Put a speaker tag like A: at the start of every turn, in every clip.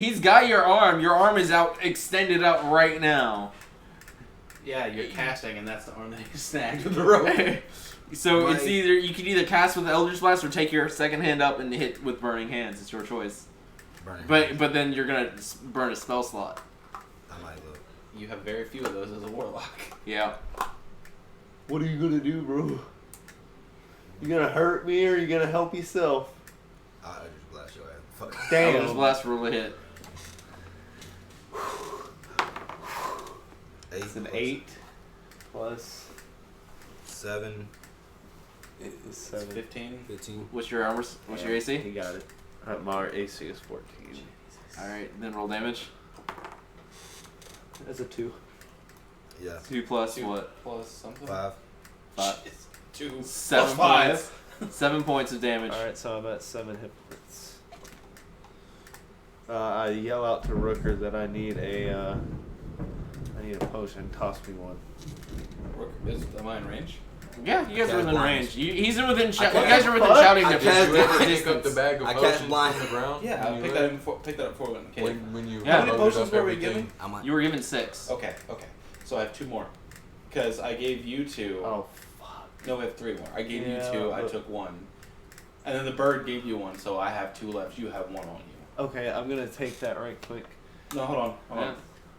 A: He's got your arm. Your arm is out, extended out right now.
B: Yeah, you're casting, and that's the arm that you snagged with the rope.
A: So it's either you can either cast with Eldritch Blast or take your second hand up and hit with Burning Hands. It's your choice. But then you're gonna burn a spell slot.
C: I might look.
B: You have very few of those as a warlock.
A: Yeah.
D: What are you gonna do, bro? You gonna hurt me or you gonna help yourself?
C: I'll just blast your ass. Fuck.
D: Damn.
A: Eldritch Blast roll a hit.
D: It's an 8 plus
C: 7.
D: It is 7.
B: 15.
C: 15.
A: What's your armor? What's your AC?
D: He got it. My AC is 14.
A: Alright, then roll damage.
D: That's a 2.
C: Yeah.
A: 2 plus
B: 2
A: what?
B: plus something?
C: 5.
A: 5.
B: 2
A: 7
B: plus 5.
A: 7 points of damage.
D: Alright, so I'm at 7 hit points. I yell out to Rooker that I need a potion. Toss me one.
B: Am I in range?
A: Yeah, you guys are within range. He's within. You
C: cast-
A: guys are within
D: Fuck.
A: shouting
C: I
A: distance.
C: cast-
E: You ever pick up the bag of
C: I
E: potions
C: cast blind.
E: from the ground?
B: Yeah, I
E: when you
B: picked
E: live?
B: that up before we went in the cave.
E: When you
A: Yeah.
B: How many
E: loaded
B: potions
E: up
B: were we
E: everything.
B: given?
C: I'm like,
A: You were given 6.
B: Okay. So I have 2 more. Because I gave you 2.
D: Oh, fuck.
B: No, we have 3 more. I gave
D: Yeah,
B: you 2, I
D: but-
B: took 1. And then the bird gave you 1, so I have 2 left. You have 1 on you.
D: Okay, I'm gonna take that right quick.
B: No, hold on.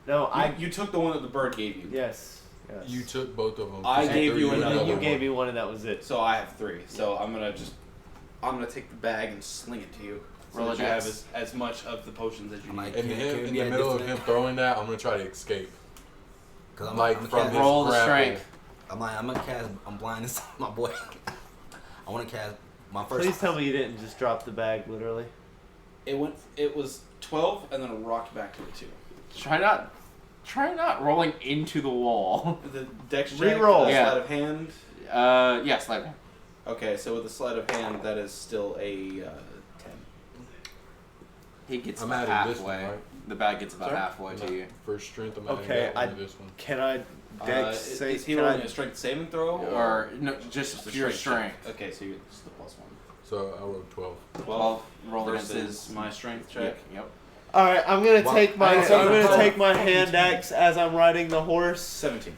D: No,
B: You took the one that the bird gave you.
D: Yes.
E: You took both of them.
B: I
E: You
B: gave
E: threw
B: you
D: And
B: another
D: then you
B: one.
D: gave me one, and that was it.
B: So I have 3. So I'm gonna take the bag and sling it to you. So
A: Roll
B: that
A: a
B: you have
A: dex.
B: as much of the potions as you
C: I'm
B: need.
C: like,
E: And
C: Can
E: him,
C: we
E: in
C: be
E: the
C: at
E: middle of
C: distance?
E: him throwing that, I'm gonna try to escape.
C: Cause I'm
E: Like
C: I'm
E: from
C: cast,
E: his
A: Roll the
E: grapple.
A: strength.
C: I'm gonna cast. I'm blind as my boy. I want to cast my first.
D: Please tell me you didn't just drop the bag, literally.
B: It was 12 and then rocked back to a 2.
A: Try not rolling into the wall.
B: The dex check,
D: Reroll.
B: the
A: Yeah.
B: sleight of hand.
A: Yeah, slightly.
B: Okay, so with the sleight of hand, that is still a 10.
A: He gets
E: I'm
A: about
E: adding this
A: halfway.
E: one, right?
A: The bag gets about
B: Sorry?
A: halfway to you.
E: For strength, I'm
D: Okay,
E: adding that one to this one.
D: Can I dex say?
B: Is he
D: Can
B: rolling
D: I,
B: a strength saving throw?
A: Or no, just
B: a
A: pure
B: strength
A: strength.
B: check? Okay, so it's the plus 1.
E: So I rolled 12.
A: 12 roll against
B: versus
A: his.
B: my strength check.
A: Yep.
D: all right, I'm gonna
C: Well,
D: take my.
C: I
D: I'm
C: said
D: gonna
C: the
D: take my hand axe as I'm riding the horse.
B: 17.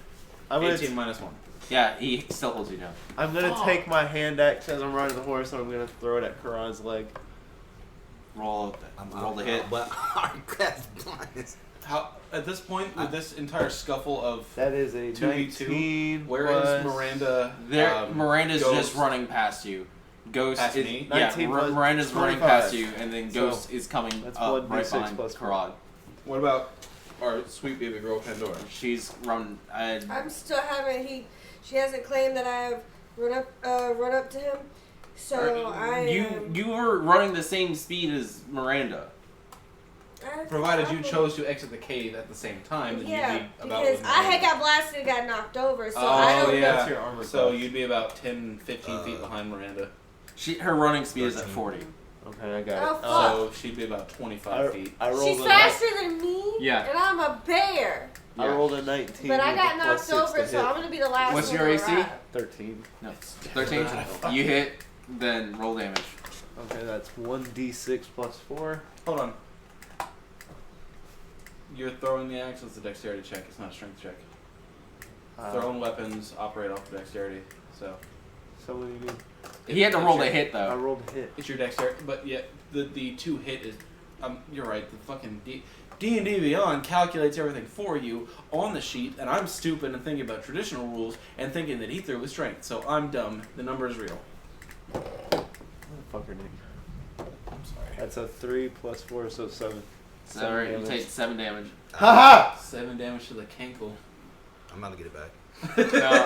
D: I'm gonna.
B: 18 minus 1.
A: Yeah, he still holds you down.
D: I'm gonna take my hand axe as I'm riding the horse, and I'm gonna throw it at Karan's leg.
A: Roll the hit.
C: But I cast blindness.
B: How at this point with this entire scuffle of
D: That is a
B: 2v2,
D: 19.
B: where
D: plus
B: is Miranda?
A: Miranda's
B: Ghost?
A: just running past you. Ghost
B: Past
A: is
B: me?
A: yeah.
D: 19 plus
A: Miranda's running
D: 25.
A: past you, and then
D: So,
A: Ghost is coming
D: that's
A: up
D: 1d6
A: right behind
D: plus
A: Karad.
B: What about our sweet baby girl Pandora?
A: She's run.
F: I'm still having she hasn't claimed that I have run up to him. So
A: You were running the same speed as Miranda.
B: Provided you chose to exit the cave at the same time, then
F: Yeah,
B: you'd be about
F: because
B: with
F: I had
B: Miranda.
F: got blasted and got knocked over, so
B: Oh,
F: I don't
B: yeah.
D: That's your armor
B: So
D: class.
B: you'd be about 10, 15 feet behind Miranda.
A: Her running speed is at
C: 13.
A: 40.
D: Okay, I got
F: Oh,
D: it.
F: fuck.
B: So she'd be about 25 feet.
D: I rolled
F: She's
D: a
F: faster than me.
A: Yeah.
F: And I'm a bear.
D: I
A: Yeah.
D: rolled a 19.
F: But I
D: with
F: got
D: a
F: knocked
D: +6
F: over,
D: to
F: so
D: hit.
F: I'm gonna be the last
A: What's
F: one
A: your
F: to
A: AC?
F: arrive.
D: 13.
A: No, 13. You hit, then roll damage.
D: Okay, that's 1d6 plus 4.
B: Hold on. You're throwing the axe. It's a dexterity check. It's not a strength check. Throwing weapons operate off of dexterity. So
D: So what do you mean?
A: He had to roll the
B: the
A: hit
D: I
A: though.
D: rolled a hit.
B: It's your dexterity, but yeah, the 2 hit is. You're right. The fucking D&D Beyond calculates everything for you on the sheet, and I'm stupid and thinking about traditional rules and thinking that he threw with strength. So I'm dumb. The number is real.
D: Motherfucker, Nick.
B: I'm sorry.
D: That's a 3 plus 4, so 7.
A: So alright, you take 7 damage.
D: Haha!
B: 7 damage to the cankle.
C: I'm about to get it back.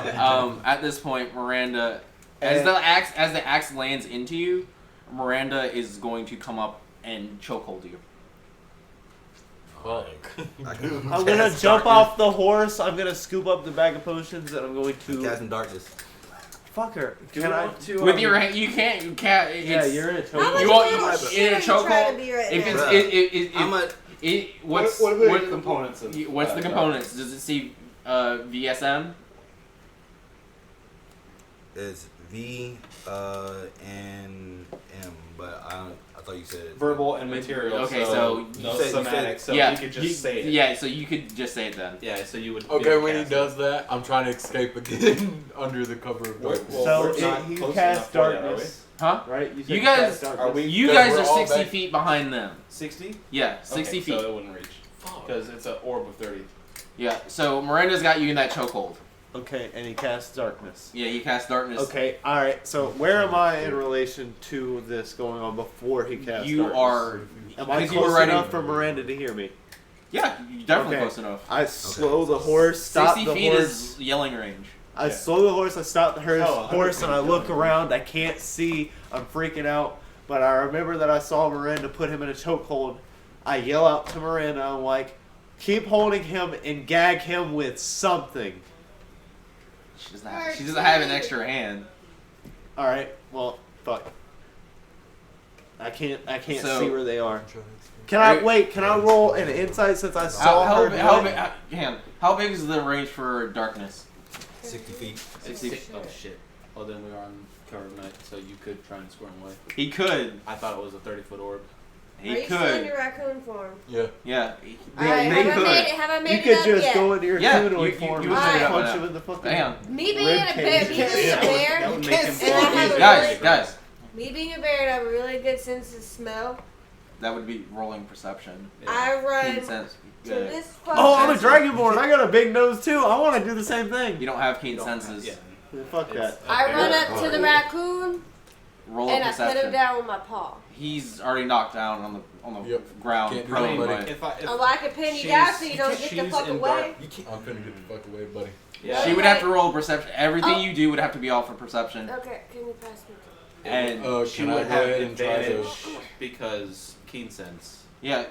A: No, at this point, Miranda, as the axe lands into you, Miranda is going to come up and chokehold you.
D: I'm gonna jump off the horse. I'm gonna scoop up the bag of potions, and I'm going
C: I'm
D: to.
C: casting darkness.
D: Fuck her.
B: Do
D: Can
B: you
D: I?
B: want to,
A: With your hand, you can't.
D: Yeah,
A: It's,
D: you're in a
F: How
D: choke.
F: much
A: You want-
F: of a
A: you-
F: shit
A: in a
F: are you trying
A: chokehold,
F: to be right
A: if
F: now?
A: it's
C: I'm a.
A: what's
B: What are
A: what-
B: the components of
A: what's the
B: that?
A: components? Does it see VSM?
C: It's V, and M, but I thought you said
B: Verbal and material.
A: Okay,
B: so
C: you
B: no
C: said-
B: somatic. So
A: yeah,
B: you could just say it.
A: Yeah, so you could just say it then.
B: Yeah, so you would.
E: Okay, when he does that, I'm trying to escape again under the cover of darkness.
B: Well,
D: So
B: we're not
D: he
B: close
D: casts
B: enough for that,
D: darkness,
A: Huh?
D: right? said
A: You
D: he
A: guys-
D: cast darkness.
B: Are we?
A: You
E: Because
A: guys
E: we're
A: are
E: all
A: 60
E: back-
A: feet behind them.
B: 60?
A: Yeah, 60
B: okay,
A: feet.
B: So it wouldn't reach. Because it's an orb of 30.
A: Yeah, so Miranda's got you in that chokehold.
D: Okay, and he casts darkness.
A: Yeah, you cast darkness.
D: Okay, all right. So where am I in relation to this going on before he casts
A: You
D: darkness?
A: are.
D: Am I
A: because you were
D: close
A: ready-
D: enough for Miranda to hear me?
A: Yeah, you're definitely
D: Okay.
A: close enough.
D: I slow the horse, stop
A: 60
D: the
A: feet
D: horse.
A: is yelling range.
D: I
B: Yeah.
D: slow the horse, I stop the
B: Oh,
D: horse, and I
B: 100%
D: look
B: yelling.
D: around. I can't see. I'm freaking out. But I remember that I saw Miranda put him in a chokehold. I yell out to Miranda, I'm like, keep holding him and gag him with something.
A: She doesn't have an extra hand.
D: All right, well, fuck. I can't
A: So-
D: see where they are.
E: I'm trying to escape.
D: Can I wait? Can I roll an insight since I saw her? do it?
A: How big is the range for darkness?
C: 60 feet.
A: 60.
B: Oh shit. Well, then we are on cover of night, so you could try and square him away.
A: He could.
B: I thought it was a 30-foot orb.
A: He
F: Are you still in
A: could.
F: your raccoon form?
E: Yeah.
A: Yeah.
F: Alright,
A: They
F: have
A: could.
F: I made
D: You
F: it
D: could
F: up
D: just
F: yet?
D: go into your
A: Yeah,
D: humanoid
A: you
D: form
A: would
D: and
F: say that
D: punch
A: right
D: him
A: now.
D: in the fucking.
A: Damn.
F: Me being a bear,
D: Ribcage.
F: me being a
B: That
F: bear,
B: would make him
F: and I have a
A: Guys,
F: really,
A: guys,
F: me being a bear and I have a really good sense of smell.
A: that would be rolling perception.
F: I run
A: Keen
F: to
A: sense.
F: this fucking.
D: Oh, I'm a dragonborn. I got a big nose too. I want to do the same thing.
A: You don't have keen
B: You don't have-
A: senses.
B: Yeah.
D: Fuck
B: It's-
D: that.
F: I run up to
C: Oh,
F: the
C: yeah.
F: raccoon
A: Roll
F: and
A: a
F: I put him
A: perception.
F: down with my paw.
A: He's already knocked down on the
E: Yep.
A: ground,
E: Can't do
A: prone.
E: that,
A: but
E: buddy.
B: If I, if
F: Oh, well, I can pin you down so you don't get the
B: she's
F: fuck
B: in
F: away.
B: dark-
C: You can't.
E: I'm finna get the fuck away, buddy.
B: Yeah.
A: she would have to roll perception. Everything
F: Oh.
A: you do would have to be all for perception.
F: Okay, can you pass me?
A: And
B: she
E: Can I
B: would
E: go
B: have
E: ahead and try to-
B: advantage because keen sense.
A: yeah,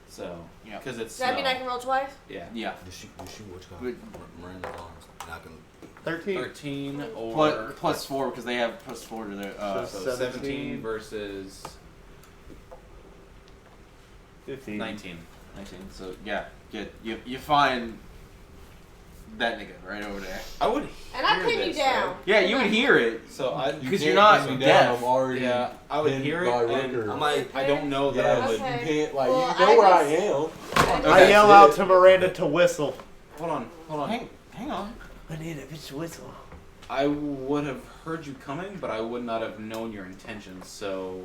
B: So
A: Yeah.
B: because it's
F: Does that mean I
B: smell.
F: can roll twice?
B: Yeah.
A: yeah.
C: Just shoot what you
A: Wait.
C: call Miranda arms, and I can.
D: 13.
B: 13 or
A: Plus 4 because they have plus 4 to their.
B: so
D: 17
B: 17 versus
D: 15.
B: 19.
A: 19. So yeah, you find that nigga right over there.
B: I would.
F: And I
B: hear
F: pin you
B: this,
F: down.
B: right?
A: Yeah, you would hear it.
B: So I.
A: Because
E: can't
A: you're not
E: pin me
A: deaf.
E: down, I'm already
B: Yeah, I would
E: pinned
B: hear
E: by
B: it, and
E: Ricker.
C: I'm like,
B: I don't know that
E: Yeah,
B: I would.
F: Okay.
E: you can't, like,
F: Well,
E: you know
F: I
E: where I
F: just-
E: am.
D: I
A: Okay.
D: yell out to Miranda to whistle.
B: Hold on.
A: Hang on.
D: I need a bitch whistle.
B: I would have heard you coming, but I would not have known your intentions. So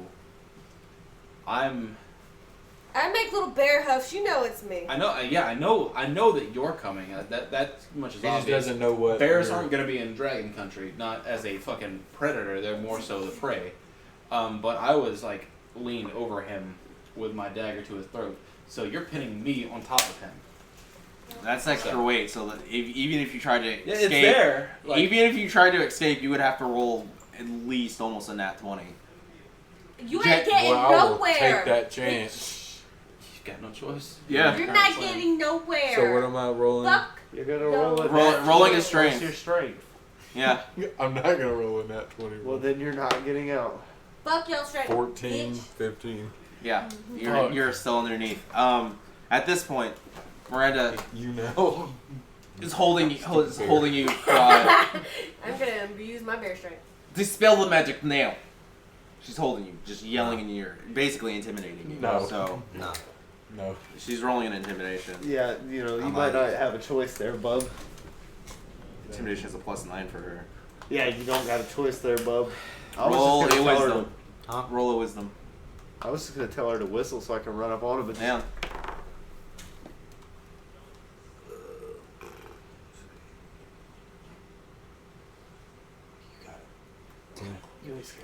B: I'm.
F: I make little bear huffs. You know it's me.
B: I know. Yeah, I know that you're coming. That much is
E: He just
B: obvious.
E: doesn't know what.
B: Bears
E: you're-
B: aren't going to be in dragon country, not as a fucking predator. They're more so the prey. But I was like leaned over him with my dagger to his throat. So you're pinning me on top of him.
A: That's extra weight. So that even if you tried to escape,
B: It's there. Like,
A: even if you tried to escape, you would have to roll at least almost a nat 20.
F: You
A: Jet-
F: ain't getting
E: Well, I will
F: nowhere.
E: take that chance.
B: you've got no choice.
A: Yeah.
F: You're not getting nowhere.
E: So what am I rolling?
F: Fuck.
D: You're gonna
F: No.
D: roll it.
A: Rolling
D: a
A: is strength.
D: What's your strength?
A: Yeah.
E: I'm not gonna roll in that 20.
D: Well, then you're not getting out.
F: Fuck your strength.
E: 14,
F: Bitch.
E: 15.
A: Yeah.
E: Fuck.
A: You're still underneath. At this point, Miranda
E: You know.
A: is holding you. I'm
F: gonna use my bear strength.
A: Dispel the magic nail. She's holding you, just yelling in your ear, basically intimidating you.
E: No.
A: So
C: Nah.
E: No.
A: she's rolling an intimidation.
D: Yeah, you know, you
C: I'm
D: might
C: like-
D: not have a choice there, bub.
A: Intimidation is a +9 for her.
D: Yeah, you don't got a choice there, bub. I was
A: Roll
D: just
A: a
D: gonna tell her
A: wisdom.
C: Huh?
A: Roll a wisdom.
D: I was just gonna tell her to whistle so I can run up on him. But
A: Yeah.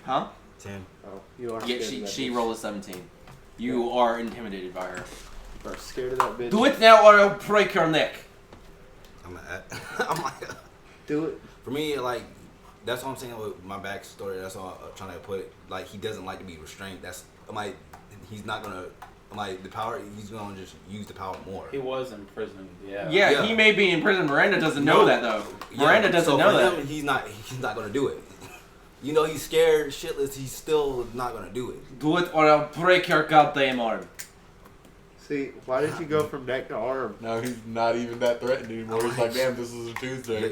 A: Huh?
C: 10.
D: oh, you are
A: Yeah,
D: scared of that
A: she
D: bitch.
A: rolled a 17. You are intimidated by her.
D: You are scared of that bitch.
A: Do it now or I'll break your neck.
C: I'm like,
D: Do it.
C: for me, like, that's what I'm saying with my backstory. That's all I'm trying to put it. Like, he doesn't like to be restrained. That's, I'm like, he's not gonna, I'm like, the power, he's gonna just use the power more.
B: He was imprisoned. Yeah.
A: Yeah,
C: Yeah.
A: he may be in prison. Miranda doesn't know
C: No.
A: that though.
C: Yeah,
A: Miranda doesn't
C: so
A: know
C: for
A: that.
C: him, he's not gonna do it. You know, he's scared shitless. He's still not gonna do it.
A: Do it or I'll break your goddamn arm.
D: See, why did you go from neck to arm?
E: Now he's not even that threatened anymore. He's like, damn, this is a Tuesday.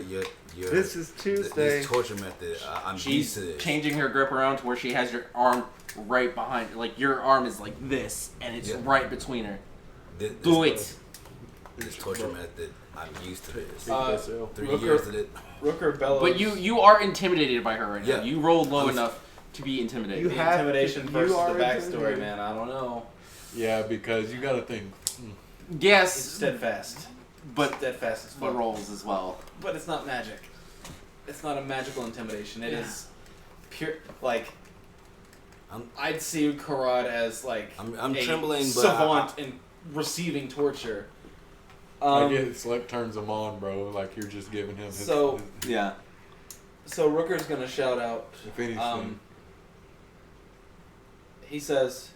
D: This is Tuesday.
C: This torture method, I'm used
A: She's
C: to this.
A: changing her grip around to where she has your arm right behind. Like your arm is like this, and it's right between her. Do it.
C: This torture method, I'm used to this. 3
B: Rooker-
C: years of it.
B: Rooker bellows.
A: But you are intimidated by her right now.
C: Yeah.
A: You rolled low enough to be intimidated.
D: You
B: the
D: have
B: intimidation
D: to-
B: versus
D: you are
B: the backstory,
D: intimidated.
B: man. I don't know.
E: Yeah, because you gotta think.
B: It's
A: Yes,
B: steadfast.
A: but
B: Steadfast as
A: the
B: fuck.
A: rolls as well.
B: But it's not magic. It's not a magical intimidation. It is pure, like, I'd see Karad as, like,
C: I'm
B: a
C: trembling, but
B: savant in receiving torture.
E: Like it Slick turns him on, bro. Like you're just giving him his.
B: So-
E: his,
A: Yeah.
B: So Rooker's gonna shout out,
E: if anything.
B: he says,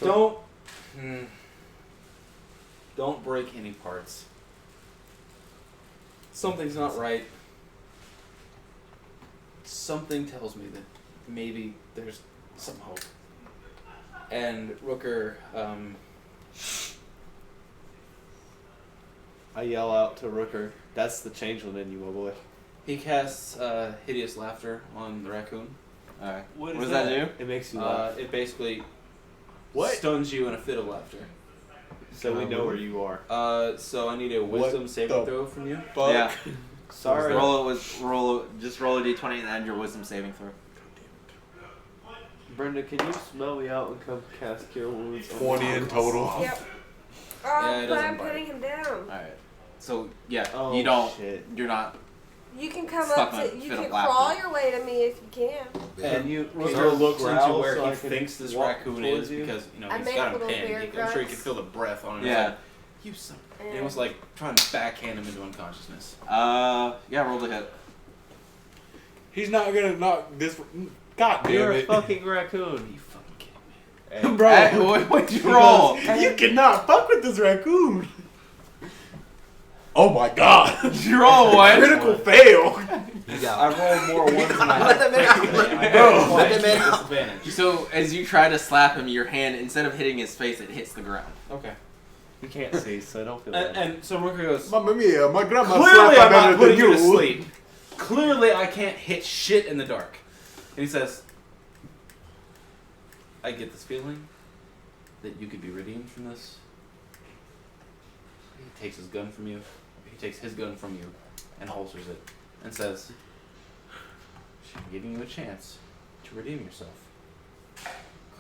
B: don't break any parts. Something's not right. Something tells me that maybe there's some hope. And Rooker,
D: I yell out to Rooker, that's the changeling in you, my boy.
B: he casts hideous laughter on the raccoon.
A: Alright.
D: What
A: What does that do?
D: It makes you laugh.
B: It basically
D: What?
B: stuns you in a fit of laughter.
D: So we know where you are.
B: So I need a wisdom saving
E: the
B: throw from you.
E: Fuck.
A: Yeah.
D: Sorry.
A: Just roll a d20 and add your wisdom saving throw.
D: Brenda, can you smell me out and come cast Cure Wounds? on
E: 20
D: me?
E: in total.
F: Yep.
B: Yeah, it
F: But
B: doesn't
F: I'm
B: bite.
F: putting him down.
A: Alright. So yeah,
D: Oh,
A: you don't.
D: shit.
A: You're not.
F: You can come
A: Stuck
F: up
A: in a
F: to. You
A: fit of
F: can
A: laughter.
F: crawl your way to me if you can.
D: And you
B: Rooker looks into
D: growl
B: where
D: so
B: he
D: I can
B: thinks this
D: walk
B: raccoon
D: towards
B: is
D: you?
B: because you know
F: I
B: he's
F: make
B: got him
F: little
B: pinned.
F: bear
B: I'm sure he
F: grunts.
B: could feel the breath on him.
A: Yeah.
B: He's like, you son. And it was like trying to backhand him into unconsciousness.
A: Yeah, roll the hit.
E: He's not gonna knock this. God damn
D: You're a
E: it.
D: fucking raccoon.
B: You fucking kidding me?
D: Hey,
E: Bro.
A: What'd you roll?
E: You cannot fuck with this raccoon. Oh my god.
A: Did you roll one?
E: Critical fail.
C: You
B: I
C: got
B: rolled more ones than I
C: Let
B: had.
C: that man out.
B: I
E: Bro,
B: had
C: let that man
B: twice
C: out.
B: disadvantage.
A: So as you try to slap him, your hand instead of hitting his face, it hits the ground.
B: Okay.
D: you can't see, so don't feel bad.
B: And so Rooker goes,
E: Mamma mia, my grandma
B: clearly
E: slapped
B: I'm
E: better
B: not putting
E: than
B: you to sleep. Clearly I can't hit shit in the dark. And he says, I get this feeling that you could be redeemed from this. He takes his gun from you. He takes his gun from you and holsters it and says, I'm giving you a chance to redeem yourself.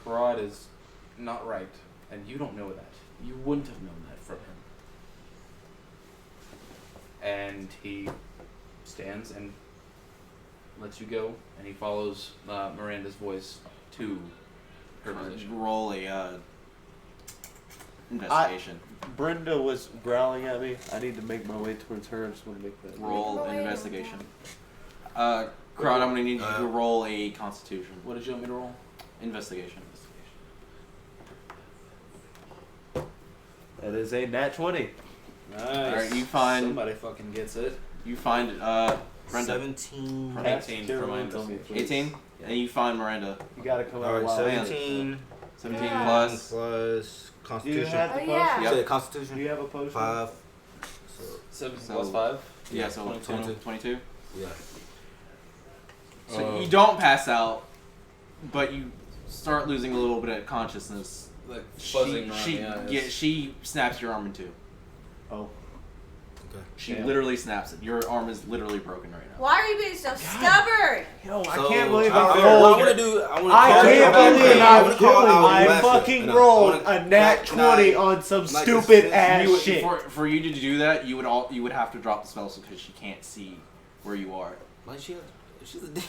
B: Karad is not right, and you don't know that. You wouldn't have known that from him. And he stands and lets you go, and he follows Miranda's voice to her position.
A: Roll a investigation.
D: Brenda was growling at me. I need to make my way towards her. I just want to make that.
A: Roll
F: Roll
A: an
F: it.
A: investigation. Crowd, I'm gonna need you to roll a Constitution.
B: What did you want me to roll?
A: Investigation.
D: That is a nat 20.
B: Nice.
A: Alright, you find-
B: Somebody fucking gets it.
A: You find Brenda.
C: 17.
D: Cast
B: 18
D: Cure
B: for my
D: Wounds on me,
B: investigation.
D: please.
A: 18, and you find Miranda.
D: You gotta come out
C: Alright,
D: wild.
C: 17
A: 17
F: Yeah.
A: plus.
C: plus
D: Do you
C: Constitution.
D: have the
F: Oh,
D: potion?
F: yeah.
C: You
A: Yep.
C: said Constitution?
D: Do you have a potion?
C: 5. So,
B: 17
A: So-
B: plus 5?
A: Yeah, so
C: 22.
A: 22.
C: yeah.
A: So you don't pass out, but you start losing a little bit of consciousness.
B: Like buzzing around the eyes.
A: She snaps your arm in two.
D: Oh.
C: Okay.
A: She
D: Damn.
A: literally snaps it. Your arm is literally broken right now.
F: Why are you being so stubborn?
D: Yo, I
C: So,
D: can't believe
C: I
D: I
C: want
D: rolled.
C: to do. I want to
D: I
C: call
D: can't
C: you out.
D: believe
C: I wanna call out
D: I
C: Weston.
D: fucking
C: No, I
D: rolled
C: wanna-
D: a nat
C: can I-
D: 20 on some
C: like
D: stupid
C: a-
D: ass
A: You would-
D: shit.
A: for you to do that, you would have to drop the spell because she can't see where you are.
C: Like she's a demon.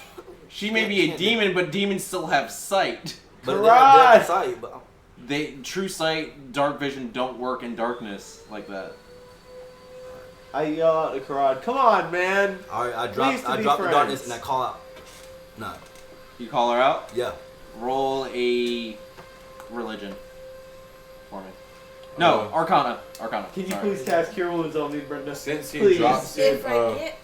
A: She may be a demon, but demons still have sight.
C: But
D: Karad!
C: they're outside. But
A: True sight, dark vision don't work in darkness like that.
D: I yell out to Karad, come on, man.
C: all right, I
D: Please
C: drop
D: to be
C: the darkness
D: friends.
C: and I call out. No.
A: You call her out.
C: Yeah.
A: Roll a religion for me. No, Arcana. Arcana.
D: Can you
A: Sorry.
D: please cast Cure Wounds on me, Brenda?
E: Since he
D: Please.
E: drops it,
F: If I get.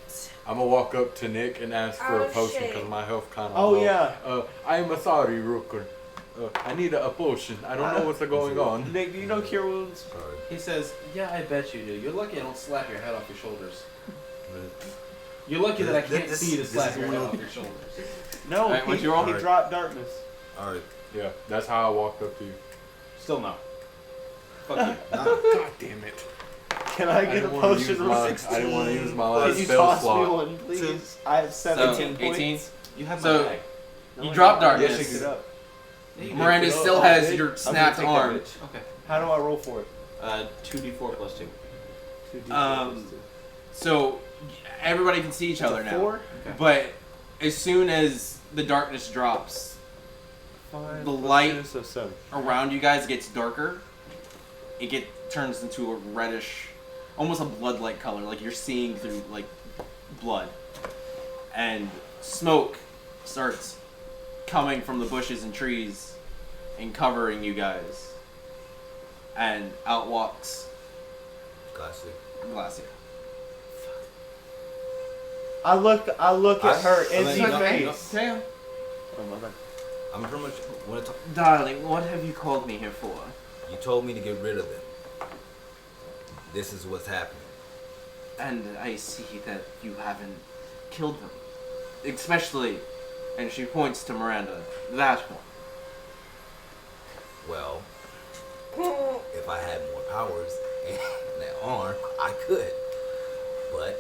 E: I'm gonna walk up to Nick and ask for
F: Oh,
E: a potion
F: shit.
E: because my health kind of
D: Oh,
E: low.
D: yeah.
E: I am sorry, Rooker. I need a potion. I don't know what's going on.
D: Nick, do you know Cure Wounds?
C: Sorry.
B: He says, "Yeah, I bet you do. You're lucky I don't slap your head off your shoulders. You're lucky that I can't see you to slap your head off your shoulders."
D: No,
A: Alright, what's your roll?
D: he dropped darkness.
C: Alright.
E: Yeah, that's how I walked up to you.
B: Still no. Fuck you.
C: Nah.
E: God damn it.
D: Can I get a
E: didn't wanna use
D: potion
E: my-
D: of 16?
E: I didn't want to use my
D: Can
E: last
D: you
E: spell
D: toss me
E: slot.
D: one, please? I have 17 points.
A: 18.
B: You have
A: So-
B: my bag.
D: No,
A: You
D: I
A: drop
D: don't.
A: darkness.
D: Pick it up.
B: Yeah, you
A: Miranda
B: did.
A: still
D: Oh,
A: has
D: okay.
A: your
D: I'm gonna
A: snapped
D: take that
A: arm.
D: bitch.
B: Okay.
D: How do I roll for it?
B: 2d4 plus 2.
D: 2d4
A: Um,
D: plus 2.
A: So everybody can see each other now.
D: 4?
B: Okay.
A: But as soon as the darkness drops,
D: 5
A: the
D: plus
A: light-
D: 2, so 7.
A: around you guys gets darker. It turns into a reddish, almost a blood-like color, like you're seeing through like blood. And smoke starts coming from the bushes and trees and covering you guys. And out walks
C: Classic.
A: Glacier.
D: I look at her in
C: I
D: the
C: mean,
D: face.
A: Damn.
D: Oh, my bad.
C: I'm pretty much when
A: Darling, what have you called me here for?
C: you told me to get rid of them. This is what's happening.
A: And I see that you haven't killed them. Especially, and she points to Miranda, that one.
C: Well, if I had more powers and that arm, I could. But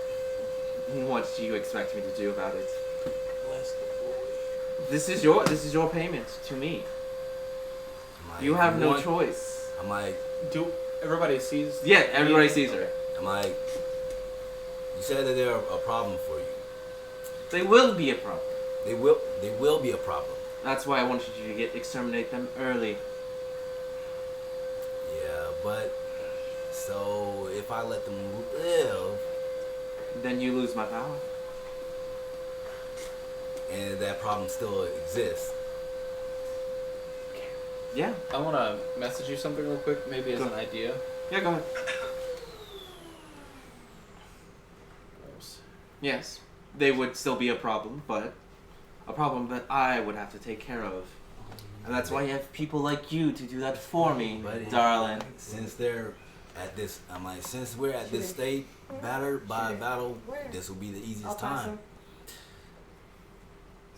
A: What do you expect me to do about it? This is your payment to me.
C: I'm like,
A: You have no
C: one-
A: choice.
C: I'm like,
B: Do everybody sees?
A: Yeah, everybody sees her.
C: I'm like, you said that they're a problem for you.
A: They will be a problem.
C: They will be a problem.
A: That's why I wanted you to exterminate them early.
C: Yeah, but so if I let them live
A: Then you lose my power.
C: and that problem still exists,
A: Yeah.
B: I want to message you something real quick, maybe as
A: Go.
B: an idea.
A: Yeah, go ahead. Yes. They would still be a problem, but a problem that I would have to take care of. And that's why you have people like you to do that for me,
C: But
A: darling.
C: since they're at this, I'm like, since we're at this state, battered by battle, this will be the
F: I'll
C: easiest
F: pass
C: time.
F: him.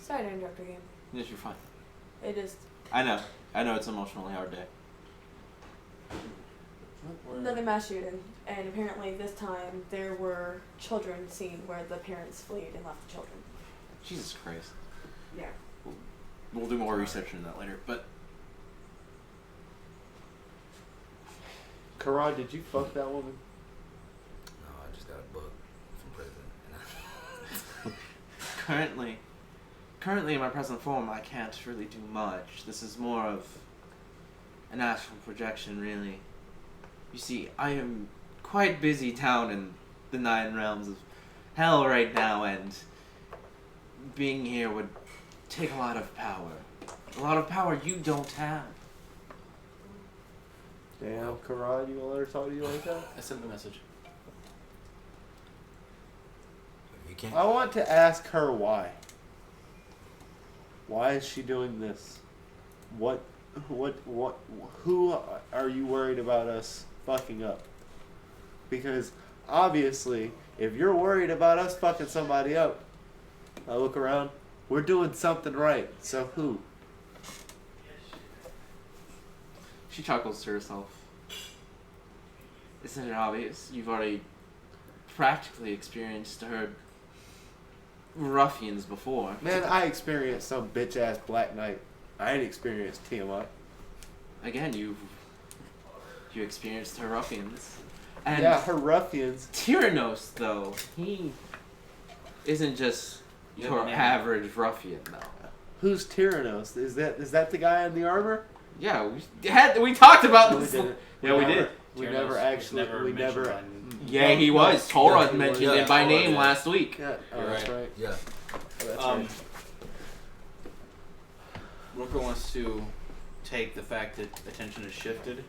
F: Sorry to interrupt your game.
A: Yes, you're fine.
F: It is
A: I know it's an emotionally hard day.
F: another mass shooting, and apparently this time there were children seen where the parents fled and left the children.
A: Jesus Christ.
F: Yeah.
A: We'll do more research into that later, but
D: Karan, did you fuck that woman?
C: No, I just got a book from prison.
A: currently in my present form, I can't really do much. This is more of an astral projection, really. You see, I am quite busy down in the 9 realms of hell right now, and being here would take a lot of power. A lot of power you don't have.
D: Damn, Karan, you gonna let her talk to you like that?
B: I sent the message.
C: You can't.
D: I want to ask her why. Why is she doing this? Who are you worried about us fucking up? Because obviously, if you're worried about us fucking somebody up, I look around, we're doing something right. So who?
A: She chuckles to herself. Isn't it obvious? You've already practically experienced her ruffians before.
D: Man, I experienced some bitch ass Black Knight. I ain't experienced Tiamat.
A: Again, you experienced her ruffians. And
D: Yeah, her ruffians.
A: Tyrannos, though, he isn't just
B: You
A: your
B: have a name.
A: average ruffian, though.
D: Who's Tyrannos? Is that the guy in the armor?
A: Yeah, we talked about
D: No, we
A: this.
D: didn't.
A: Yeah, we
D: never-
A: did.
D: We
B: Tyrannos
D: never
B: was
D: actually.
B: never
D: We
B: mentioned
D: never.
B: by-
A: Yeah, he was.
C: Yeah,
A: Torah
C: he
A: mentioned
C: was.
A: it by
C: Yeah,
A: name
C: Torah,
A: last week.
D: Yeah,
B: You're
D: that's
B: right.
D: right.
C: Yeah.
D: Oh, that's right.
B: Rooker wants to take the fact that attention is shifted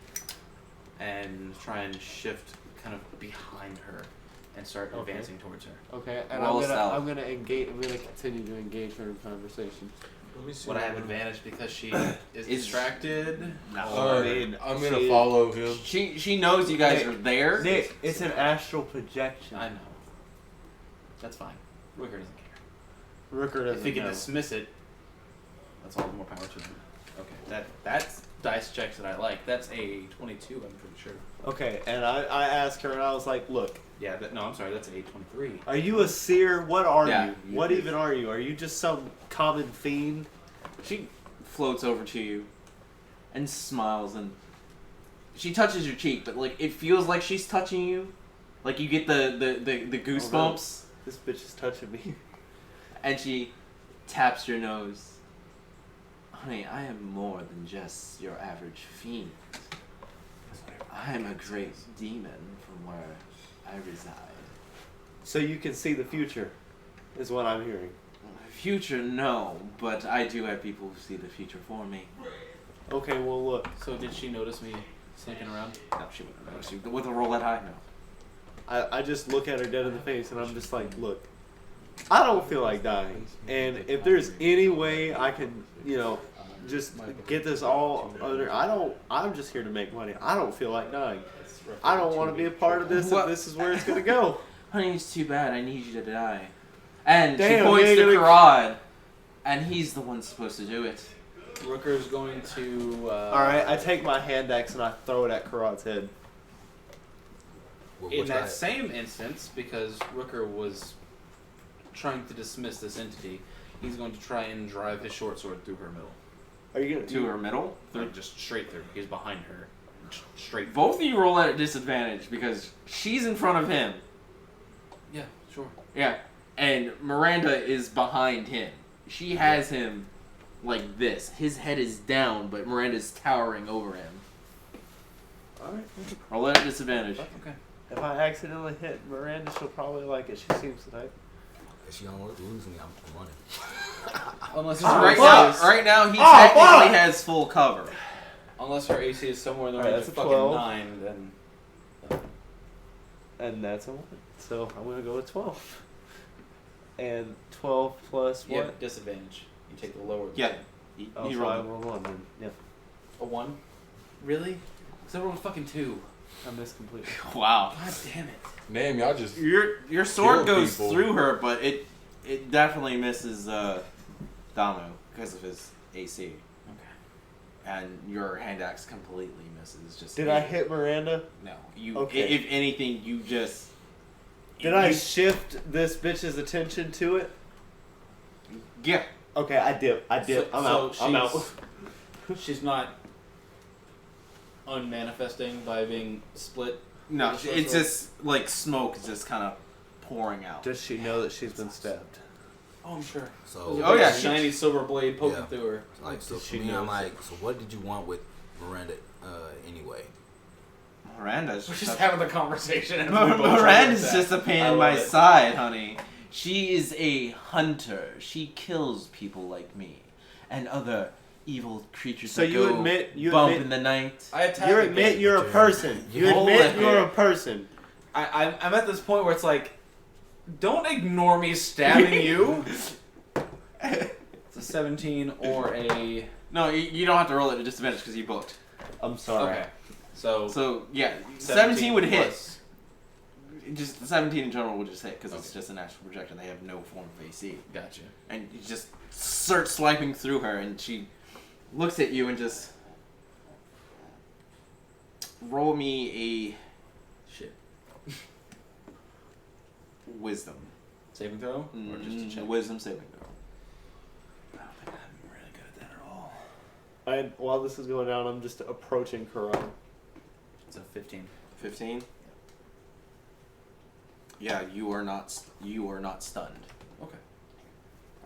B: and try and shift kind of behind her and start
D: Okay.
B: advancing towards her.
D: Okay, and
A: Roll
D: I'm
A: stealth.
D: gonna engage. I'm gonna continue to engage her in conversation.
E: Let me see.
B: Would I have advantage because she is
A: Is-
B: distracted?
A: No.
E: Alright,
D: I mean,
E: I'm gonna
D: she-
E: follow him.
A: She knows you guys
D: Nick,
A: are there.
D: Nick, it's an astral projection.
B: I know. That's fine. Wicker doesn't care.
D: Rooker doesn't
B: If he can
D: know.
B: dismiss it, that's all the more power to him. Okay, that's dice checks that I like. That's a 22, I'm pretty sure.
D: Okay, and I asked her, and I was like, look,
B: Yeah, no, I'm sorry, that's a 23.
D: are you a seer? What are
A: Yeah,
D: you?
A: you
D: What
A: is.
D: even are you? Are you just some common fiend?
A: She floats over to you and smiles, and she touches your cheek, but like it feels like she's touching you. Like you get the goosebumps,
D: This bitch is touching me.
A: and she taps your nose. Honey, I am more than just your average fiend. I am a great demon from where I reside.
D: So you can see the future, is what I'm hearing.
A: Future, no, but I do have people who see the future for me.
D: Okay, well look,
B: So did she notice me sneaking around?
A: No, she wouldn't notice you. With a roll that high, no.
D: I just look at her dead in the face, and I'm just like, look, I don't feel like dying, and if there's any way I can, just get this all under, I'm just here to make money. I don't feel like dying. I don't want to be a part of this
A: What?
D: if this is where it's gonna go.
A: Honey, it's too bad. I need you to die. And
D: Damn,
A: she points
D: you
A: to
D: ain't gonna-
A: Karad, and he's the one supposed to do it.
B: Rooker's going to.
D: Alright, I take my hand axe and I throw it at Karad's head.
B: In that same instance, because Rooker was trying to dismiss this entity, he's going to try and drive his short sword through her middle.
D: Are you gonna
A: To her middle.
B: Like, just straight through. He's behind her. Straight.
A: Both of you roll at a disadvantage because she's in front of him.
B: Yeah, sure.
A: Yeah. And Miranda is behind him. She has him like this. His head is down, but Miranda's towering over him.
D: Alright.
A: Roll at a disadvantage.
B: Okay.
D: If I accidentally hit Miranda, she'll probably like it. She seems to type.
C: If she don't lose me, I'm running.
B: Unless
D: Oh,
B: her
A: Right now, he
D: Oh,
A: technically
D: fuck!
A: has full cover.
B: unless her AC is somewhere in the
D: Alright,
B: range
D: that's
B: of
D: a
B: fucking
D: 12.
B: 9, then.
D: And that's a 1. So I'm gonna go with 12. And 12 plus
B: Yeah,
D: what?
B: disadvantage. You take the lower.
A: Yeah. He
D: Oh,
A: he
D: so I
A: rolled.
D: rolled 1 then. Yeah.
B: A 1? Really? Because I rolled a fucking 2.
D: I missed completely.
A: Wow.
B: God damn it.
E: Damn, y'all just.
A: Your sword
E: Kill
A: goes
E: people.
A: through her, but it definitely misses Damo because of his AC.
B: Okay.
A: And your hand axe completely misses. Just
D: Did I hit Miranda?
A: No. You.
D: Okay.
A: If anything, you just.
D: Did I shift this bitch's attention to it?
A: Yeah.
D: Okay, I dip. I'm out. I'm out.
B: She's not unmanifesting by being split.
A: No,
B: With a
A: it's
B: sword?
A: just like smoke is just kind of pouring out.
D: Does she know that she's been stabbed?
B: Oh, I'm sure.
C: So,
A: Oh, yeah,
B: Shiny silver blade poking
C: Yeah.
B: through her.
C: like, so
D: Did
C: for
D: she
C: me,
D: know?
C: I'm like, so what did you want with Miranda anyway?
A: Miranda's
B: We're
A: just
B: just
A: a-
B: having the conversation. And we both try to
A: Miranda's
B: attack.
A: just a pain
B: I
A: in
B: love
A: my
B: it.
A: side, honey. She is a hunter. She kills people like me and other evil creatures
D: So
A: that
D: you
A: go
D: admit-
A: bump in the night.
B: I attack
D: You
B: again.
D: admit you're a person. You
A: Hold
D: admit
A: it.
D: you're a person.
B: I'm at this point where it's like, don't ignore me stabbing you. It's a 17 or a.
A: No, you don't have to roll it at disadvantage because you booked.
D: I'm sorry.
B: Okay. So.
A: So yeah, 17 would hit.
B: plus-
A: Just 17 in general would just hit because it's
B: Okay.
A: just an actual projection. They have no form of AC.
B: Gotcha.
A: And you just start swiping through her, and she looks at you and just roll me
B: Shit.
A: a wisdom.
B: Saving throw? Or just a check?
A: Wisdom saving throw. I don't think I'm really good at that at all.
D: While this is going down, I'm just approaching Karan.
B: It's a 15.
A: 15. Yeah, you are not stunned.
B: Okay.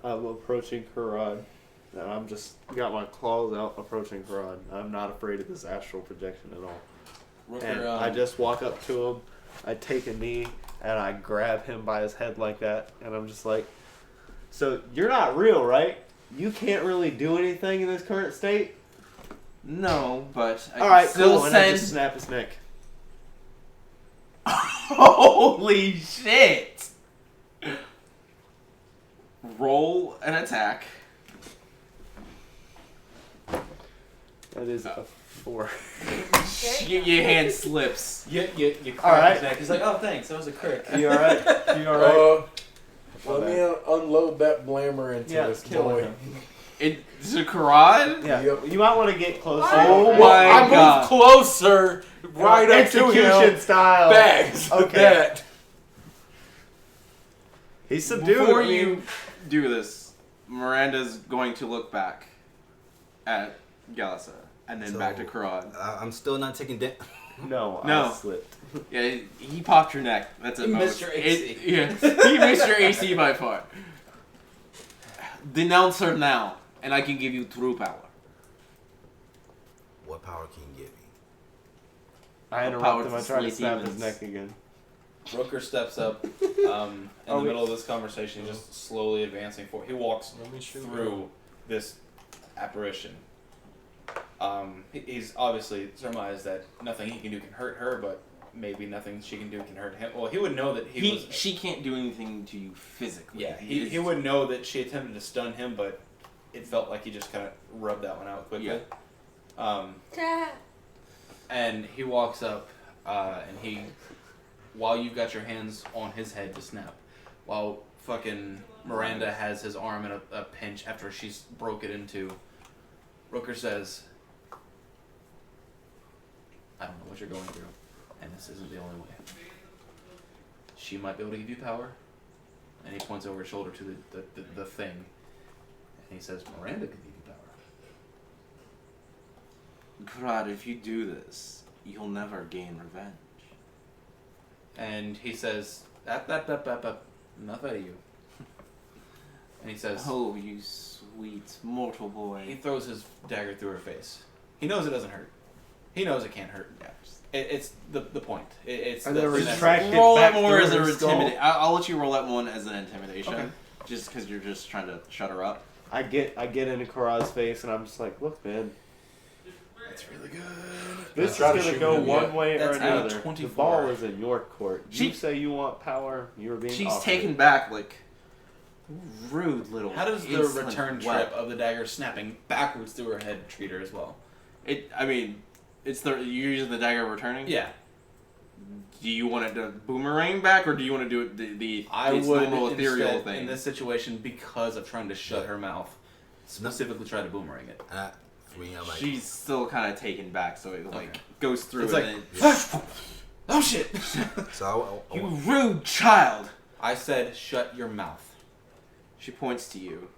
D: I'm approaching Karan. And I'm just got my claws out approaching Karan. I'm not afraid of this astral projection at all.
B: Rooker,
D: And I just walk up to him, I take a knee, and I grab him by his head like that, and I'm just like, so you're not real, right? You can't really do anything in this current state?
A: No, but I
D: Alright,
A: can still
D: cool, and I
A: send.
D: just snap his neck.
A: Holy shit! Roll an attack.
D: That is a 4.
A: Your hand slips.
B: You crack
D: Alright.
B: his neck. He's like, oh, thanks. That was a crit.
D: You alright? You alright?
E: Let me unload that blammer into this
D: kill
E: boy.
D: him.
A: It's a Karad?
D: Yeah.
E: Yep.
D: You might want to get closer.
A: Oh
E: Well,
A: my
E: I
A: God.
E: moved closer, right up to
D: Execution
E: him.
D: style.
E: Bags.
D: Okay.
E: That.
D: He's subdued.
A: Before
D: I mean,
A: you do this, Miranda's going to look back at Galissa and then
C: So-
A: back to Karad.
C: I'm still not taking damage.
D: No,
A: No.
D: I slipped.
A: Yeah, he popped your neck. That's it.
B: He missed your AC.
A: Yeah, he missed your AC by far. Denounce her now, and I can give you true power.
C: What power can you give me?
D: I
A: Power
D: interrupted him.
A: to
D: I tried to
A: slay
D: snap his
A: demons.
D: neck again.
B: Rooker steps up in
D: Oh,
B: the
D: wait.
B: middle of this conversation, just slowly advancing forward. He walks
E: Let me shoot
B: through this apparition. He's obviously surmised that nothing he can do can hurt her, but maybe nothing she can do can hurt him. Well, he would know that he was...
A: She can't do anything to you physically.
B: Yeah, he would know that she attempted to stun him, but it felt like he just kind of rubbed that one out quickly.
A: Yeah.
B: And he walks up, and he, while you've got your hands on his head to snap, while fucking Miranda has his arm in a pinch after she's broke it into, Rooker says, I don't know what you're going through, and this isn't the only way. She might be able to give you power, and he points over his shoulder to the thing, and he says, Miranda could give you power.
A: Karad, if you do this, you'll never gain revenge.
B: And he says, enough out of you. And he says,
A: Oh, you sweet mortal
B: he
A: boy.
B: throws his dagger through her face. He knows it doesn't hurt. He knows it can't hurt.
A: Yeah, just
B: It's the point. It's
D: Are
B: the
D: they
B: finesse.
D: retracted
A: roll
D: back
A: that more
D: through
A: as a
D: her skull?
A: intimidation. I'll let you roll that one as an intimidation,
B: Okay.
A: just because you're just trying to shut her up.
D: I get into Karad's face and I'm just like, look, man,
B: It's really good.
D: this is
E: Try to
D: gonna
E: shoot
D: go
E: him,
D: one
E: yeah.
D: way or
B: That's a
D: another. The
B: 24.
D: ball is in your court. You
A: She-
D: say you want power, you're being
A: She's
D: offered
A: taken
D: it.
A: back like rude little.
B: How does the
A: insolent
B: return
A: whelp.
B: trip of the dagger snapping backwards through her head treat her as well?
A: I mean, it's you're using the dagger returning.
B: Yeah.
A: Do you want it to boomerang back, or do you want to do it
B: I
A: its
B: would
A: normal ethereal
B: instead,
A: thing?
B: in this situation, because of trying to shut her mouth, specifically try to boomerang it.
C: For me, I'm like,
A: She's still kind of taken back, so it like
B: Okay.
A: goes through.
B: It's
A: and
B: like, oh shit!
C: so I
A: you rude child.
B: I said, shut your mouth.
A: She points to you.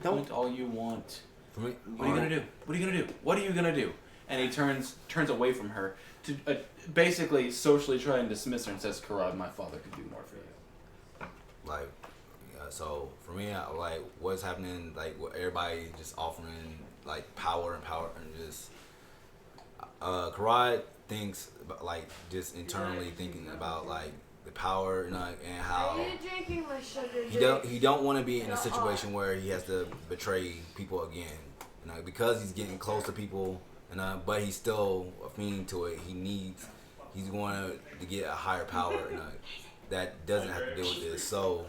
B: Point all you want.
C: for me,
B: What are you gonna do? What are you gonna do? What are you gonna do? And he turns away from her to basically socially try and dismiss her and says, Karad, my father could do more for you.
C: Like, so for me, like what's happening, like what everybody just offering like power and just Karad thinks about, like just internally thinking about like the power, you know, and how
F: Are you drinking my sugar drink?
C: he don't want to be in a situation where he has to betray people again, you know, because he's getting close to people, and but he's still a fiend to it. He's going to get a higher power, you know, that doesn't have to deal with this. So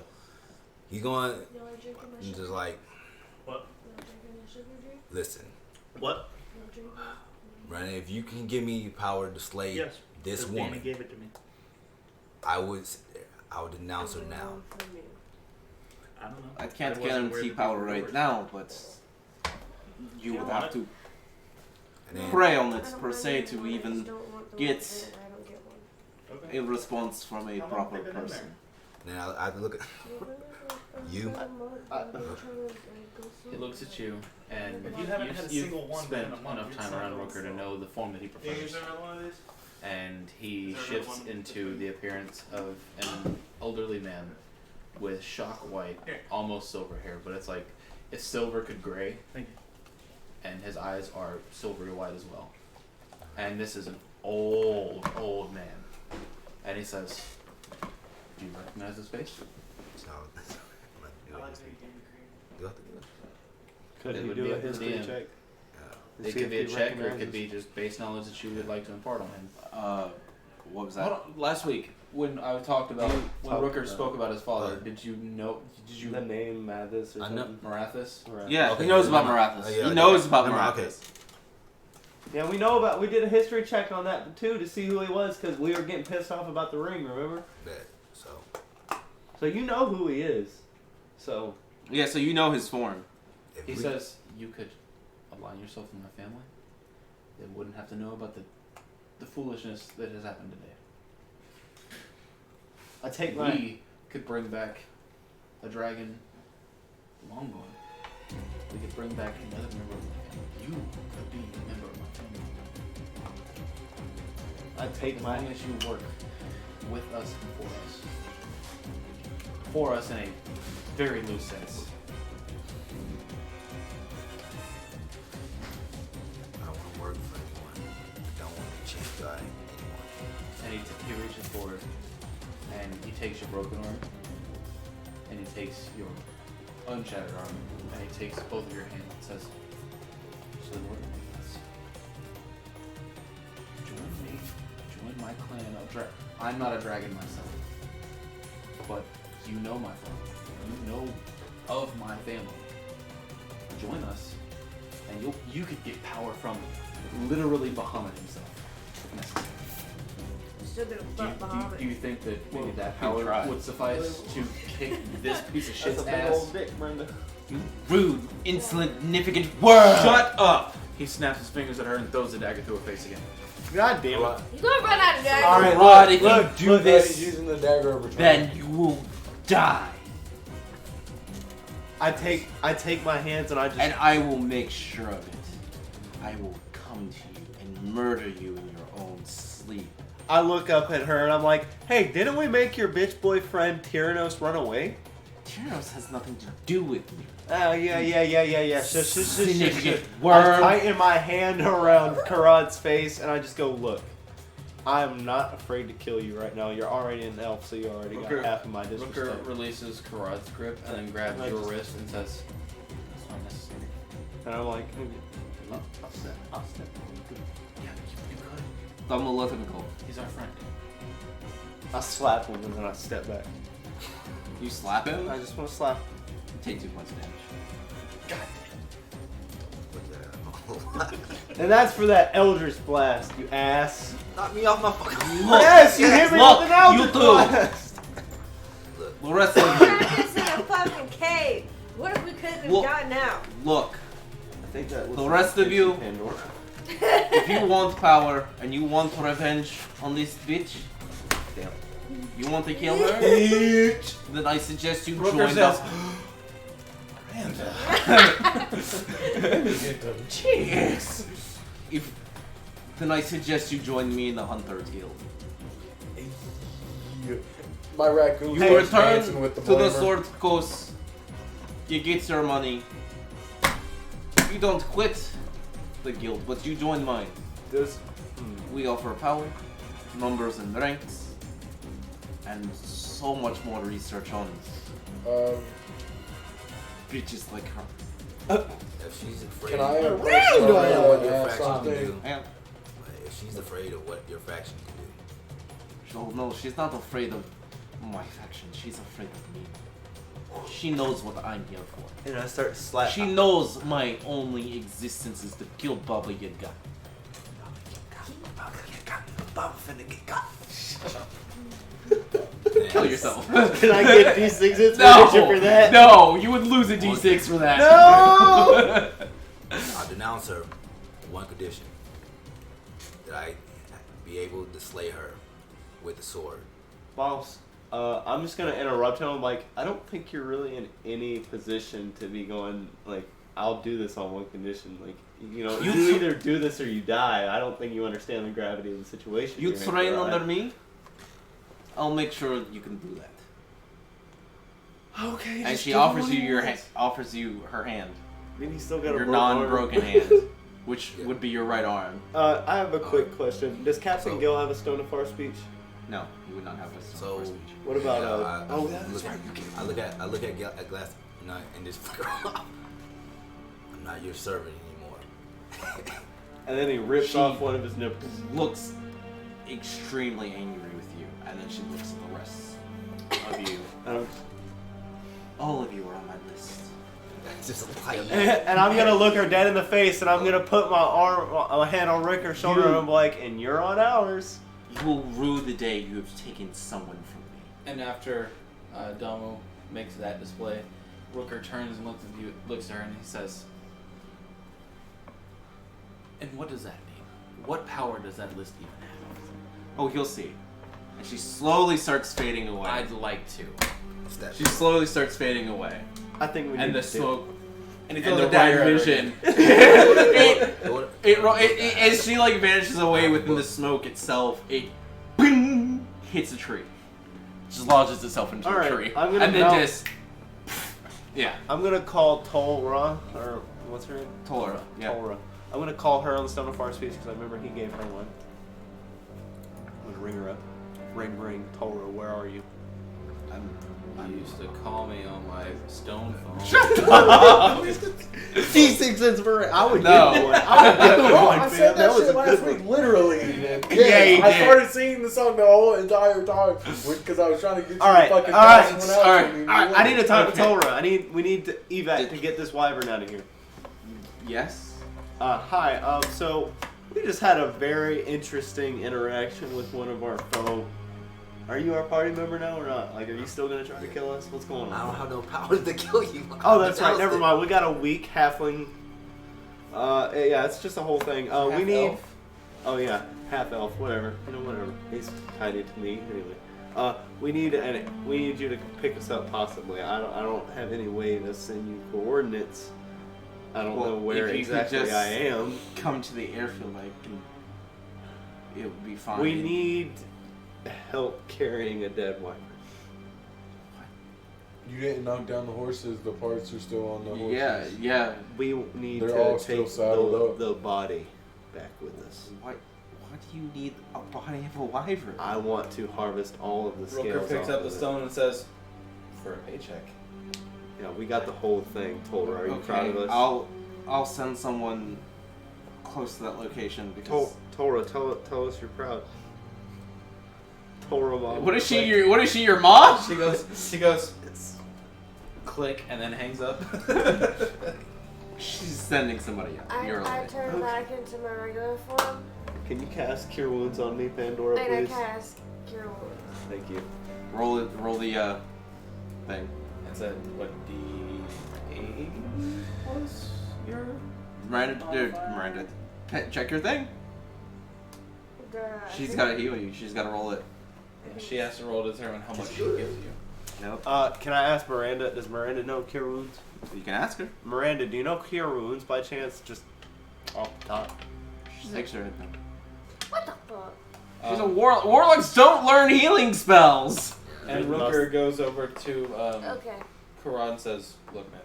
C: he's going
F: You wanna drink my
C: to
F: sugar?
C: just like
F: You wanna drink my sugar drink?
C: listen,
E: What?
F: You wanna drink my-
C: Brandon. If you can give me power to slay
E: Yes.
C: this
E: Because Danny
C: woman,
E: gave it to me.
C: I would denounce her now.
F: From you.
E: I don't know.
A: I can't
E: wasn't aware
A: guarantee
E: that
A: power
E: they were
A: right
E: yours.
A: now, but you
E: You
A: would
E: want
A: have
E: it?
A: to
C: And then
A: pray on
F: I
A: it
F: don't
A: per
F: mind
A: se
F: getting
A: to
F: one, I
A: even
F: just don't want the
A: get
F: one that I don't get one.
E: Okay.
A: a response from a
E: How long
A: proper
E: have they been in
A: person.
C: then I have to look at You?
B: He looks at you, and
E: If you haven't had a
B: you've
E: single one
B: spent
E: in a month,
B: enough
E: you'd
B: time
E: say
B: around
E: that's
B: Rooker to
E: slow.
B: know the form that he prefers.
E: another one of these?
B: And he
E: Is there
B: shifts
E: another one?
B: into the appearance of an elderly man with shock white,
E: Here.
B: almost silver hair, but it's like if silver could gray,
E: Thank you.
B: and his eyes are silvery white as well. And this is an old man. And he says, do you recognize his face?
C: so,
E: I like that you gave me cream.
C: do I have to do it?
D: Could
B: It
D: he
B: would
D: do
B: be
D: a
B: up to the
D: history
B: DM.
D: check?
C: Yeah.
B: It
D: See
B: could be
D: if
B: a
D: he
B: check, or it
D: recognizes-
B: could be just base knowledge that you would like to impart on him.
A: What was that?
B: Hold on. Last week, when I talked about, when
D: talked
B: Rooker
D: about-
B: spoke about his father,
C: What?
B: did you know, did you,
D: The name Mathis or
C: I know-
D: something?
B: Marathis?
D: Right.
A: Yeah,
C: Okay,
A: he knows about
C: never mind.
A: Marathis.
C: Oh, yeah,
A: he knows
C: okay.
A: about
C: Never mind,
A: Marathis.
D: Yeah, we know about. We did a history check on that too to see who he was because we were getting pissed off about the ring. Remember?
C: Bet. So.
D: So you know who he is. So.
A: Yeah, so you know his form.
C: If
B: He
C: we-
B: says you could align yourself with my family. They wouldn't have to know about the foolishness that has happened today.
D: I take my.
B: We could bring back a dragon longboard. We could bring back another member of my family. You could be a member of my family.
D: I take
B: As
D: my.
B: long as you work with us and for us. For us in a very loose sense.
C: I don't want to work for anyone. I don't want to be chief guy anyone.
B: And he reaches forward and he takes your broken arm and he takes your unshattered arm and he takes both of your hands and says, so then work with us. Join me. Join my clan of I'm not a dragon myself. But you know my family. You know of my family. Join us and you could get power from literally Bahamut himself if necessary.
F: Still gonna fuck Bahamut.
B: Do you think that maybe that
A: we
B: power
A: tried.
B: would suffice to kick this piece of shit's
D: That's a big
B: ass?
D: old dick, Brenda.
A: You rude, insignificant word!
B: Shut up! He snaps his fingers at her and throws the dagger through her face again.
D: God damn it.
F: You gonna run out of daggers?
A: Alright,
E: Rod,
A: Rod, if
E: look,
A: you do
E: look,
A: this,
E: he's using the dagger over time.
A: then you will die.
D: I take my hands and I just.
A: And I will make sure of it. I will come to you and murder you in your own sleep.
D: I look up at her and I'm like, hey, didn't we make your bitch boyfriend Tyrannos run away?
A: Tyrannos has nothing to do with me.
D: Oh, yeah.
A: Significant
D: I
A: word.
D: tighten my hand around Karad's face and I just go, look, I am not afraid to kill you right now. You're already an elf, so you already got
B: Rooker-
D: half of my
B: Rooker
D: disrespect.
B: releases Karad's grip and then grabs
D: I
B: your
D: just-
B: wrist and says, "That's not necessary."
D: And I'm like,
B: I'll step. Yeah, you could.
A: I'm gonna let him go.
B: He's our friend.
D: I slap him and then I step back.
A: You slap him?
D: I just want to slap.
A: Take 2 points of damage.
D: And that's for that Eldritch Blast, you ass.
C: Knock me off my fucking.
D: Yes, you hit me
A: look,
D: with an Eldritch
A: you too.
D: Blast.
C: Look,
A: The rest of you,
F: Trapped us in a fucking cave. What if we couldn't have
A: Look.
F: gotten out?
A: look.
D: I think that was
A: The rest of you-
D: Pandora.
A: If you want power and you want revenge on this bitch, damn. You want to kill her? Then I suggest you
B: Rooker
A: join
B: says,
A: Cheers. Then I suggest you join me in the Hunter's Guild.
E: My raccoon
A: You
E: starts
A: return
E: dancing with the
A: to the
E: flamer.
A: Sword Coast. You get your money. You don't quit the guild, but you join mine.
D: This.
A: We offer power, numbers and ranks, and so much more research on bitches like her.
C: if she's afraid,
E: Can I
C: of
E: approach
C: what your
E: ask
C: faction can
E: something?
C: do,
A: And
C: if she's afraid of what your faction can do,
A: oh no, she's not afraid of my faction. She's afraid of me. She knows what I'm here for.
D: And I start slapping.
A: She knows my only existence is to kill Baba Yaga.
D: Baba finna get got.
A: Kill yourself.
D: Can I get D6 inspiration
A: No,
D: for that?
A: no, you would lose a D6 for that.
D: No!
C: I'll denounce her on one condition: that I be able to slay her with the sword.
D: Boss, I'm just gonna interrupt him. I'm like, I don't think you're really in any position to be going, like, I'll do this on one condition. Like, you know, you either do this or you die. I don't think you understand the gravity of the situation.
A: You
D: you're in,
A: train
D: right?
A: under me, I'll make sure you can do that.
D: Okay.
A: And
D: just
A: she
D: give him
A: offers
D: what
A: you
D: he
A: your
D: wants.
A: offers you her hand,
D: I mean, he's still got a
A: your
D: broken arm.
A: non-broken hand, which would be your right arm.
D: I have a quick question. Does Captain
C: So-
D: Gill have a Stone of Far speech?
A: No, you would not have a
C: So-
A: first speech.
D: What about
C: Yeah,
D: oh yeah, that's
C: look,
D: right.
C: I look at a glass and just fuck her off. I'm not your servant anymore.
D: And then he rips
A: She-
D: off one of his nipples.
A: Looks extremely angry with you, and then she looks at the rest of you.
D: Um,
A: All of you are on my list.
C: Just like
D: And I'm gonna look her dead in the face, and I'm gonna put my hand on Ricker's shoulder, and I'm like, "And you're on ours."
A: You will rue the day you have taken someone from me.
B: And after Domo makes that display, Rooker turns and looks at her, and he says, "And what does that mean? What power does that list even have?"
A: Oh, you'll see. And she slowly starts fading away.
B: I'd like to.
C: what's that?
A: She slowly starts fading away.
D: I think we
B: And
D: need
B: the
D: to
B: smoke. And he
A: And
B: throws
A: the
B: a dagger
A: dark
B: at her
A: vision.
B: again.
A: As she like vanishes away within the smoke itself, it bing, hits a tree. Just lodges itself into
D: All
A: a
D: right,
A: tree.
D: I'm gonna
A: And then
D: melt-
A: just yeah,
D: I'm gonna call Tolra, or what's her name?
A: Tora. Yeah.
D: Tolra. I'm gonna call her on the Stone of Far Speech because I remember he gave her one. I'm gonna ring her up. Ring, Tolra, where are you?
B: You used to call me on my stone phone.
D: D6 inspiration. I would
A: No.
D: give one. I would give
E: Bro,
D: one,
E: I
D: man.
E: said that
D: was
E: shit
D: a
E: last
D: good
E: week,
D: one.
E: literally.
A: Yeah, you
E: I
A: did.
E: started singing the song the whole entire time because I was trying to get you
D: All right,
E: to fucking
D: all right,
E: pass one out
A: all right,
E: to me.
A: all right,
D: I need to talk to
A: Okay.
D: Tolra. We need to evac to get this wyvern out of here.
A: Yes.
D: Hi. So we just had a very interesting interaction with one of our fellow. Are you our party member now or not? Like, are you still gonna try to kill us? What's going on?
C: I don't have no power to kill you.
D: Oh, that's right. Never mind. We got a weak halfling. Yeah, it's just a whole thing. We need.
A: Half-elf?
D: Oh yeah, half elf. Whatever. You know, whatever. He's tiny to me anyway. We need you to pick us up possibly. I don't have any way to send you coordinates. I don't
A: Well,
D: know where
A: if you could
D: exactly
A: just-
D: I am.
A: Come to the airfield. It would be fine.
D: We need help carrying a dead wyvern.
E: You didn't knock down the horses. The parts are still on the horses.
A: Yeah.
D: We need
E: They're
D: to
E: all still
D: take
E: saddled up.
D: the body back with us.
A: What do you need a body of a wyvern?
D: I want to harvest all of the scales.
B: Rooker picks
D: off
B: up the
D: of it.
B: stone and says, "For a paycheck."
D: Yeah, we got the whole thing. Told her. Are you proud of us?
A: I'll send someone close to that location because.
D: Tora, tell us you're proud. Tora, mom.
A: What is she? Your mom?
B: She goes, click, and then hangs up.
A: She's sending somebody out. You're
F: I
A: right.
F: turn back into my regular form,
D: Can you cast Cure Wounds on me, Pandora,
F: and I
D: please?
F: cast Cure Wounds.
D: Thank you.
A: Roll the thing.
B: And said, "What D8 was your?"
A: Miranda, check your thing. She's got to heal you. She's got to roll it.
B: She has to roll to determine how much she gives you.
A: Nope.
D: Can I ask Miranda? Does Miranda know Cure Wounds?
A: You can ask her.
D: Miranda, do you know Cure Wounds by chance? Just off the top.
A: She takes her head down.
F: What the fuck?
A: She's a warlock. Warlocks don't learn healing spells.
B: And Rooker goes over to
F: Okay.
B: Karan and says, "Look, man,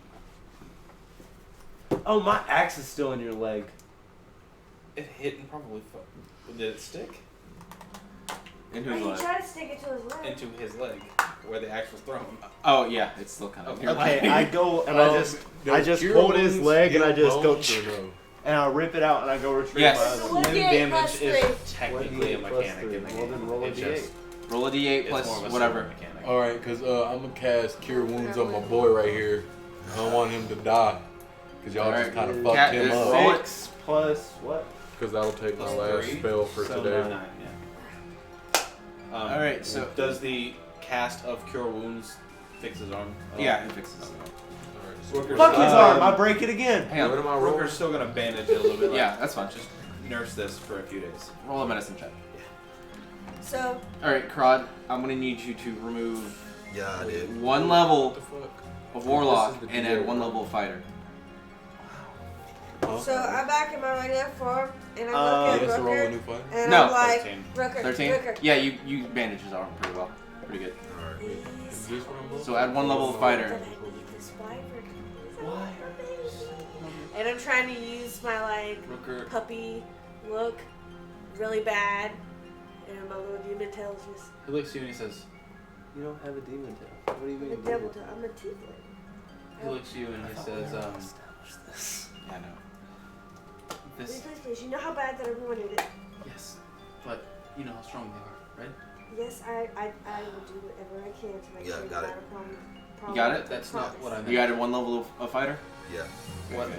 D: Oh, my axe is still in your leg.
B: it hit and probably did it stick
A: In
F: He
A: whose leg?
F: tried to stick it to his leg.
B: into his leg where the axe was thrown."
A: Oh yeah, it's still kind of.
D: Okay, I go and I just
E: Cure
D: hold his
E: Wounds
D: leg and I
E: heal
D: just go
E: bones or no?
D: and I rip it out and I go retrieve
A: Yes.
D: my
F: So
D: other.
F: what
B: Limb
F: D8
B: damage
F: plus
B: is
F: 3?
B: technically a
D: 1d8 plus
B: mechanic
D: 3.
B: in the
D: Well,
B: game.
D: then roll a
B: It's
D: d8.
B: just-
A: Roll a d8
B: it's
A: plus
B: more of a
A: whatever.
B: super mechanic.
E: All right, cause I'm gonna cast Cure Wounds on my boy right here. I don't want him to die, cause y'all just
A: Alright.
E: kind of
A: Cat-
E: fucked him
A: there's
E: up.
D: 6 plus what?
E: Cause that'll take my
B: Plus
E: last
B: 3,
E: spell for
D: so
E: today.
B: 9, yeah.
A: Alright, so
B: does the cast of Cure Wounds fix his arm?
A: yeah, it fixes.
B: Rooker's
D: Fuck his
B: still-
D: arm! I break it again.
A: Hang
E: What
A: on.
E: am I rolling?
B: Rooker's still gonna bandage it a little bit.
A: Yeah, that's fine.
B: Just nurse this for a few days.
A: Roll a medicine check.
F: So,
A: All right, Krod, I'm gonna need you to remove
C: Yeah, I did.
A: one level
E: What the fuck?
A: of warlock
E: This is the
A: and add
E: D8.
A: one level of fighter.
E: Huh?
F: so I'm back in my regular form, and I
E: You
F: look
E: have
F: at
E: to roll a
F: Rooker,
E: new fighter?
F: and
A: No.
F: I'm like,
B: 13.
F: Rooker,
A: 13.
F: Rooker.
A: Yeah, you bandage his arm pretty well. Pretty good.
C: Alright.
E: Is this what I'm rolling?
A: So add one level of
F: But
A: fighter.
F: I need this wyvern. Why? And I'm trying to use my like
A: Rooker.
F: puppy look really bad, and my little demon tail is just
B: He looks at you and he says,
D: You don't have a demon tail. What do you
F: I'm
D: mean?
F: a devil tail. I'm a tiefling.
B: he looks at you and he says,
D: Establish this.
A: Yeah, I know.
B: this,
F: Please, you know how bad that everyone needed.
B: yes, but you know how strong they are, right?
F: Yes, I will do whatever I can to make
C: Yeah,
F: sure
C: got
F: you're
C: it.
F: not a problem. problem.
A: got it?
B: That's not what I meant.
A: You added 1 level of fighter,
C: Yeah.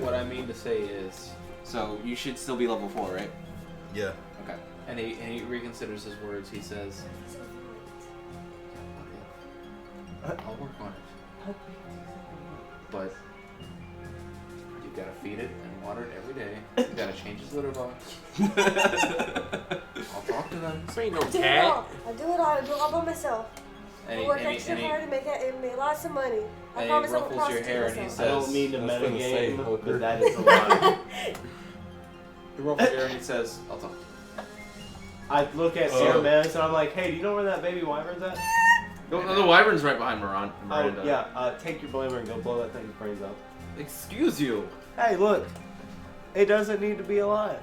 B: What I mean to say is,
A: so you should still be level 4, right?
C: Yeah.
A: Okay.
B: and he reconsiders his words. He says, "I'll work on it, but you gotta feed it and water it every day. You gotta change his litter box. I'll talk to them."
E: This ain't no
F: I do it
E: cat.
F: all. I do it all. I do it all by myself.
B: And
F: I
B: he,
F: work
B: and he,
F: extra
B: and he,
F: hard to make lots of money. I
B: and he
F: promise I won't
B: ruffles your
F: prostitute
B: hair and he
F: myself.
D: I don't
B: says-
D: mean to
E: I was gonna say,
D: metagame,
E: Hooker.
D: but that is a lot.
B: he ruffles your hair and he says, "I'll talk to you."
D: I look at Hermes and I'm like, hey, do you know where that baby wyvern's at?
A: No, the wyvern's right behind Miranda.
D: Oh, yeah, take your blamer and go blow that thing's brains out.
A: Excuse you.
D: Hey, look. It doesn't need to be alive.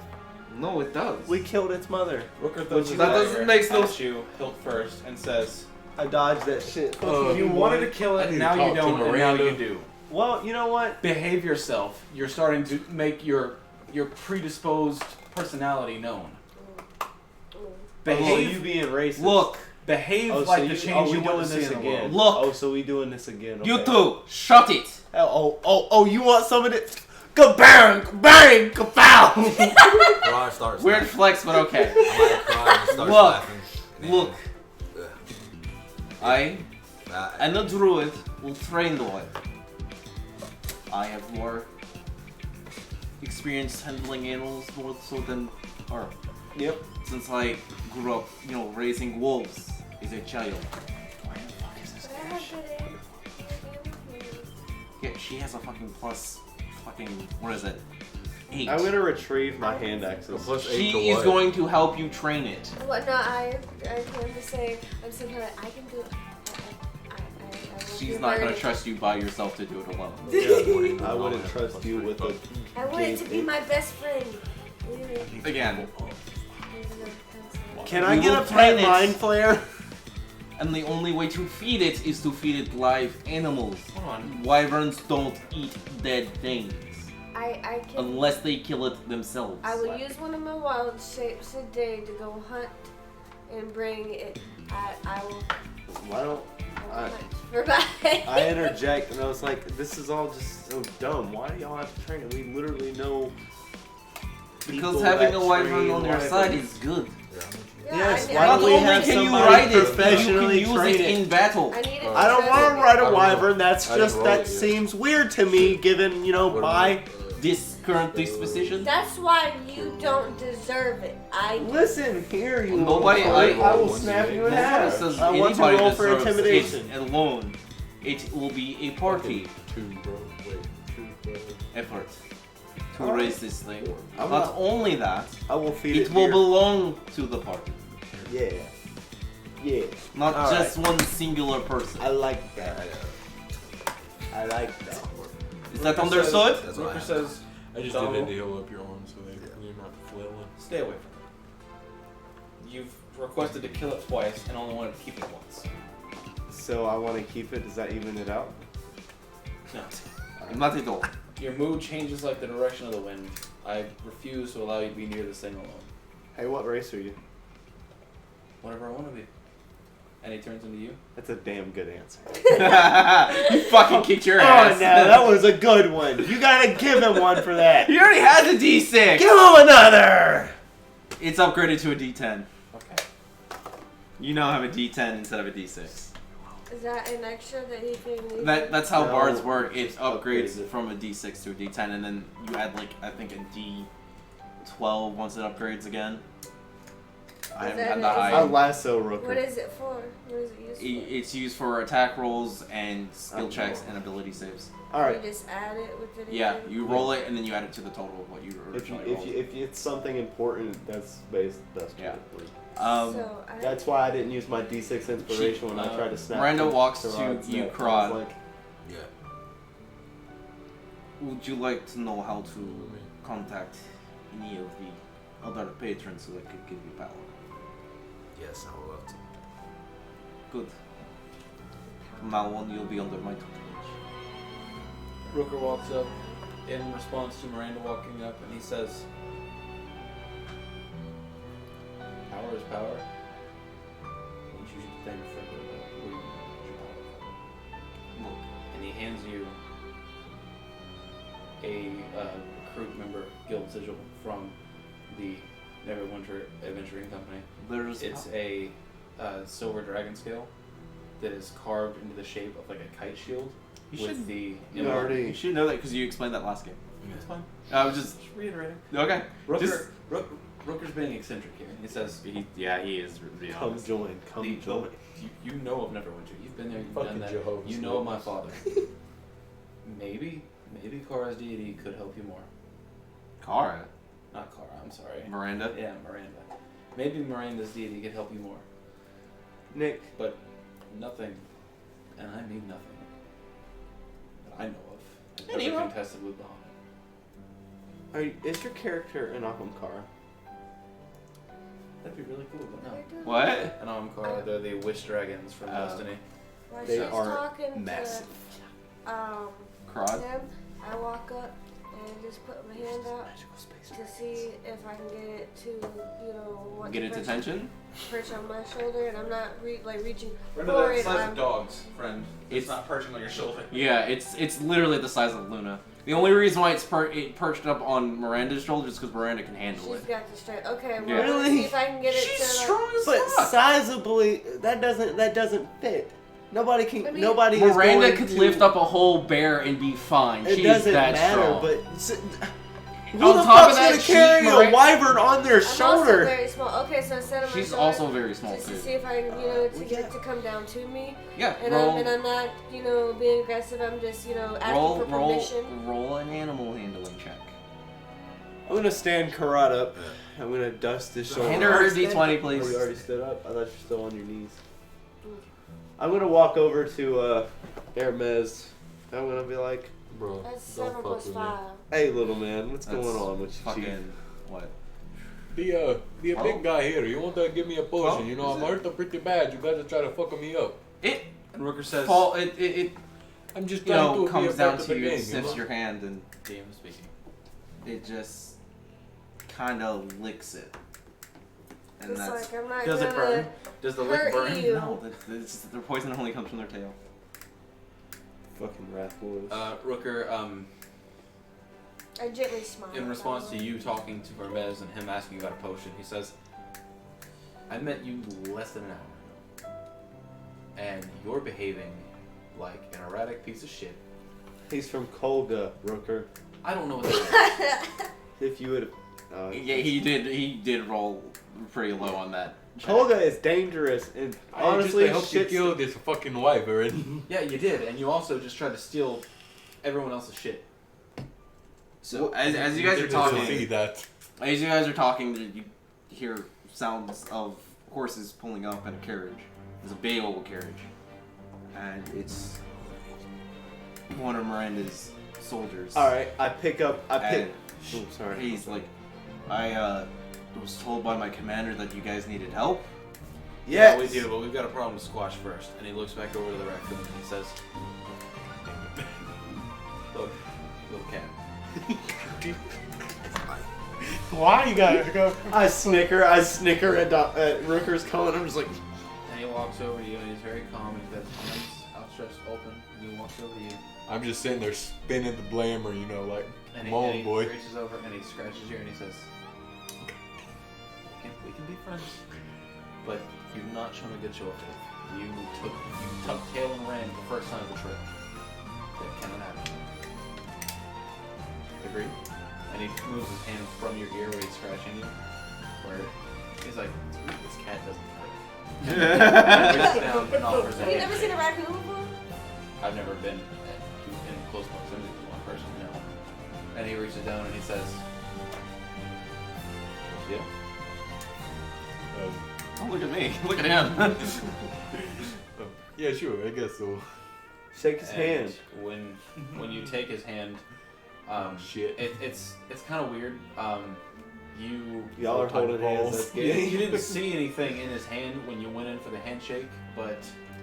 A: No, it does.
D: We killed its mother.
B: Rooker throws his
A: that
B: dagger
A: doesn't make no-
B: at you, hilt first, and says,
D: I dodged that shit.
B: "You wanted to kill it, and now you
E: talk to
B: don't, and now
E: Miranda.
B: you do.
D: Well, you know what?
B: Behave yourself. You're starting to make your predisposed personality known.
D: Oh,
B: Behave,
D: you being racist.
A: Look,
B: behave
D: Oh, so
B: like
D: you,
B: the change you
D: we
B: want
D: doing
B: to see
D: this
B: in the
D: again?
B: world.
A: Look.
D: Oh, so we doing this again? Okay.
A: you two, shut it.
D: Oh, you want some of this? Kabang, kabang, kapow!
C: Rod starts
A: Weird
C: laughing.
A: flex, but okay.
C: I like crying and starts
A: Look.
C: laughing. Man.
A: Look,
C: Ugh.
A: I
C: I-
A: and the druid will train the wyvern. I have more experience handling animals more so than her.
D: Yep.
A: Since I grew up, raising wolves as a child. Why the fuck is this
F: But I have
A: cash?
F: good aim.
A: Yeah, she has a fucking plus what is it? 8.
D: I'm gonna retrieve my hand axes.
E: Plus 8 to
A: She is
E: what?
A: going to help you train it.
F: What? No, I can't just say. I'm saying her. I can do it. I will
A: She's
F: do
A: not
F: her.
A: gonna trust you by yourself to do it alone.
D: Yeah, I wouldn't trust you with a.
F: I want it to be my best friend.
A: Again,
D: Can I
A: We
D: get
A: will
D: a
A: train
D: pet
A: it.
D: mind flare?
A: and the only way to feed it is to feed it live animals.
B: Hold on.
A: Wyverns don't eat dead things
F: I can.
A: unless they kill it themselves.
F: I will use one of my wild shapes a day to go hunt and bring it. I will
D: Why don't I-
F: hunt for my.
D: I interject and I was like, this is all just so dumb. Why do y'all have to train it? We literally know.
A: Because
D: people
A: having
D: that
A: a wyvern
D: train
A: on your
D: wyverns.
A: side is good.
D: Yes,
F: I,
D: why
A: Not
D: don't we
A: only
D: have
A: can you
D: somebody
A: ride it, you can
D: professionally
A: use
D: train
A: it
D: it?
A: in battle.
F: I need it.
D: I don't want to ride
E: I
D: a
E: don't
D: wyvern.
E: know.
D: That's
E: I didn't
D: just
E: roll
D: that
E: it yet.
D: seems weird to me, given
E: What
D: my.
E: about,
A: This current disposition.
F: That's why you don't deserve it. I.
D: Listen here, you.
A: Nobody-
D: little
A: I
D: fuck. will
E: once
D: snap
E: you
D: you in
E: make-
D: half.
A: Says
D: I want to
A: anybody
D: roll for
A: deserves
D: intimidation.
A: it alone. It will be a party
E: 2, bro. Wait, 2, bro.
A: effort to
D: Alright.
A: raise this thing.
D: I'm
A: Not
D: not-
A: only that,
D: I will feed it.
A: it will
D: beer.
A: belong to the party,
D: Yeah. Yeah.
A: not
D: Alright.
A: just one singular person.
D: I like that. I like that.
A: Is that understood?
C: That's what I
B: Rooker
C: have.
B: says,
E: I just
B: Don't-
E: did it to heal up your arms so you're not flailing.
B: "Stay away from it. You've requested to kill it twice and only wanted to keep it once."
D: So I want to keep it. Does that even it out?
B: No.
A: Not at all.
B: Your mood changes like the direction of the wind. I refuse to allow you to be near this thing alone.
D: Hey, what race are you?
B: Whatever I want to be. And he turns into you.
D: That's a damn good answer.
A: You fucking kicked your
D: Oh,
A: ass.
D: no, that was a good one. You gotta give him one for that.
A: He already has a D6.
D: Give him another.
A: It's upgraded to a D10.
B: Okay.
A: You now have a D10 instead of a D6.
F: Is that an extra that he can use?
A: That's how
D: No,
A: bards work. It
D: just
A: upgrades
D: upgrades it.
A: from a D6 to a D10, and then you add I think a D12 once it upgrades again. I haven't had the
F: that
D: I
A: high.
D: lasso
F: What
D: Rooker.
F: is it for? What is it used for?
A: It's used for attack rolls and skill
D: Oh,
A: checks
D: no.
A: and ability saves.
D: Alright.
F: You just add it with it.
A: Yeah, you roll it and then you add it to the total of what you
D: If
A: originally rolled.
D: if it's something important, that's
A: Yeah.
D: good.
F: So I.
D: That's why I didn't use my D6 inspiration when I tried to snap.
A: Miranda walks to
D: Rod's
A: you,
D: neck. I
A: Krod.
D: was like,
C: Yeah.
A: Would you like to know how to contact any of the other patrons so I could give you power?
C: Yes, I would love to.
A: Good. From now on, you'll be under my tutelage.
B: Rooker walks up in response to Miranda walking up and he says, "Power is power. And you should thank for the power."
A: Look,
B: hands you a recruit member guild sigil from the Neverwinter Adventuring Company. It's a silver dragon scale that is carved into the shape of like a kite shield.
A: You should know that because you explained that last game.
B: That's fine.
A: I was just
B: reiterating.
A: okay.
B: Rooker's being eccentric here. He says,
A: He is. Really
D: Come
A: honest.
D: join. Come join.
B: You know of Neverwinter. You've been there. You've
E: Fucking
B: done that.
E: Jehovah's
B: You know of my
E: Witness.
B: father. maybe Kara's deity could help you more.
A: Kara,
B: Not Kara. I'm sorry.
A: Miranda.
B: Yeah, Miranda. Maybe Miranda's deity could help you more.
D: Nick,
B: But nothing, and I mean nothing, that I know of, has ever
A: Anyone?
B: contested with Bahamut.
D: is your character an Ahamkara?
B: That'd be really cool, but no.
A: What?
B: And Ahamkara, they're the wish dragons from Destiny.
F: While
D: They
F: she's
D: are
F: talking
D: massive.
F: to
A: Crod.
F: him, I walk up and just put my hand out to see if I can get it to, want
A: Get
F: to
A: its
F: perch-
A: attention.
F: perch on my shoulder, and I'm not reaching
B: Remember
F: for
B: that
F: it.
B: size
F: I'm-
B: of dogs, friend. It's
A: It's-
B: not perching on your shoulder.
A: Yeah, it's literally the size of Luna. The only reason why it perched up on Miranda's shoulders is because Miranda can handle
F: She's
A: it.
F: got the strength. Okay, well,
A: Yeah.
F: let's
D: Really?
F: see if I can get it
A: She's
F: to.
A: strong as
D: But
A: fuck.
D: sizably, that doesn't fit. Nobody can.
F: I mean-
D: Nobody is
A: Miranda
D: going
A: could
D: to,
A: lift up a whole bear and be fine.
D: It
A: She
D: doesn't
A: is that
D: matter.
A: strong.
D: But who
A: On
D: the
A: top of
D: fuck's
A: that,
D: gonna carry
A: Miranda-
D: a wyvern on their
F: I'm also
D: shoulder?
F: very small. Okay, so instead of my
A: She's
F: shoulder,
A: also very small
F: just to
A: too.
F: see if I can, to
D: we
F: get it
D: got-
F: to come down to me.
A: Yeah,
F: And I'm not, being aggressive. I'm just, asking for permission.
A: roll an animal handling check.
D: I'm gonna stand Karat up. I'm gonna dust his shoulder.
A: Hand her her D20,
D: Are
A: please.
D: we already stood up? I thought you were still on your knees. I'm gonna walk over to Hermes. I'm gonna be like,
E: Bro,
F: That's
E: don't
F: 7
E: fuck
F: plus
E: with me.
F: 5.
D: "Hey, little man, what's
A: That's
D: going on with you?"
A: Fucking what?
E: Be a
A: Well,
E: big guy here. You want to give me a potion?
A: well,
E: You know,
A: is
E: I'm hurt pretty bad. You guys are trying to fuck me up.
A: It
B: And Rooker says,
A: fall. It
E: I'm just trying to be
A: comes
E: a
A: down
E: part of
A: to
E: the
A: you,
E: game.
A: sniffs
E: You know?
A: your hand, and
B: game speaking.
A: it just kind of licks it. And
F: It's
A: that's
F: like I'm not
B: Does
F: gonna
B: it burn? Does the lick
F: hurt
B: burn?
F: you.
A: no. Their poison only comes from their tail.
D: Fucking wrath wolves.
B: Rooker,
F: I gently smile.
B: in response to you talking to Hermes and him asking about a potion, he says, I met you less than an hour ago, and you're behaving like an erratic piece of shit.
D: He's from Kolga, Rooker.
B: I don't know what that is.
D: If you would.
A: Yeah, he did roll pretty low on that. check.
D: Kolga is dangerous, and honestly,
E: I just hope you
D: shit's-
E: killed this fucking wife already.
B: Yeah, you did, and you also just tried to steal everyone else's shit.
A: So as you guys are
E: See
A: talking,
E: that?
A: you hear sounds of horses pulling up in a carriage. There's a big old carriage, and it's one of Miranda's soldiers.
D: All right, I pick.
A: And
D: Oh, sorry.
A: he's like, I was told by my commander that you guys needed help.
D: Yes.
B: Yeah, we do, but we've got a problem to squash first. And he looks back over to the raccoon and he says, Look, little cat.
D: Why you gotta go? I snicker at Rooker's calling. I'm just like,
B: And he walks over to you and he's very calm. He's got his hands outstretched open. And he walks over to you.
E: I'm just sitting there spinning the blamer, you know, like,
B: And
E: come on,
B: he
E: boy.
B: reaches over and he scratches you and he says, we can be friends, but you've not shown a good show of faith. You tucked tail and ran the first time of the trip. That cannot happen. Agreed? And he moves his hand from your ear where he's scratching you. Where he's like, this cat doesn't hurt. And he reaches down and offers a
F: Have you
B: hand.
F: never seen a raccoon before?
B: I've never been in close proximity to one person, no. And he reaches down and he says, yeah.
A: Don't look at me. Look at him.
E: Yeah, sure, I guess so.
D: shake his
B: And
D: hand.
B: when you take his hand,
E: Shit.
B: it's kind of weird.
D: Y'all are holding hands. That's
B: You
D: gay.
B: didn't see anything in his hand when you went in for the handshake, but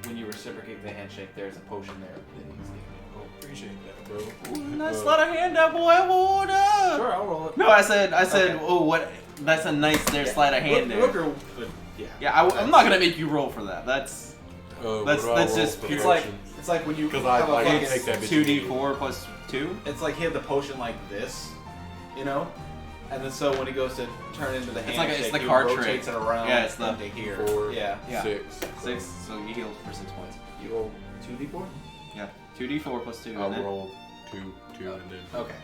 B: when you reciprocate the handshake, there's a potion there that he's giving you.
E: Oh, appreciate that, bro.
A: Nice let a hand out, boy. Hold up.
B: Sure, I'll roll it.
A: No, I said,
B: Okay.
A: oh, what? That's a nice there, slide a hand there.
B: Rooker, but yeah.
A: Yeah, I'm not gonna make you roll for that. That's Let's just.
B: It's like when you
E: because
B: have a
E: I
B: fucking
E: take that bitch.
A: 2d4 plus 2.
B: It's like he had the potion like this, you know, and then so when he goes to turn into the
A: It's
B: handshake,
A: like it's the
B: he
A: card
B: rotates
A: trick.
B: it around.
A: Yeah, it's the
B: into here.
E: 4,
B: Yeah.
E: 6.
A: 6. So you heal for 6 points.
B: You roll 2d4.
A: Yeah. 2d4 plus 2.
E: I'll
A: and then,
E: roll 2, and then.
B: Okay.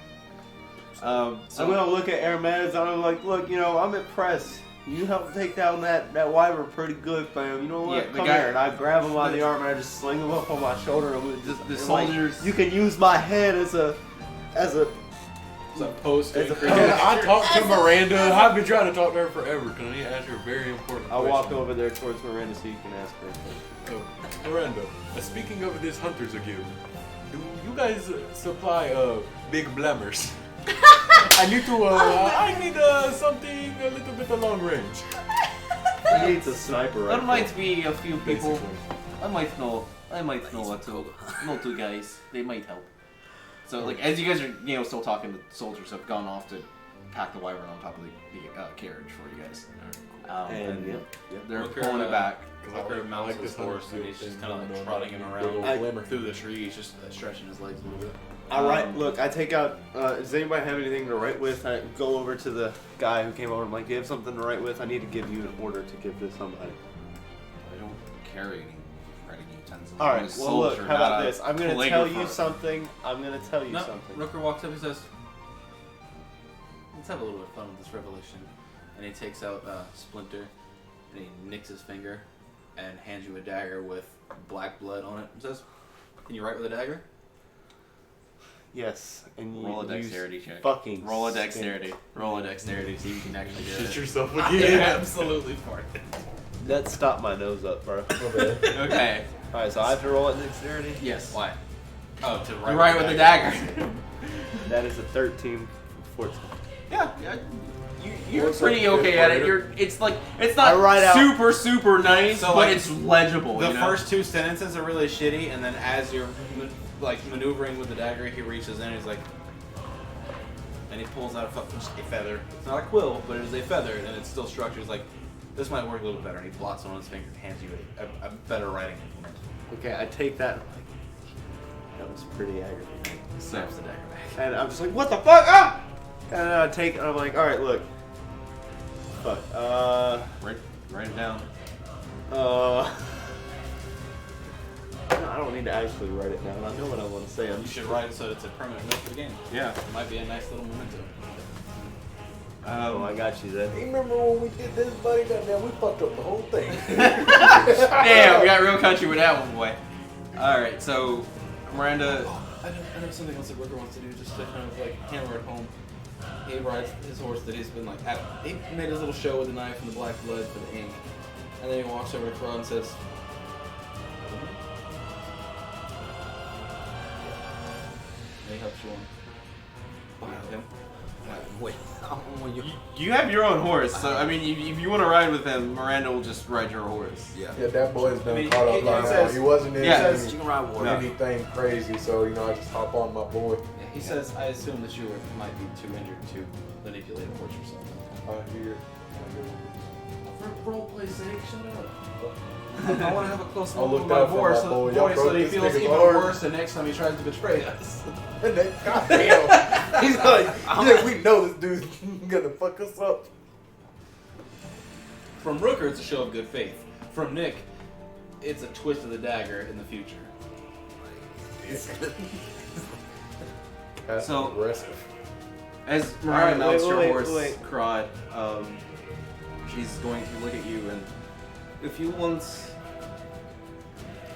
D: I'm gonna look at Hermes and I'm like, look, I'm impressed. You helped take down that wyvern pretty good, fam. You know what?
A: Yeah, the
D: Come
A: guy-
D: here. And I grab him by the arm and I just sling him up on my shoulder. And we just
A: The
D: and like,
A: soldiers-
D: you can use my head as a
B: It's a post.
D: It's a
B: increase.
E: Yeah, I talked to Miranda. I've been trying to talk to her forever. Can I ask her a very important
D: I
E: question?
D: walk over there towards Miranda so you can ask her.
E: Miranda, speaking of this Hunters Guild, do you guys supply big blammers? I need something a little bit of long range.
D: He needs a sniper
A: There
D: rifle.
A: might be a few people.
E: Basically.
A: I might know what to know 2 guys. They might help. So like as you guys are still talking, the soldiers have gone off to pack the wyvern on top of the carriage for you guys.
D: And
A: They're
B: Rooker,
A: pulling it back.
B: Walker mounts his horse and he's just kind of like trotting him around through the trees, just stretching his legs a little bit.
D: I take out. Does anybody have anything to write with? I go over to the guy who came over. I'm like, do you have something to write with? I need to give you an order to give to somebody.
A: I don't carry any writing utensils.
D: All
A: I'm
D: right.
A: a
D: Well, look.
A: soldier,
D: How
A: not
D: about
A: a
D: this? I'm gonna tell you
A: calligrapher.
D: something.
B: No, Rooker walks up and says, "Let's have a little bit of fun with this revelation." And he takes out Splinter and he nicks his finger and hands you a dagger with black blood on it and says, "Can you write with a dagger?"
D: Yes. And you
A: Roll a
D: use
A: dexterity check.
D: Fucking.
A: Roll a
D: stink.
A: dexterity. Roll a dexterity. See if you can actually do
E: Shit
A: it.
E: yourself
B: Yeah,
E: again.
B: absolutely for it.
D: That stopped my nose up, bro.
A: Okay.
D: All right. So I have to roll a dexterity.
A: Yes.
B: Why? Oh, to
A: You write with the dagger.
D: That is a 13, 14.
A: Yeah. You're
E: What's
A: pretty
E: up,
A: okay
E: fifth
A: at it.
E: grader?
A: It's not
D: I write out-
A: super nice,
B: So,
A: but
B: like,
A: it's legible.
B: The
A: you know?
B: first 2 sentences are really shitty, and then as you're maneuvering with the dagger, he reaches in and he's like, and he pulls out a feather. It's not a quill, but it is a feather, and it's still structured. He's like, this might work a little better. And he blots on his finger and hands you a better writing implement.
D: Okay, I take that. I'm like, that was pretty aggravating.
B: Snaps the dagger back.
D: And I'm just like, what the fuck? Ah! And then I take it. I'm like, all right, look. Fuck.
A: Write it down.
D: I don't need to actually write it down. I know what I want to say.
B: You should write it so it's a permanent note for the game.
A: Yeah.
B: It might be a nice little memento.
D: Oh, I got you then.
E: Remember when we did this, buddy? Goddamn, we fucked up the whole thing.
A: Damn, we got real country with that one, boy. Alright, so Miranda.
B: I know something else that Rooker wants to do just to kind of like hammer it home. He rides his horse that he's been like he made his little show with the knife and the black blood for the ink. And then he walks over to Crow and says, and he helps you on. Him.
C: Wait, when you.
A: You have your own horse, so I mean, if you want to ride with him, Miranda will just ride your horse.
C: Yeah.
E: Yeah, that boy's been
B: I mean,
E: caught up
B: he
E: by now.
B: says-
E: He wasn't in
A: Yeah.
C: You can ride water.
E: anything crazy, so I just hop on my boy.
B: Yeah, he says, I assume that you might be too injured to manipulate a horse yourself.
E: I hear.
B: For roleplay's sake, shut up. I want to have a close
E: I'll
B: look
E: look
B: with my
E: out for my
B: horse,
E: boy. Y'all
B: so
E: broke
B: that he
E: this
B: feels
E: nigga's
B: even
E: heart.
B: worse the next time he tries to betray us.
E: Goddamn. He's like, we know this dude's gonna fuck us up.
B: From Rooker, it's a show of good faith. From Nick, it's a twist of the dagger in the future.
E: That's
A: So-
E: aggressive.
A: As Miranda mounts your
D: wait,
A: horse,
D: wait.
A: Crod, she's going to look at you and if you want,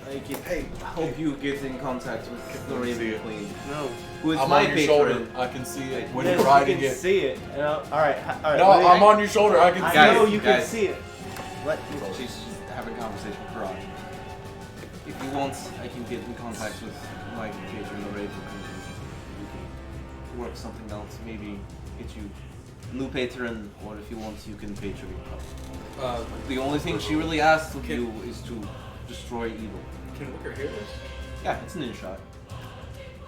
A: I can help you get in contact with the Raven Queen,
D: No.
A: who is
E: I'm
A: my
E: on your shoulder.
A: patron.
E: I can see it when
D: Yes,
E: you're riding
D: you can
E: it.
D: see it. All right. All right.
E: No,
D: wait.
E: I'm on your shoulder. I can
D: I
E: see
A: Guys,
D: know
E: it.
D: you
A: guys.
D: can see it. Let
A: She's having a conversation with Crod. If you want, I can get in contact with my patron, the Raven Queen. You can work something else, maybe get you a new patron, or if you want, you can patron her. The only thing she really asks of you is to destroy evil.
B: Can Rooker hear this?
A: Yeah, it's an in-shot.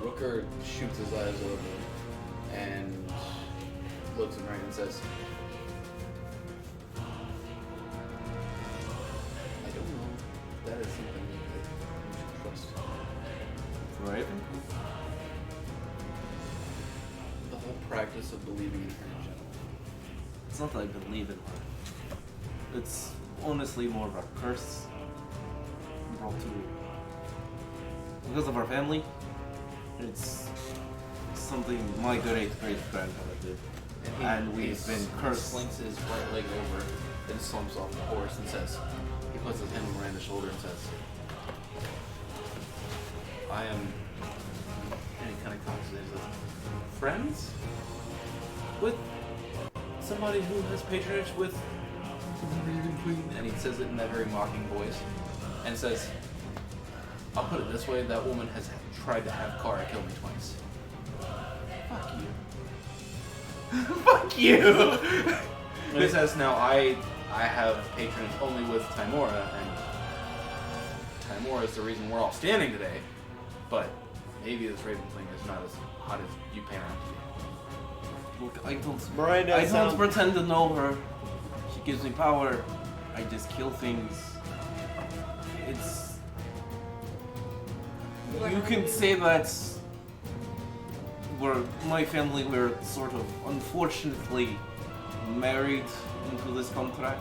B: Rooker shoots his eyes over and looks him right and says, I don't know. That is something practice of believing in her in general?
A: It's not that I believe in her. It's honestly more of a curse brought to because of our family. It's something my great-great-grandfather did. And we've been cursed.
B: Slings his right leg over, then slumps off the horse and says, he puts his hand on Miranda's shoulder and says, I am, and he kind of cocks it, he says, friends? With somebody who has patronage with the Raven Queen? And he says it in that very mocking voice, and says, I'll put it this way, that woman has tried to have Kara kill me twice. Fuck you.
A: Fuck you!
B: And he says, now I have patronage only with Timora, and Timora is the reason we're all standing today, but maybe this Raven Queen is not as hot as you paint her to be.
A: Look, I
D: Miranda
A: don't
D: sounds-
A: pretend to know her. She gives me power. I just kill things. It's... You can say that my family were sort of unfortunately married into this contract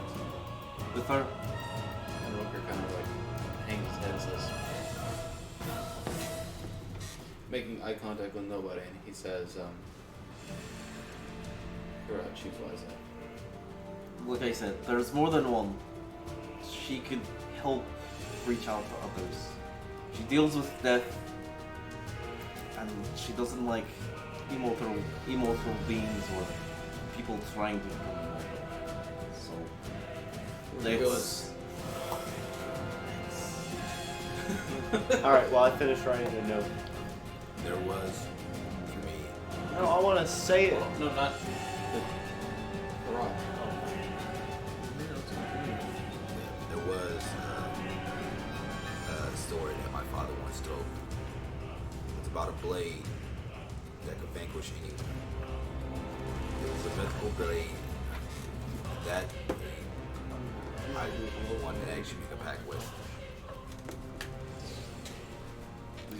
A: with her.
B: And Rooker kind of like hangs his head and says, making eye contact with nobody, and he says, you're out, choose wisely.
A: Like I said, there's more than one. She could help reach out to others. She deals with death, and she doesn't like immortal beings or people trying to become immortal. So let's.
D: Alright, well, I finished writing a note.
C: There was, for me,
D: No, I want to say it.
B: No, not the rock.
C: there was a story that my father once told. It's about a blade that could vanquish anyone. It was a mythical blade that I wanted to actually make a pact with.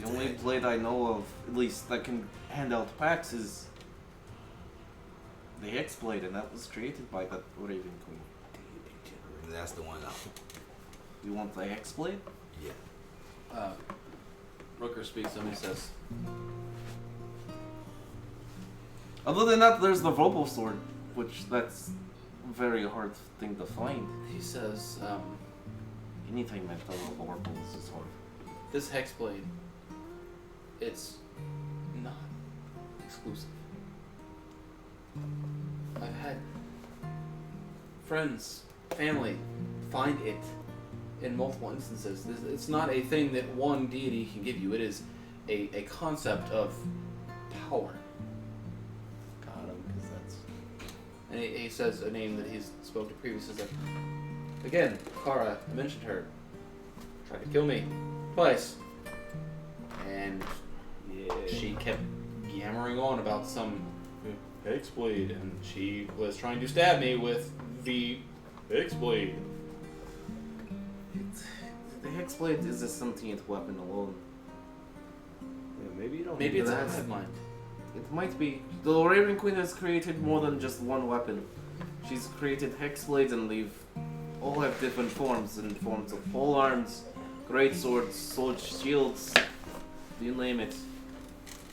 A: The only blade I know of, at least that can hand out packs, is the Hex Blade, and that was created by that Raven Queen.
C: And that's the one.
A: You want the Hex Blade?
C: Yeah.
B: Rooker speaks to him and says,
A: Other than that, there's the Robo Sword, which that's a very hard thing to find.
B: he says,
A: Anything meant to Robo is hard.
B: this Hexblade, it's not exclusive. I've had friends, family find it in multiple instances. It's not a thing that one deity can give you. It is a concept of power.
D: Got him, because that's...
B: And he says a name that he's spoke to previously. He's like, again, Kara, I mentioned her. Tried to kill me twice. And she kept yammering on about some Hexblade, and she was trying to stab me with the Hexblade.
A: The Hex Blade is a sentient weapon alone.
D: Yeah, maybe you don't
B: Maybe
D: need
B: it's a
D: that.
B: hive mind.
A: It might be. The Raven Queen has created more than just one weapon. She's created Hex Blades, and they've all have different forms, in forms of pole arms, great swords, sword shields, you name it.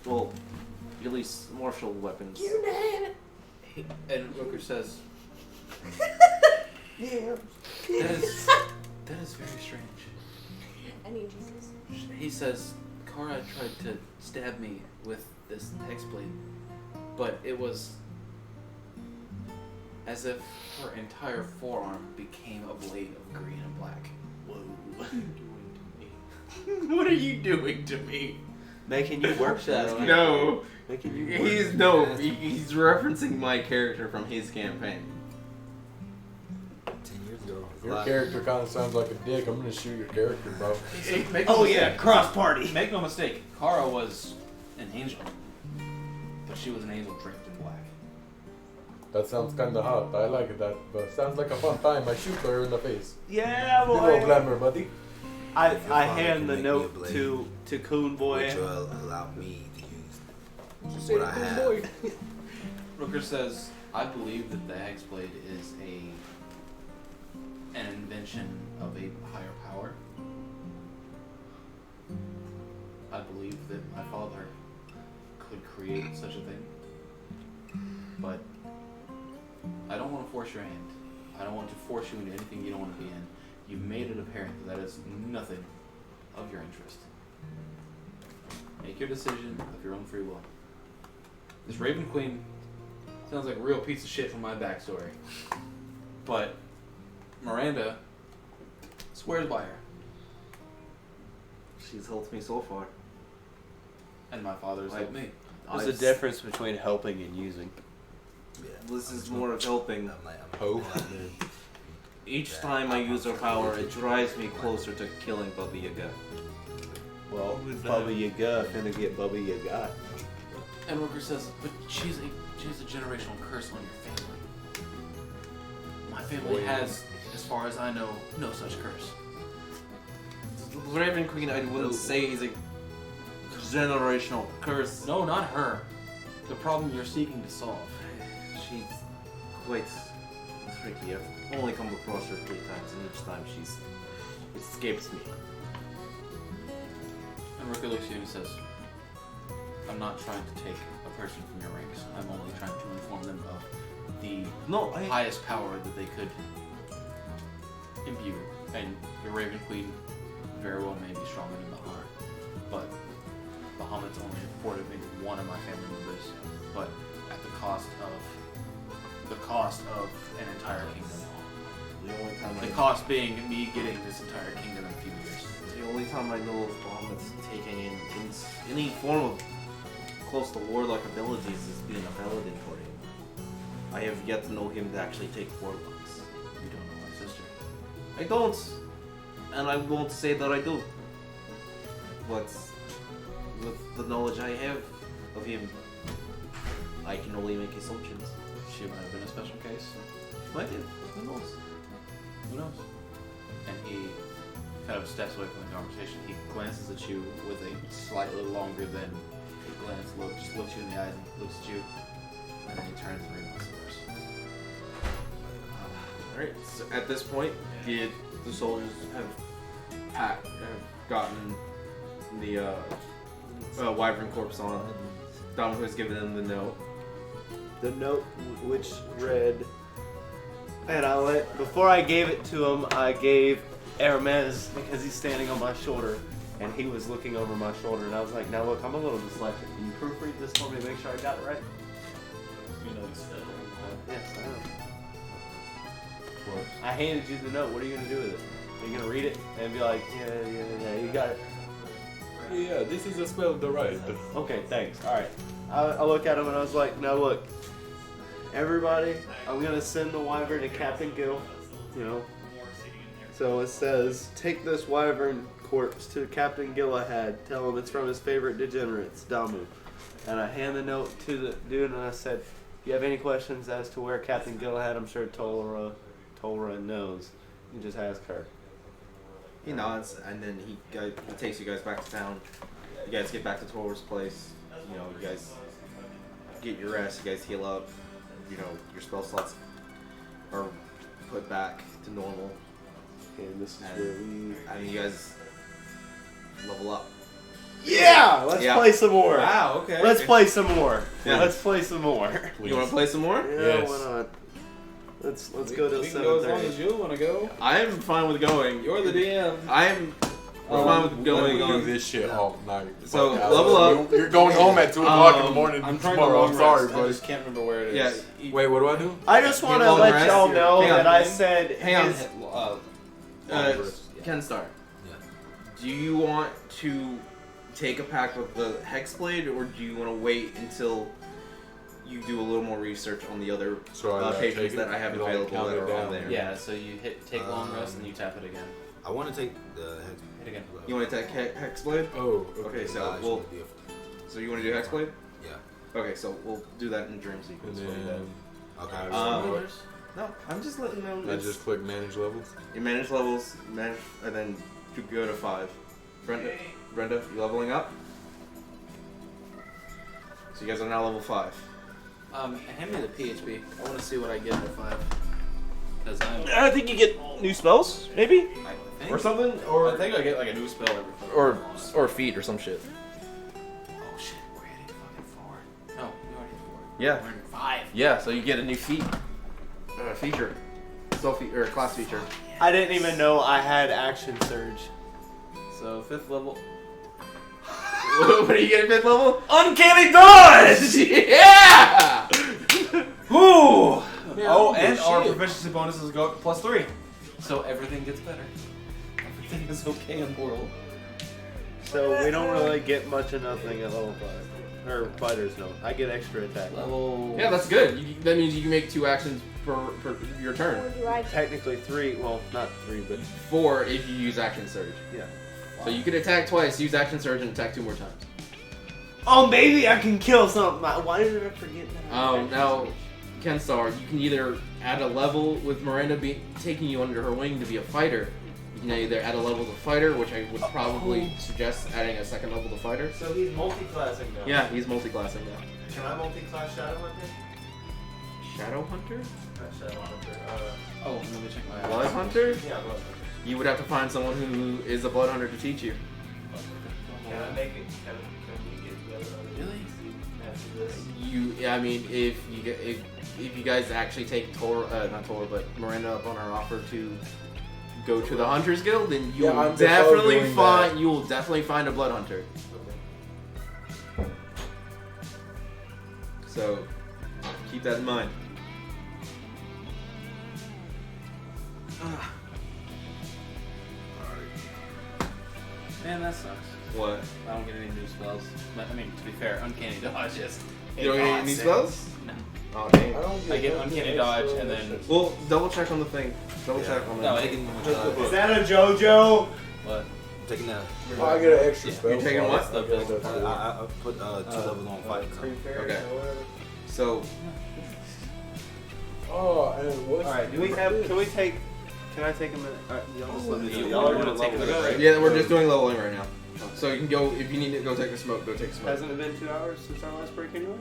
A: Well, at least martial weapons.
F: You name it.
B: And Rooker says,
F: Yeah.
B: that is very strange.
F: I need Jesus.
B: He says, Kara tried to stab me with this Hexblade, but it was as if her entire forearm became a blade of green and black.
A: Whoa. What are you doing to me? What are you doing to me?
D: Making you work that way.
A: No.
D: Making you work.
A: He's referencing my character from his campaign.
C: 10 years ago.
E: Your character kind of sounds like a dick. I'm gonna shoot your character, bro.
D: Oh yeah, cross party.
B: Make no mistake, Kara was an angel, but she was an angel draped in black.
E: That sounds kind of hot. I like that, but sounds like a fun time. I shoot her in the face.
D: Yeah,
E: Big ol'
D: boy.
E: glamour, buddy.
D: I
C: If your father
D: hand
C: can
D: the
C: make me
D: note
C: a blade,
D: to Coon Boy.
C: which will allow me to use
E: Say
C: what I
E: that,
C: have
E: boy.
B: Rooker says, I believe that the Hexblade is an invention of a higher power. I believe that my father could create such a thing. But I don't want to force your hand. I don't want to force you into anything you don't want to be in. You've made it apparent that is nothing of your interest. Make your decision of your own free will. This Raven Queen sounds like a real piece of shit from my backstory. But Miranda swears by her.
A: She's helped me so far.
B: And my father's helped me.
D: There's a difference between helping and using.
C: Yeah.
A: This is more of helping.
E: Oh.
A: Each time I use her power, it drives me closer to killing Baba Yaga.
D: Well, Baba Yaga finna get Baba Yaga.
B: And Rooker says, but she's a generational curse on your family. My family has, as far as I know, no such curse.
A: The Raven Queen, I wouldn't say is a generational curse.
B: No, not her. The problem you're seeking to solve.
A: She's quite tricky. I've only come across her 3 times, and each time she's escapes me.
B: And Rooker looks at you and says, I'm not trying to take a person from your ranks. I'm only trying to inform them of the highest power that they could imbue. And your Raven Queen very well may be stronger than Bahar. But Bahamut's only afforded maybe one of my family members, but at the cost of an entire kingdom.
A: The only time
B: The cost being me getting this entire kingdom in a few years.
A: The only time I know of Bahamut's taking in any form of close to warlock abilities is being a paladin for him. I have yet to know him to actually take warlocks.
B: You don't know my sister.
A: I don't, and I won't say that I do. But with the knowledge I have of him, I can only make assumptions.
B: She might have been a special case.
A: Might have. Who knows?
B: Who knows? And he kind of steps away from the conversation. He glances at you with a slightly longer than a glance look, just looks you in the eyes and looks at you, and then he turns and removes the verse.
A: Alright, so at this point, the soldiers have gotten the wyvern corpse on. Dom has given them the note.
D: The note which read, and before I gave it to him, I gave Hermes because he's standing on my shoulder, and he was looking over my shoulder, and I was like, now look, I'm a little dyslexic. Can you proofread this for me to make sure I got it right?
B: You know he's
D: Yes, I know. Of course. I handed you the note. What are you going to do with it? Are you going to read it and be like, yeah, you got it?
E: Yeah, this is a spell the right.
D: Okay, thanks. All right. I look at him and I was like, now look, everybody, I'm going to send the wyvern to Captain Gill, you know. So it says, take this wyvern corpse to Captain Gillahad. Tell him it's from his favorite degenerates, Damu. And I hand the note to the dude and I said, if you have any questions as to where Captain Gillahad, I'm sure Tolra knows. You just ask her.
A: He nods, and then he takes you guys back to town. You guys get back to Tor's place. You know, you guys get your rest. You guys heal up. You know, your spell slots are put back to normal.
D: And this is
A: And,
D: where we...
A: I mean, you guys level up.
D: Yeah! Let's play some more.
A: Wow, okay.
D: Let's play some more.
A: Yeah.
D: Let's play some more.
A: You want to play some more?
D: Yeah,
E: Yes.
D: why not? Let's go to
B: We can go as long as
D: 7:30.
B: you want to go.
A: I'm fine with going.
B: You're the DM.
A: I'm fine with going.
E: We do this shit all night.
A: So,
E: Fuck,
A: level
E: Alex.
A: up.
E: You're going home at 2 o'clock in the morning
B: I'm trying
E: tomorrow.
B: to
E: I'm sorry,
B: I
E: but
B: just can't remember where it is.
A: Yeah.
E: wait, what do I do?
D: I just want to
A: long
D: let
A: rest.
D: y'all know
A: Hang on.
D: that I said
A: Hang on.
D: his-
A: Ken Star.
C: Yeah.
A: Do you want to take a pack with the Hexblade, or do you want to wait until you do a little more research on the other
E: So I
A: patrons
E: take it,
A: that I have
E: you don't
A: available
E: count
A: that
E: it
A: are
E: down.
A: on there?
B: Yeah, so you take long rest and you tap it again.
C: I want to take the
B: Hit again.
A: You want to take Hexblade?
E: Oh,
A: Okay, so
C: Dodge
A: we'll.
C: would be
A: So you want to do Hexblade?
C: yeah.
A: Okay, so we'll do that in dream
E: and
A: sequence for you
E: then
A: then.
C: Okay.
A: No, I'm just letting them.
E: I just click manage levels.
A: You manage levels, and then you go to 5. Brenda, you leveling up? So you guys are now level 5.
B: Hand me the PHP. I want to see what I get at 5. Because
G: I think you get new spells, maybe,
B: I think,
G: or something,
B: I
G: or
B: think I get like a new spell every 5.
G: or feat or some shit.
B: Oh shit, we're hitting fucking 4. No, we already hit 4.
G: Yeah.
B: We're hitting 5.
G: Yeah, so you get a new feat, feature, or class feature.
D: I didn't even know I had action surge.
B: So 5th level.
G: What are you getting 5th level? Uncanny dodge! Yeah! Whoo!
B: Oh, and our proficiency bonuses go up to +3. So everything gets better. Everything is okay in the world.
D: So we don't really get much of nothing at level 5. Or fighters don't. I get extra attack.
B: Level.
G: Yeah, that's good. That means you can make 2 actions per your turn.
F: Or do I
D: Technically 3. Well, not 3, but
G: 4 if you use action surge.
D: yeah.
G: So you could attack twice, use action surge, and attack 2 more times.
D: Oh, maybe I can kill something. Why did I forget that?
G: Now, Kenstar, you can either add a level with Miranda taking you under her wing to be a fighter. You can either add a level to fighter, which I would probably suggest adding a second level to fighter.
D: So he's multi-classing now.
G: Yeah, he's multi-classing now.
D: Can I multi-class Shadow Hunter?
G: Shadow Hunter?
D: Not Shadow Hunter.
B: Oh, let me check my.
G: Blood Hunter?
D: Yeah, Blood Hunter.
G: You would have to find someone who is a Blood Hunter to teach you.
D: Can I make it? Can we get together?
B: Really?
D: After this?
G: I mean, if you guys actually take not Tor, but Miranda up on her offer to go to the Hunters Guild, then you
E: Yeah,
G: will
E: I'm definitely doing that.
G: you will definitely find a Blood Hunter. So keep that in mind.
B: Man, that sucks.
G: What?
B: I don't get any new spells. But, I mean, to be fair, Uncanny Dodge is.
G: You don't get any new spells?
B: No.
G: Oh dang.
B: I get Uncanny Dodge and then.
G: Well, double check on the thing. Double check on
B: No,
G: that.
C: Taking,
D: Is that a JoJo?
B: What?
C: taking that.
E: Oh, I get an extra
B: Yeah.
E: spell.
G: You're taking what?
E: slot. Yeah, that's it.
C: I put 2 levels on fight.
G: Okay. So
E: Oh, and what's
D: Alright, do we have? Can we take? Can I take a minute? Alright, y'all just let me know.
B: You
D: Y'all are
B: wanna
D: gonna
B: take
D: level
B: another
D: this.
B: break?
G: yeah, we're just doing leveling right now. So you can go if you need to go take a smoke. Go take a smoke.
D: Hasn't it been 2 hours since our last break anyway?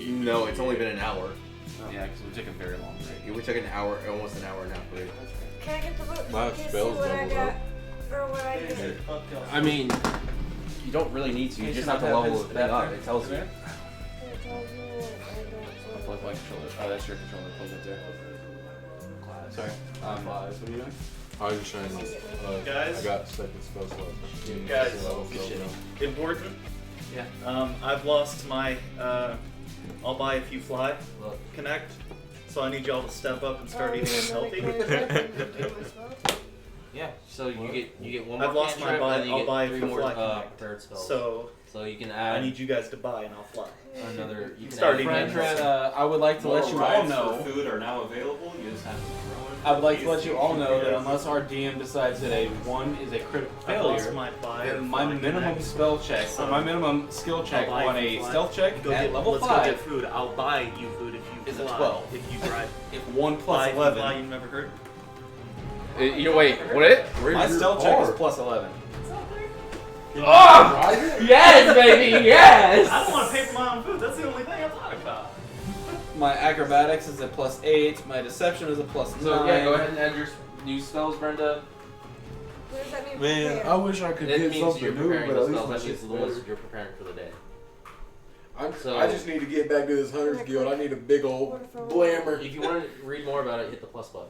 G: No, it's only been an hour.
B: Yeah, because we took a very long break.
G: We took an hour, almost an hour and a half break.
F: can I get the book?
E: My
F: Can you
E: spells
F: see what I
E: leveled
F: got?
E: up.
F: Or what I did?
G: I mean, you don't really need to. You just have to level the thing up. It tells you.
F: It tells me what I got.
B: Plug my controller. Oh, that's your controller. Plug it there. Sorry. What are you doing?
E: I was just trying to.
H: Guys?
E: I got second spell slot.
H: Guys.
E: Level spell now.
H: Important.
B: Yeah.
H: I've lost my I'll buy if you fly connect. So I need y'all to step up and start eating unhealthy.
I: Yeah, so you get one
H: I've
I: more
H: lost my
I: cantrip,
H: buy.
I: and then you
H: I'll
I: get
H: buy
I: 3
H: if you
I: more
H: fly connect.
I: prepared spells.
H: So
I: So you can
H: I
I: add
H: need you guys to buy and I'll fly.
I: another. You can
H: Start
I: add
H: eating
I: cantrip.
B: I would like to let you all know.
J: Food are now available. You just have to throw it.
B: I would like to let you all know that unless our DM decides that a 1 is a critical
H: I've lost
B: failure,
H: my buy.
B: then my minimum spell check, or my minimum skill check
H: I'll buy
B: on
H: if
B: a
H: you fly.
B: stealth check
H: Go
B: at
H: get,
B: level
H: let's
B: 5
H: go get food. I'll buy you food if you
B: is a
H: fly.
B: 12.
H: If you drive.
B: If 1
H: Buy
B: plus
H: if you fly,
B: 11.
H: you never heard?
G: You wait, what?
B: My stealth check is plus 11.
G: Oh! Yes, baby, yes!
H: I don't want to pay for my own food. That's the only thing I'm talking about.
B: My acrobatics is a plus 8. My deception is a plus 9.
G: So yeah, go ahead and add your new spells, Brenda.
F: What does that mean?
E: Man,
F: prepare?
E: I wish I could
G: That
E: get
G: means
E: something
G: you're
E: new,
G: preparing
E: but
G: the
E: at least
G: spells.
E: my
G: That means
E: shit's
G: the ones
E: better.
G: you're preparing for the day.
E: I just need to get back to this Hunter's Guild. I need a big old blammer.
G: If you want to read more about it, hit the plus button.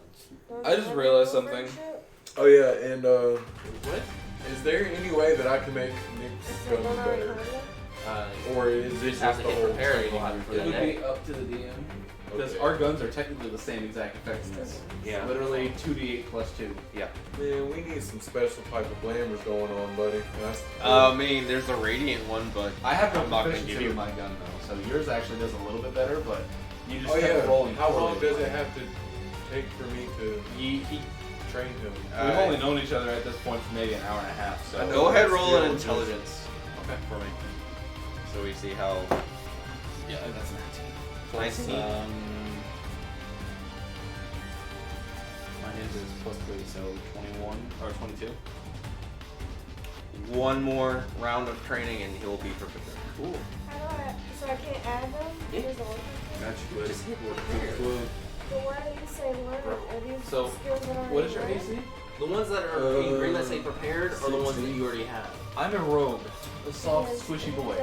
B: I just realized something.
E: Oh yeah, and
G: What?
E: is there any way that I can make Nick's
F: So
E: gun
F: one already
E: better?
F: heard it?
E: Or is
G: You
E: this
G: just have
E: just
G: to
E: the
G: hit
E: whole
G: prepare and
E: thing?
G: you'll have it for
B: It
G: the
B: would
G: day.
B: be up to the DM. Because
E: Okay.
B: our guns are technically the same exact effectiveness.
H: Yeah.
B: Literally 2d8 plus 2. Yeah.
E: Man, we need some special type of blammers going on, buddy. And that's,
G: I mean, there's the radiant one, but
B: I have no
G: I'm not gonna
B: proficiency
G: give you-
B: with my gun though, so yours actually does a little bit better, but you just
E: oh
B: kept
E: yeah.
B: rolling.
E: How long
B: poorly.
E: does it have to take for me to
G: he
E: train him?
B: We've only known each other at this point for maybe an hour and a half, so.
E: I know.
G: go ahead, roll an
E: Skills.
G: intelligence
B: Okay.
G: for me, so we see how.
B: Yeah, that's 19.
G: 19.
B: My his is plus 3, so 21 or 22.
G: One more round of training and he'll be proficient.
B: Cool.
F: How do I? So I can't add them?
G: Yeah.
F: There's a one.
B: Got you, buddy.
F: But why do you say learn? Are these
G: So,
F: skills that are
B: What is your
F: already
B: AC?
G: The ones that are in green that say prepared are the ones that you already have.
B: I'm a rogue. A soft, squishy boy.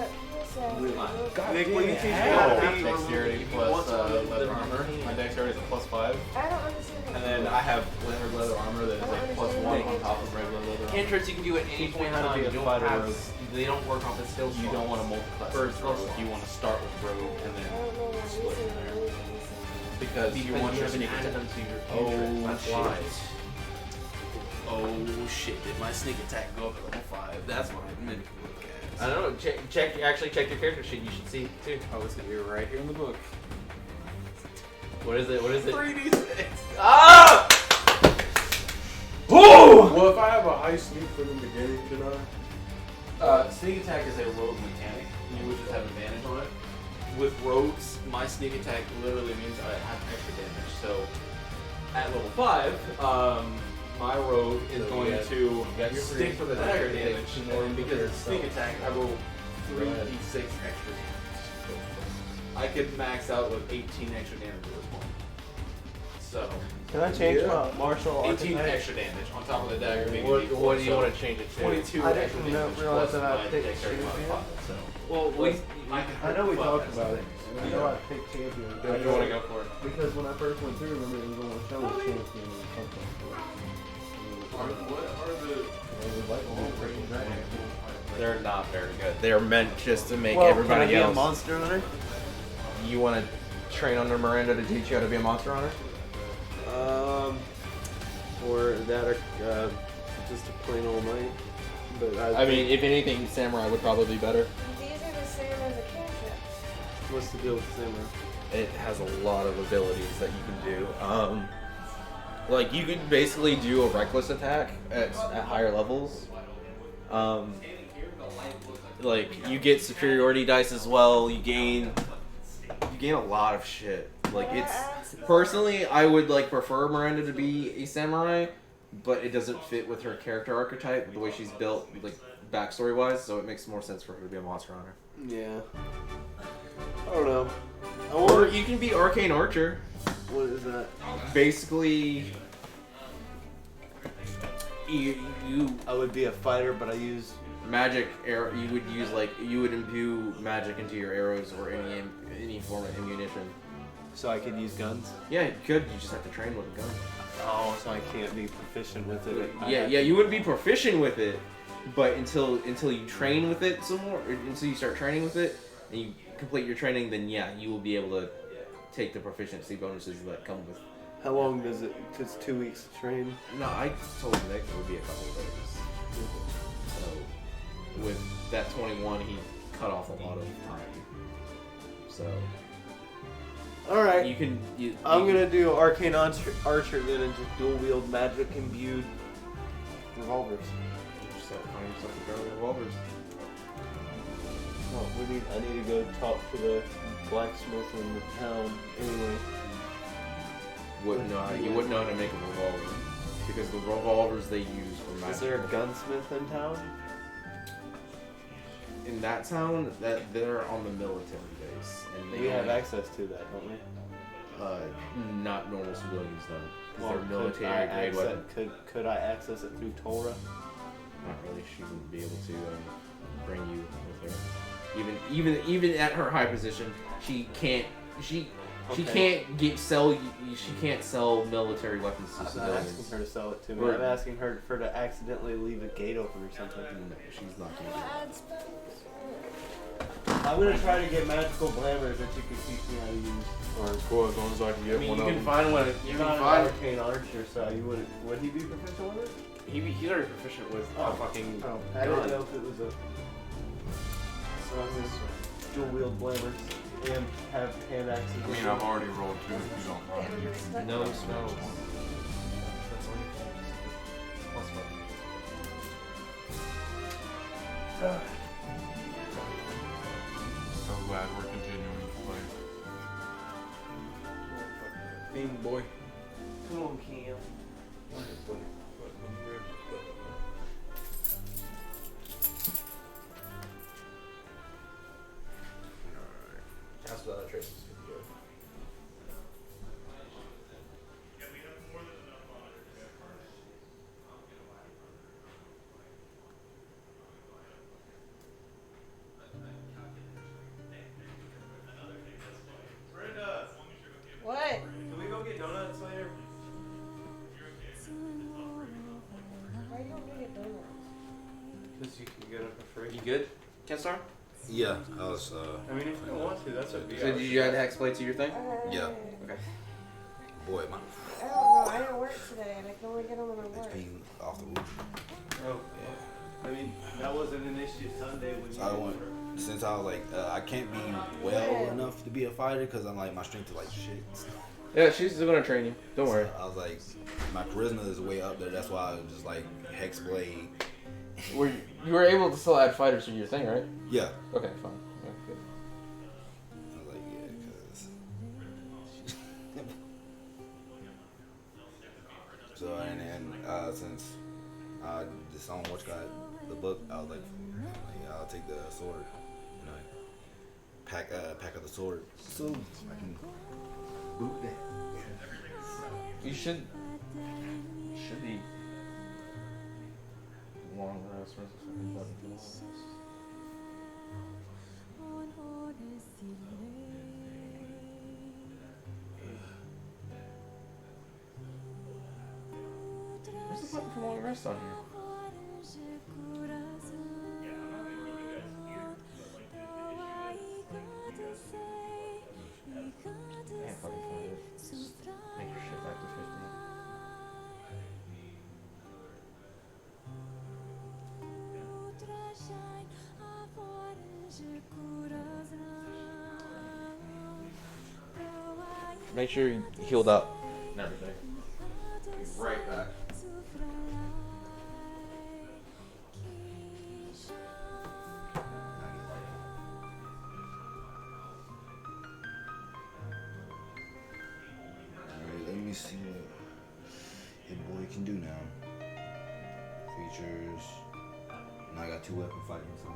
D: Nick, will you teach me how to be?
B: Dexterity plus leather armor. My dexterity is a +5.
F: I don't understand.
B: And then I have leather armor that is like +1 on top of regular leather armor.
G: Cantrips you can do at any
D: Teach me
G: point in
D: how to
G: time.
D: be
G: You
D: a
G: don't
D: fighter
G: have,
D: rogue.
G: they don't work off the skill
B: You don't want to multi-class
G: First
B: rogue.
G: rogue.
B: You want to start with rogue and
F: I
B: then
F: don't know why
B: split
F: you
B: from there.
F: say
B: Because you want your sneak attack.
G: them to your
B: Oh
G: cantrips. That's why.
B: shit. Oh shit, did my sneak attack go up to level 5? That's what I meant to look at.
G: I don't know. Check your character sheet. You should see too.
B: Oh, it's gonna be right here in the book.
G: What is it? What is it?
B: 3d6.
G: Ah!
E: Well, if I have a high sneak from the beginning, can I?
B: Sneak attack is a rogue mechanic. You would just have advantage on it. With rogues, my sneak attack literally means I have extra damage. So at level 5, my rogue is going to
G: got your
B: stick
G: three.
B: for the dagger damage, and then because it's sneak attack, I roll 3d6 extra damage. I could max out with 18 extra damage at this point. So
D: Can I change my martial
B: 18
D: archetype?
B: extra damage on top of the dagger being
G: What
B: a d4,
G: do you
B: so
G: want to change it to?
B: 22
D: I
B: extra
D: didn't
B: damage
D: realize
B: plus
D: that I
B: my
D: picked
B: dexterity
D: champion.
B: modifier. So
G: Well,
D: I know we talked about it. I know I picked champion.
B: What do you want to go for?
D: Because when I first went through, remember it was on the show with champion and something.
E: What are the?
A: They're not very good. They're meant just to make
D: Well,
A: everybody
D: can I be
A: else.
D: a monster hunter?
A: You want to train under Miranda to teach you how to be a monster hunter?
D: Or that, or just a plain old knight. But
A: I mean, if anything, samurai would probably be better.
F: These are the same as a cantrip.
D: what's the deal with samurai?
A: It has a lot of abilities that you can do. Like you could basically do a reckless attack at higher levels. Like you get superiority dice as well. You gain a lot of shit. Like it's personally, I would like prefer Miranda to be a samurai, but it doesn't fit with her character archetype, the way she's built, like backstory wise. So it makes more sense for her to be a monster hunter.
D: Yeah. I don't know.
A: Or you can be arcane archer.
D: What is that?
A: Basically, you
D: I would be a fighter, but I use.
A: magic arrow. You would use you would imbue magic into your arrows or any form of ammunition.
D: So I could use guns?
A: Yeah, you could. You just have to train with a gun.
D: Oh, so I can't be proficient with it.
A: Yeah, you would be proficient with it, but until you train with it some more, or until you start training with it, and you complete your training, then yeah, you will be able to take the proficiency bonuses that come with.
D: How long does it? It's 2 weeks to train.
A: No, I told Nick it would be a couple of days. So with that 21, he cut off a lot of time. So
D: All right.
A: you can.
D: I'm gonna do arcane archer then and just dual wield magic imbued revolvers.
A: Just find yourself a barrel of revolvers.
D: Oh, I need to go talk to the blacksmith in the town anyway.
A: You wouldn't know how to make a revolver because the revolvers they use for magic.
D: Is there a gunsmith in town?
A: In that town, that they're on the military base, and they
D: We have
A: only-
D: access to that, don't we?
A: not normal civilians though, because
D: Well,
A: they're
D: could
A: military
D: I
A: grade
D: access-
A: weapon.
D: Could I access it through Torah?
A: Not really. She wouldn't be able to bring you with her. Even at her high position, she can't. She
D: Okay.
A: can't she can't sell military weapons to
D: I'm not
A: civilians.
D: asking her to sell it to me.
A: Right.
D: I'm asking her for to accidentally leave a gate open or something.
A: No, she's not doing that.
D: I'm gonna try to get magical glamours that you can teach me how to use.
E: Alright, cool. As long as I can get
A: I mean,
E: one
A: you
E: of
A: can
E: them.
A: find one. You
D: You're
A: can
D: not
A: find.
D: an arcane archer, so you would he be proficient with it?
A: He's already proficient with fucking.
D: Oh, I didn't know if it was a. So I'm gonna dual wield glamours and have hand axes.
E: I mean, I've already rolled 2. If you don't mind, you can
A: No
E: use
A: spells.
E: the next one.
A: That's all you can use. Plus one.
E: So glad we're continuing to play.
B: Bean boy.
D: Come on, Cam.
C: That's what other traces could be.
H: Because you can get it for free.
G: You good, Kenstar?
C: Yeah, I was.
H: I mean, if you don't want to, that's up to you.
G: So did you add hexblade to your thing?
C: Yeah.
G: Okay.
C: Boy, my
F: I don't know. I didn't work today, and I can only get them when I work.
C: XP off the roof.
H: Oh, I mean, that wasn't an issue Sunday when
C: So I want, since I was like, I can't be well enough to be a fighter because I'm like, my strength is like shit.
G: Yeah, she's still gonna train you. Don't worry.
C: So I was like, my charisma is way up there. That's why I was just like, Hexblade.
G: You were able to still add fighters to your thing, right?
C: Yeah.
G: Okay, fine. Yeah, good.
C: I was like, yeah, because. So, and then since the song which got the book, I was like, I'll take the sword. You know, pack up the sword. So I can boot that.
G: You should be long rest. Where's the fucking button for this? Where's the button for long rest on here? Can't fucking find it. Just make your shit back to 50. Make sure you healed up and everything. Be right back.
C: Alright, let me see what Hit Boy can do now. Features. Now I got 2 weapon fighting, so.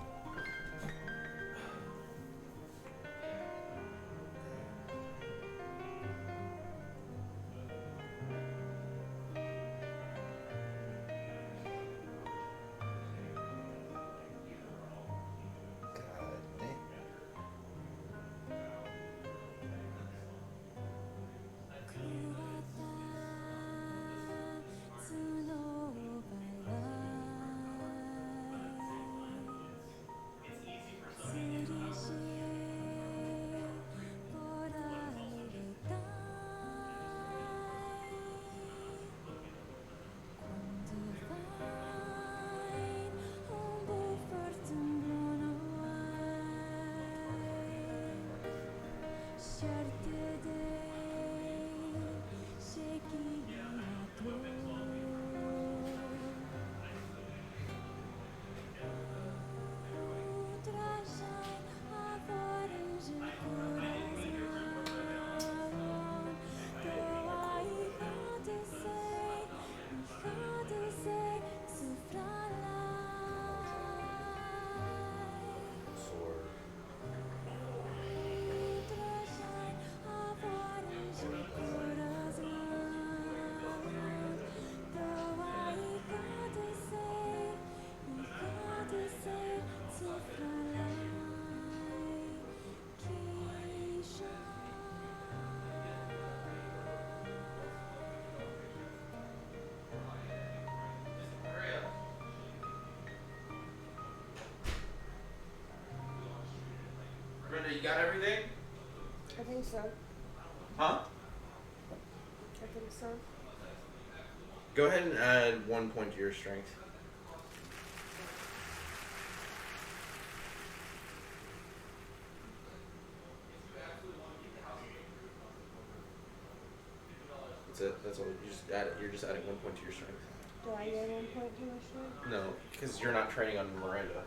C: God damn.
G: Brenda, you got everything?
F: I think so.
G: Huh?
F: I think so.
G: Go ahead and add 1 point to your strength. That's it. That's all. You just add it. You're just adding 1 point to your strength.
F: Do I get 1 point to my strength?
G: No, because you're not training on Miranda.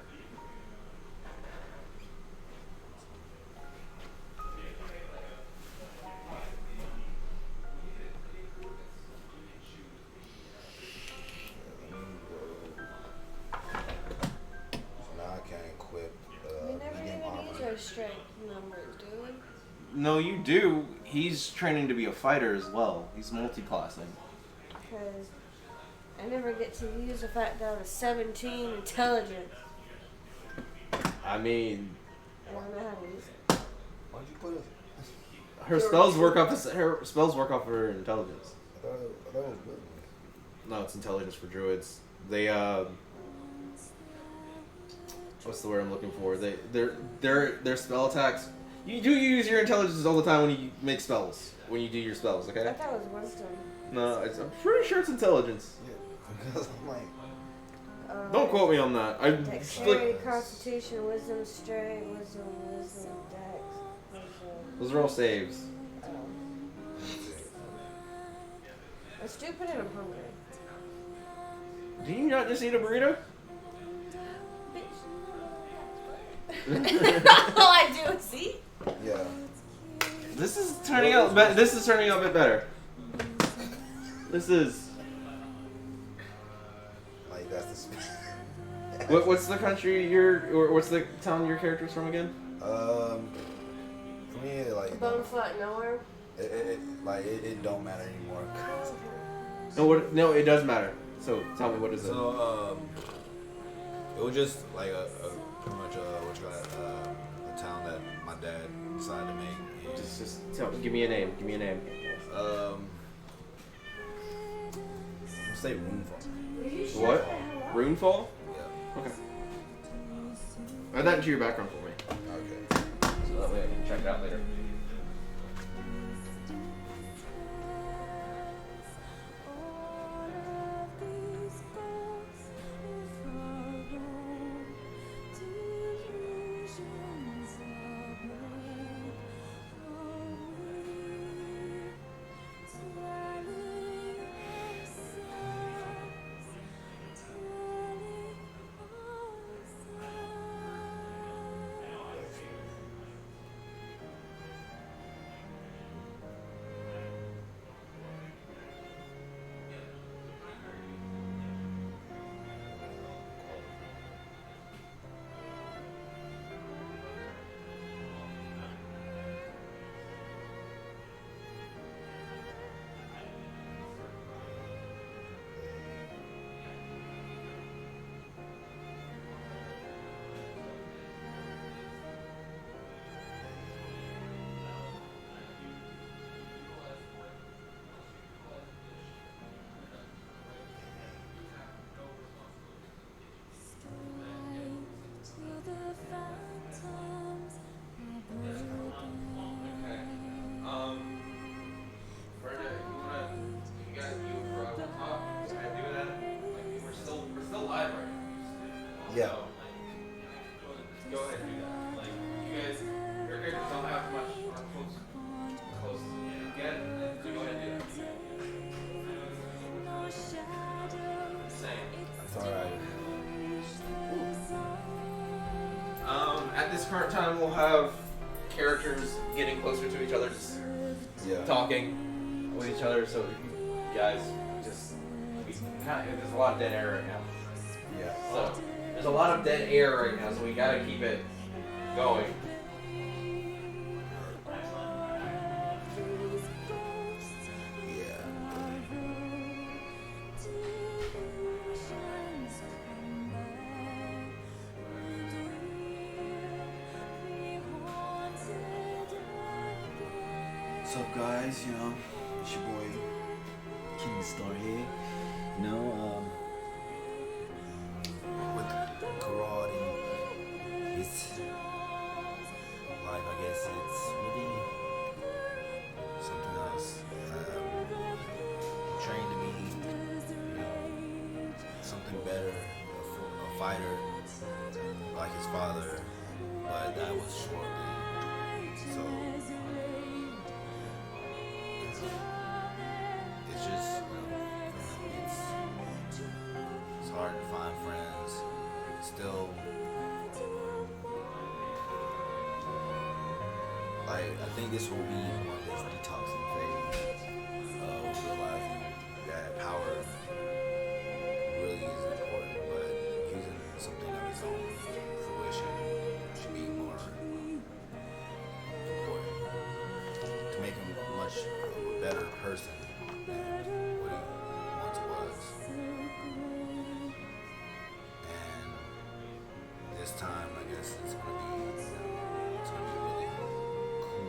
C: Now I can equip
F: We never
C: medium
F: even
C: armor.
F: use our strength numbers, do we?
A: No, you do. He's training to be a fighter as well. He's multi-classing.
F: Because I never get to use the fact that I was 17 intelligence.
G: I mean,
F: I don't know how to use it.
C: Why'd you put it?
G: her spells work off her intelligence.
C: I thought it was good.
G: No, it's intelligence for druids. They what's the word I'm looking for? Their spell attacks. You do use your intelligence all the time when you make spells. When you do your spells,
F: I
G: okay?
F: thought it was wisdom.
G: No, I'm pretty sure it's intelligence.
C: Because I'm like,
G: Don't quote me on that.
F: Dexterity, Constitution, Wisdom, Strength, Wisdom, Dex.
G: Those are all saves.
F: I'm stupid and I'm hungry.
G: Do you not just eat a burrito?
F: All I do is eat.
C: yeah.
G: This is turning out. This is turning out a bit better. This is.
C: Like that's the.
G: What's the country or what's the town your character's from again?
C: For me, like
F: Bone flat nowhere.
C: it don't matter anymore.
G: No, it does matter. So tell me, what is it?
C: So it was just like pretty much a town that my dad decided to make. And,
G: Just give me a name. Give me a name.
C: I'm gonna say Moonfall.
G: What? Runefall?
C: Yeah.
G: Okay. Add that into your background for me,
C: Okay.
G: so that way I can check it out later.
C: Yeah.
G: Go ahead and do that. Like, you guys, your characters don't have much close to get, so go ahead and do that. Same.
C: That's alright.
G: At this current time, we'll have characters getting closer to each other, just
C: Yeah.
G: talking with each other, so you guys just, there's a lot of dead air right now.
C: Yeah.
G: So, there's a lot of dead air right now, so we gotta keep it going.
C: Yeah. What's up, guys? You know, it's your boy King Star here. You know, with karate, it's life. I guess it's really something else. Trained to be, you know, something better, a fighter like his father, but that was shortly. So it's just, it's hard to find friends. Still, like, I think this will be one of this detoxing phase of realizing that power really is important, but using something of its own fruition should be more important to make him a much better person than what he once was. And this time, I guess it's gonna be really cool, you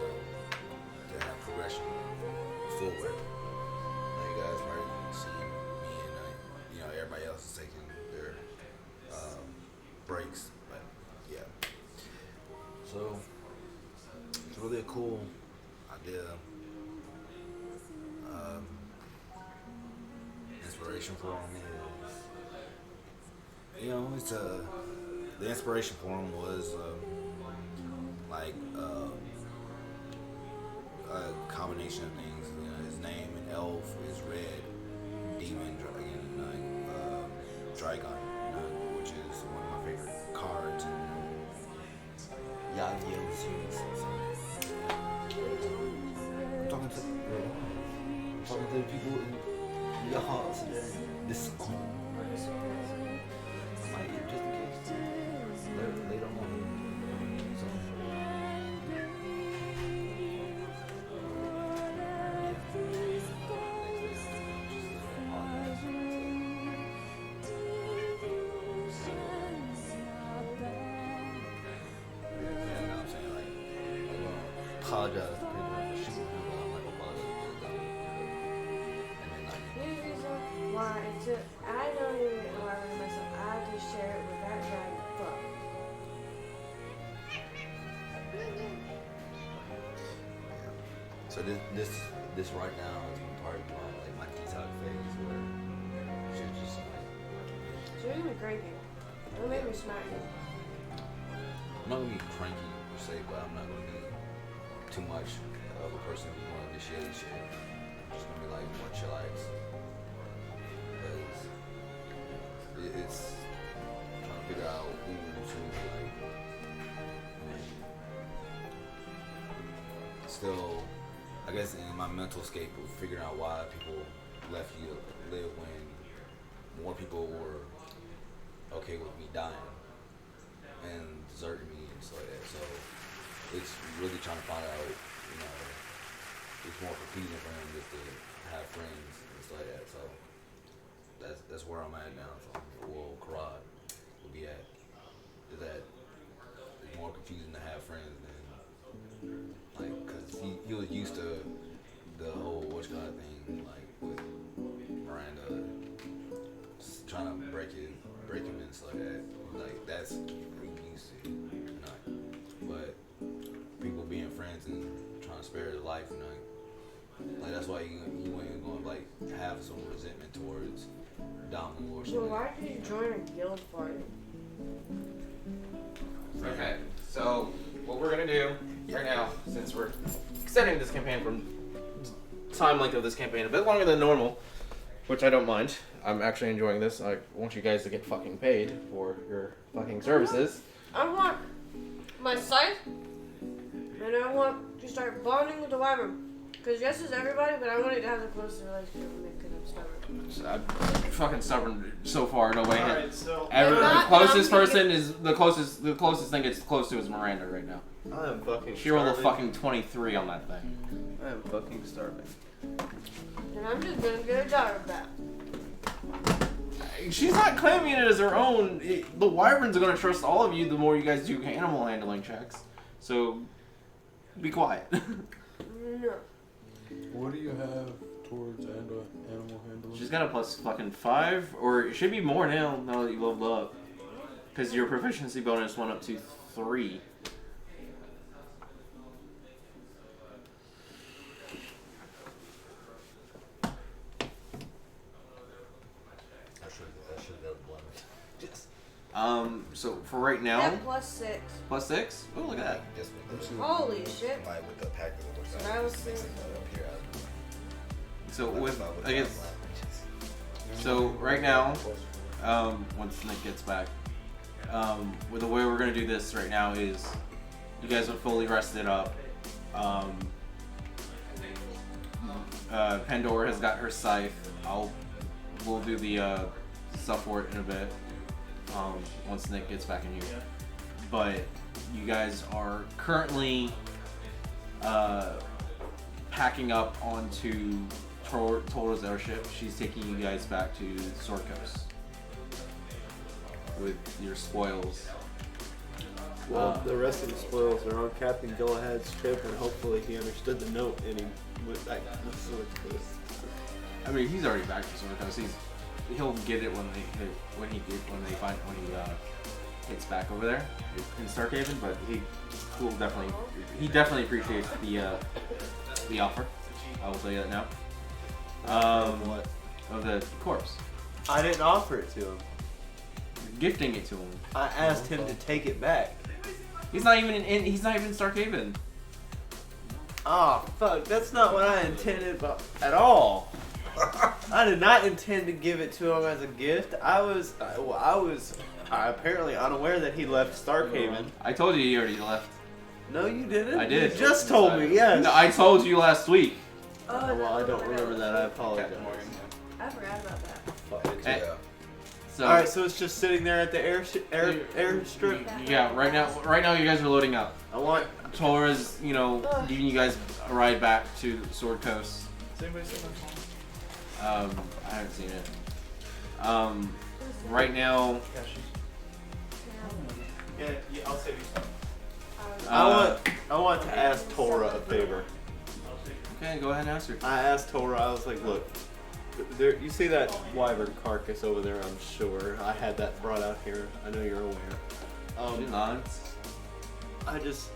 C: know, to have progression forward. You guys might see me and you know, everybody else is taking their breaks cool idea. Inspiration for him is, it's the inspiration for him was like a combination of things. His name in Elf is Red Demon Dragon, which is one of my favorite cards. I'm talking to the people in your hearts today. This song. Might just in case. They don't know. So. Apologize to people for shooting him, but I'm like, apologize to them. And then like,
F: Why? I don't even know why I myself. I just share it with that guy. Fuck.
C: so this right now is part of my detox phase where shit just like.
F: So you're gonna be cranky. Don't make me smack you.
C: I'm not gonna be cranky per se, but I'm not gonna be too much of a person who want to initiate shit. I'm just gonna be like more chillax. Because it's trying to figure out who to like. Still, I guess in my mental scape of figuring out why people left you live when more people were okay with me dying and deserting me and stuff like that. So it's really trying to find out, it's more confusing for him just to have friends and stuff like that. So that's where I'm at now. So Karad will be at. Is that it's more confusing to have friends than because he was used to the whole thing, like with Miranda just trying to break him and stuff like that. Like that's what he used to, but people being friends and trying to spare his life, like that's why he wasn't going to like have some resentment towards Dom or something.
F: So why did you join a guild party?
G: Okay, so what we're gonna do right now, since we're extending this campaign from time length of this campaign a bit longer than normal, which I don't mind. I'm actually enjoying this. I want you guys to get fucking paid for your fucking services.
F: I want my scythe, and I want to start bonding with the wyvern. Because yes is everybody, but I wanted to have the closest relationship with it because I'm stubborn.
G: I'm fucking stubborn so far. Nobody.
D: Alright, so
G: The closest person is the closest thing it's close to is Miranda right now.
D: I am fucking
G: She rolled a
D: starving.
G: fucking 23 on that thing.
D: I am fucking starving.
F: And I'm just gonna get a daughter back.
G: She's not claiming it as her own. The wyverns are gonna trust all of you the more you guys do animal handling checks. So, be quiet.
F: No.
E: What do you have towards animal handling?
G: She's got a plus fucking 5, or it should be more now that you leveled up. Because your proficiency bonus went up to 3. So for right now,
F: Yeah, plus 6.
G: plus 6? Oh, look at that.
C: Just with the,
F: Holy shit.
C: like with the pack of the
F: That was sick.
C: appear as
G: So with, I guess, so right now, once Nick gets back, with the way we're gonna do this right now is, you guys are fully rested up. Pandora has got her scythe. We'll do the stuff for it in a bit. Once Nick gets back in here. But you guys are currently packing up onto Toro's airship. She's taking you guys back to Sword Coast with your spoils.
D: Well, the rest of the spoils are on Captain Go-Ahead's ship, and hopefully he understood the note and he went back to the Sword Coast.
G: I mean, he's already back to Sword Coast. He'll get it when he
A: hits back over there in Starkhaven, but he definitely appreciates the offer. I will tell you that now.
D: What?
A: Of the corpse.
D: I didn't offer it to him.
A: Gifting it to him.
D: I asked him to take it back.
A: He's not even in Starkhaven.
D: Oh fuck! That's not what I intended at all. I did not intend to give it to him as a gift. I was apparently unaware that he left Starkhaven.
A: I told you he already left.
D: No, you didn't.
A: I did.
D: You just told me. Yes.
A: No, I told you last week.
F: Oh,
D: Well, I don't remember that. I apologize.
F: I forgot about that.
A: Hey,
C: Yeah.
A: So,
D: All right, so it's just sitting there at the airstrip.
A: yeah, right now you guys are loading up.
D: I want.
A: Tora's, giving you guys a ride back to Sword Coast.
H: Has anybody seen that?
A: I haven't seen it. Right now,
H: Yeah, I'll save you some.
D: I want to ask Tora a favor.
A: okay, go ahead and ask her.
D: I asked Tora. I was like, look, there. You see that wyvern carcass over there? I'm sure. I had that brought out here. I know you're aware.
A: She nods.
D: I just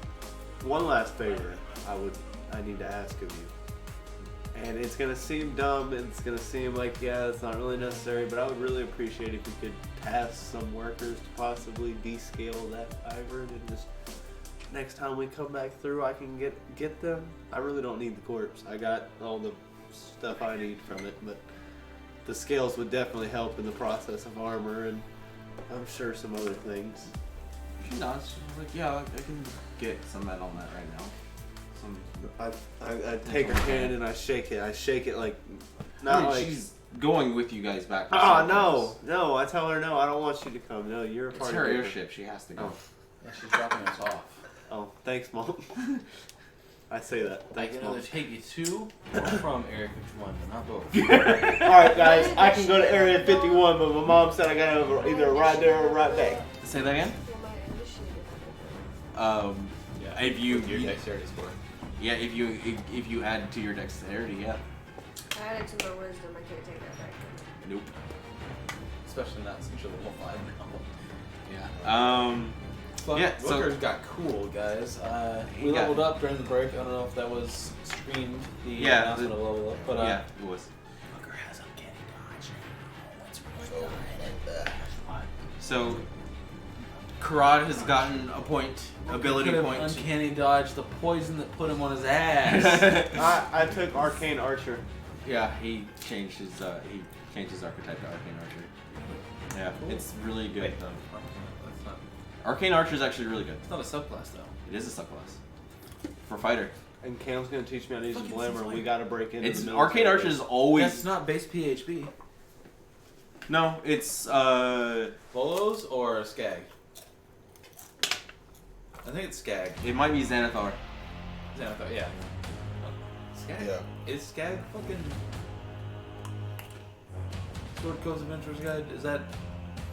D: one last favor. I need to ask of you. And it's gonna seem dumb, and it's gonna seem like it's not really necessary, but I would really appreciate if you could task some workers to possibly descale that wyvern, and just next time we come back through, I can get them. I really don't need the corpse. I got all the stuff I need from it, but the scales would definitely help in the process of armor, and I'm sure some other things.
A: She nods. She's like, yeah, I can get some men on that right now.
D: I take her hand and I shake it. I shake it like, not like.
A: She's going with you guys back.
D: Oh no! I tell her no. I don't want you to come. No, you're a
A: It's
D: part
A: her
D: of it.
A: airship. She has to go.
B: Yeah, she's dropping us off.
D: Oh, thanks, Mom. I say that.
B: I
D: Thanks,
B: can
D: Mom.
B: either take you to or from Area 51, but not both.
D: All right, guys. I can go to Area 51, but my mom said I gotta either ride there or ride back.
A: Say that again. If you
B: Your dexterity score.
A: yeah, if you add to your dexterity, yeah.
F: I added to my wisdom. I can't take that back.
A: Nope.
B: Especially not since you're level 5 now.
A: Yeah.
B: Fuck,
A: Yeah, so-
B: Booker's got cool, guys. We
A: He got-
B: leveled up during the break. I don't know if that was streamed, the
A: Yeah,
B: announcement of level up, but
A: yeah, it was.
B: Booker has uncanny dodge. It's
A: So, Karad has gotten a ability point.
B: Uncanny dodge, the poison that put him on his ass.
D: I took Arcane Archer.
A: Yeah, he changed his archetype to Arcane Archer. Yeah, it's really good
B: Wait.
A: though.
B: That's not,
A: Arcane Archer is actually really good.
B: it's not a subclass though.
A: It is a subclass for fighter.
D: And Cam's gonna teach me how to use a
B: Fucking
D: Blammer.
B: since
D: We
B: when?
D: gotta break into
A: It's
D: the military.
A: Arcane Archer is always
B: That's not base PHP.
A: no. It's
B: Bolos or Skag? I think it's Skag.
A: it might be Xanathar.
B: Xanathar, yeah. Skag?
C: Yeah.
B: Is Skag fucking Sword Coast Adventurers Guide? Is that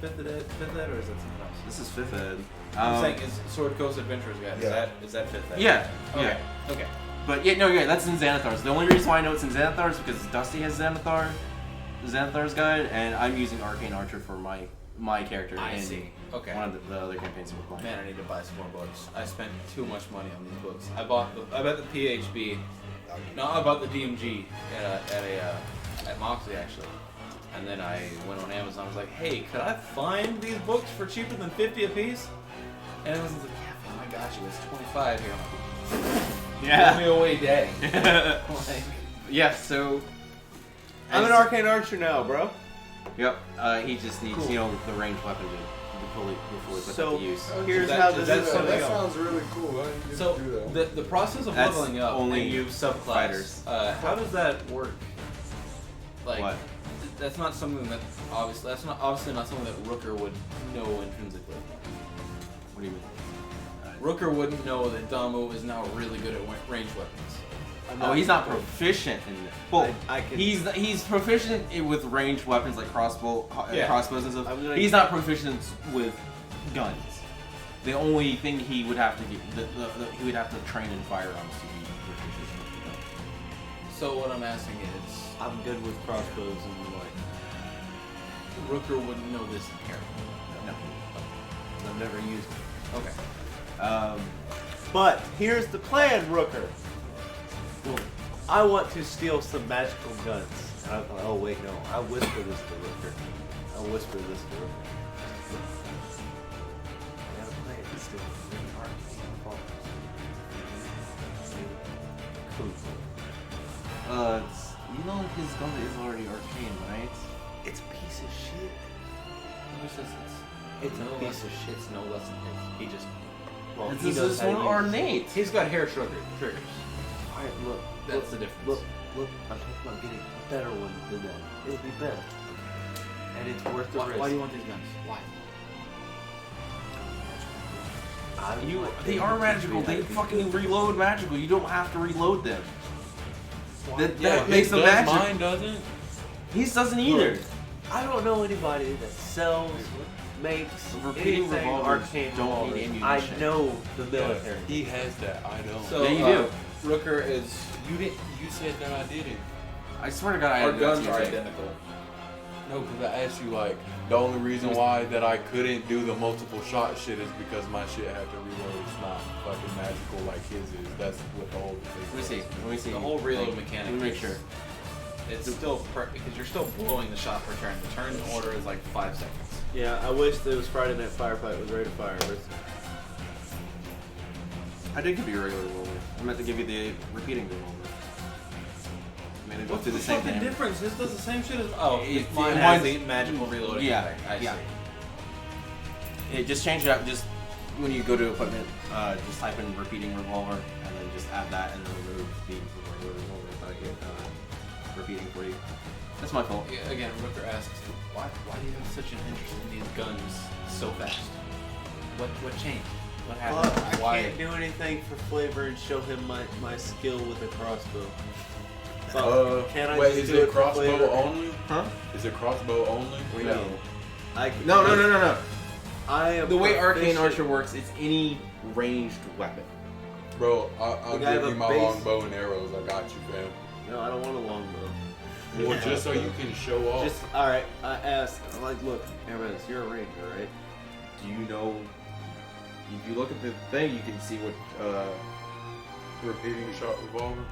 B: 5th ed or is that something else?
A: This is 5th ed.
B: I'm saying is Sword Coast Adventurers Guide.
C: Yeah.
B: Is that 5th ed?
A: Yeah,
B: Okay.
A: yeah.
B: Okay.
A: But yeah, no, yeah, that's in Xanathar's. The only reason why I know it's in Xanathar is because Dusty has Xanathar's guide, and I'm using Arcane Archer for my character
B: I
A: in
B: see. Okay.
A: one of the other campaigns we're playing.
B: Man, I need to buy some more books. I spent too much money on these books. I bought the PHB. No, I bought the DMG at Moxley actually. And then I went on Amazon. I was like, hey, could I find these books for cheaper than 50 a piece? And Amazon's like, yeah, oh my gosh, it was 25 here. I'm like, give me away, daddy. Like,
A: Yeah, so
D: I'm an Arcane Archer now, bro.
A: Yep. He just needs,
B: Cool.
A: the ranged weapon to fully put
D: So
A: that to use.
D: here's
B: that-
D: how
B: does
D: this
B: that
D: is
B: sound
D: gonna
E: That
D: go.
E: sounds really cool. Why didn't you
B: so
E: do that?
B: the process of
A: That's
B: leveling up
A: only
B: and you subclass.
A: fighters.
B: How does that work? Like,
A: What?
B: that's not something that obviously not something that Rooker would know intrinsically.
A: What do you mean?
B: Rooker wouldn't know that Damu is now really good at ranged weapons.
A: Oh, he's not proficient in it. Well,
D: I can-
A: he's proficient with ranged weapons like crossbows and stuff.
D: I'm gonna-
A: He's not proficient with guns. The only thing he would have to get, he would have to train in firearms to be proficient with the gun.
B: So what I'm asking is,
D: I'm good with crossbows and like.
B: Rooker wouldn't know this inherently.
A: No.
D: I've never used it.
B: Okay.
D: But here's the plan, Rooker. Well, I want to steal some magical guns. And oh wait, no. I'll whisper this to Rooker. I got a plan to steal an arcane bombs. Cool.
A: You know his gun is already arcane, right?
D: It's a piece of shit.
G: Who says
D: It's
G: no
D: a piece of shit.
G: It's no less than his. He just.
D: Well,
A: This
D: he
A: is
D: knows how to
A: more
D: use it.
A: ornate.
G: He's got hair triggers.
D: Alright, look.
G: That's the difference.
D: Look. I'm talking about getting a better one than that. It'll be better. And it's worth the risk.
G: Why do you want these guns? Why?
A: They are magical. They fucking reload magical. You don't have to reload them. That makes them magic.
E: Mine doesn't.
A: His doesn't either.
D: I don't know anybody that sells, makes
A: Repeating
D: anything
A: revolvers
D: arcane
A: don't
D: revolvers.
A: need
D: I
A: ammunition.
D: know the military.
E: He has that. I don't.
B: So
A: Yeah, you do.
B: Rooker is.
E: You said that I didn't.
A: I swear to God, I
B: Our
A: had
B: guns
A: that
B: are
A: too.
B: identical.
E: No, because I asked you like the only reason why that I couldn't do the multiple shot shit is because my shit had to reload. It's not fucking magical like his is. That's what the whole thing.
A: Let me see.
G: The whole reload mechanic.
A: Let me make
G: is-
A: sure.
G: It's still because you're still blowing the shot per turn. The turn order is like 5 seconds.
D: Yeah, I wish there was Friday Night Firefight with Rate of Fire.
A: I did give you a regular revolver. I meant to give you the repeating revolver. I mean, they both
B: What's
A: do
B: the
A: the same
B: fucking
A: thing.
B: difference? This does the same shit as.
G: Oh, mine has
A: mine's-
G: the magical reloading.
A: Yeah,
G: thing. I
A: yeah.
G: see.
A: Just change it up. Just when you go to equipment, just type in repeating revolver, and then just add that, and then remove the regular revolver without it repeating for you. That's my fault.
G: Yeah, again, Rooker asks, why do you have such an interest in these guns so fast? What changed? What happened?
D: I
G: Why?
D: can't do anything for flavor and show him my skill with a crossbow. Can I
E: Wait,
D: just
E: is
D: do
E: it
D: it for
E: crossbow
D: flavor?
E: only?
A: Huh?
E: Is it crossbow only?
D: What do you mean?
A: No.
D: I am
A: The way Arcane
D: proficient-
A: Archer works, it's any ranged weapon.
E: Bro, I'll
D: Like, I have
E: give you
D: a
E: my
D: base-
E: long bow and arrows. I got you, fam.
D: No, I don't want a longbow.
E: Well, just so you can show off.
D: Just alright, I asked, I'm like, look, Hermes, you're a ranger, right?
A: Do you know? If you look at the thing, you can see what.
E: Repeating shot revolver.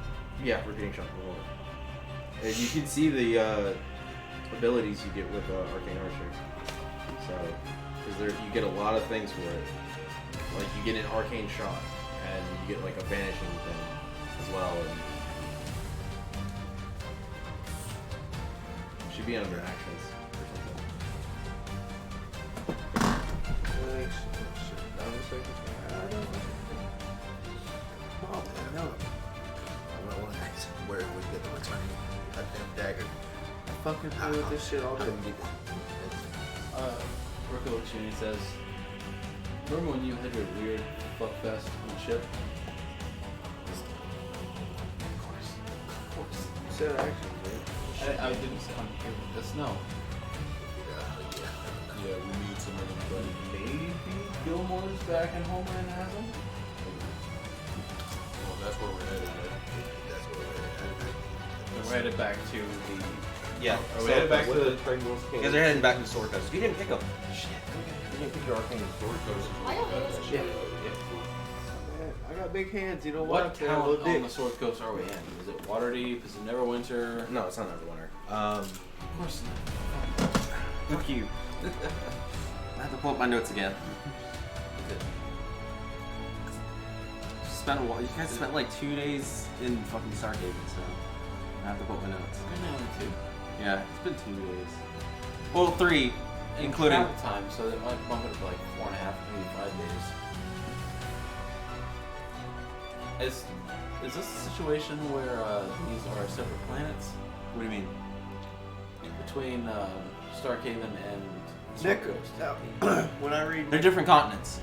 A: Yeah, repeating shot revolver. And you can see the abilities you get with Arcane Archer. So, because you get a lot of things for it. Like you get an arcane shot, and you get like a vanishing thing as well. And should be under actions or something.
D: Oh, no.
C: Where would you get the return? That damn dagger.
D: I fucking play with this shit all
C: How
D: day.
C: do you get that?
G: Rooker looks at you and he says, remember when you had your weird fuck fest on the ship? Of course.
D: You said actions, right?
G: I didn't come here with this, no.
E: Yeah, we need some of them, buddy.
G: Maybe Gilmore's back in Homeland has them?
E: Well, that's where we're headed, right?
C: That's what we're
G: We're headed back to the...
A: Yeah.
G: Are we headed back to the...
A: You guys are heading back to Sword Coast. You didn't pick up. Shit. You didn't pick your arcane.
E: Sword Coast.
F: I don't know.
G: Yeah.
D: I got big hands, you know
G: What
D: what?
G: town
D: Little
G: on the
D: dick.
G: Sword Coast are we in? Is it Waterdeep? Is it Neverwinter?
A: No, it's not Neverwinter.
G: Of course not.
A: Fuck you. I have to pull up my notes again. You guys spent like 2 days in fucking Stargate, so I have to pull up my notes. Yeah, it's been 2 days. Well, 3, including.
G: travel time, so that might bump it to like 4.5, maybe 5 days. Is this a situation where these are separate planets
A: What do you mean?
G: between Starkhaven and
D: Nick,
G: Sword
D: when I read
A: They're different continents.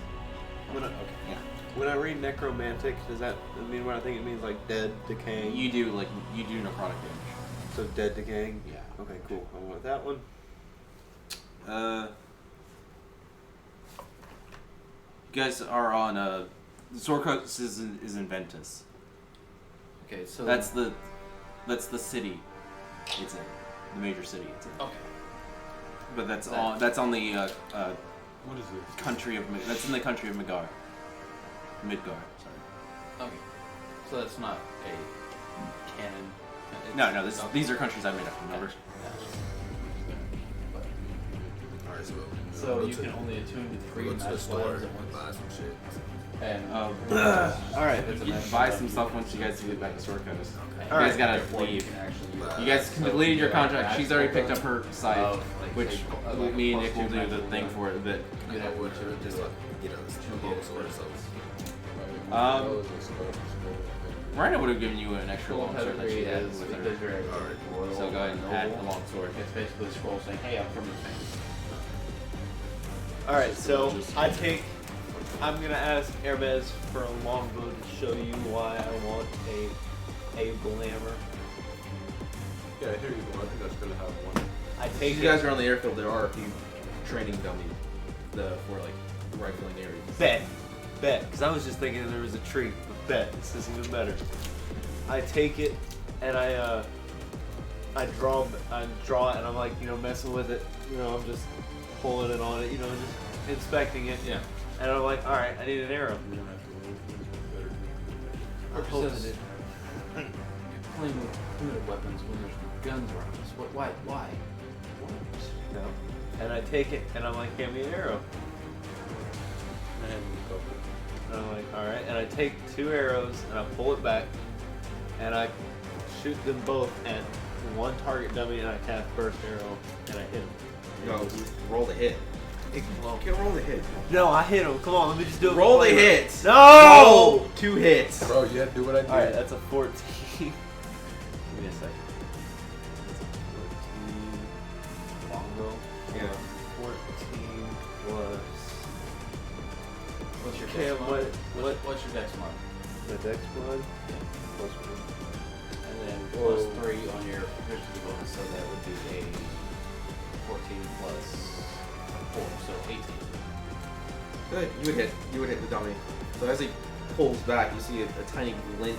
D: when I read necromantic, does that mean what I think it means, like dead, decaying?
A: You do necrotic damage.
D: So dead, decaying.
A: Yeah.
D: Okay, cool. I want that one.
A: You guys are on the Sword Coast is in Ventus.
G: Okay, so
A: That's the city it's in, the major city it's in.
G: okay.
A: But that's on the
E: What is this?
A: country of that's in the country of Midgar. Midgar, sorry.
B: Okay. So that's not a canon.
A: No, these are countries I made up. Remember?
C: Alright,
B: So you can only attune to 3
C: go to the
B: magical
C: store
B: items
C: and
B: at once.
C: buy some shit.
B: And
A: All
D: right.
A: You can buy some stuff once you guys get back to Sword Coast. You
D: Alright.
A: guys gotta
B: therefore
A: leave.
B: can actually use
A: You guys completed your contract. She's already picked up her scythe,
B: of, like,
A: which
B: say,
A: me and Nick will
B: +2
A: do the
B: magical
A: thing
B: weapon.
A: for it. That
B: You have
C: Would
B: to
C: just
B: do
C: like
B: it.
C: get a sword or something.
A: Miranda would have given you an extra
B: Full
A: long sword that she
B: pedigree
A: had
B: is
A: with
B: because
A: her.
B: you're a royal
A: So go ahead and add
B: noble.
A: a long sword.
B: It's basically a scroll saying, "Hey, I'm from the family."
D: All right, so I'm gonna ask Hermes for a longbow to show you why I want a glamour.
E: Yeah, here you go. I think that's gonna have one.
D: I
A: If
D: take
A: you guys are on the airfield, there are a few training dummies for like rifling areas.
D: bet, because I was just thinking there was a tree. But bet, this is even better. I take it and I draw it, and I'm like, messing with it. I'm just pulling it on it, just inspecting it.
A: Yeah.
D: And I'm like, all right, I need an arrow.
E: You don't have to roll.
D: I'm hoping it.
B: Playing with primitive weapons when there's guns around us. Why?
D: No. And I take it and I'm like, hand me an arrow.
E: And
D: And I'm like, all right. And I take 2 arrows and I pull it back and I shoot them both at one target dummy and I cast burst arrow and I hit him.
A: No, roll the hit. You can roll the hit.
D: No, I hit him. Come on, let me just do it.
A: Roll the
D: for flavor.
A: hit.
D: No!
A: Roll 2 hits.
E: bro, you had to do what I did.
D: All right, that's a 14. Give me a second. That's a 14 longbow.
A: Yeah.
D: 14 plus.
B: What's your
D: Okay,
B: dex mod?
D: what?
B: What's your dex mod?
D: The dex blood? Plus 1.
B: And then
E: Whoa.
B: +3 on your proficiency bonus, so that would be a 14 plus 4, so 18.
A: Good. You would hit the dummy. So as he pulls back, you see a tiny glint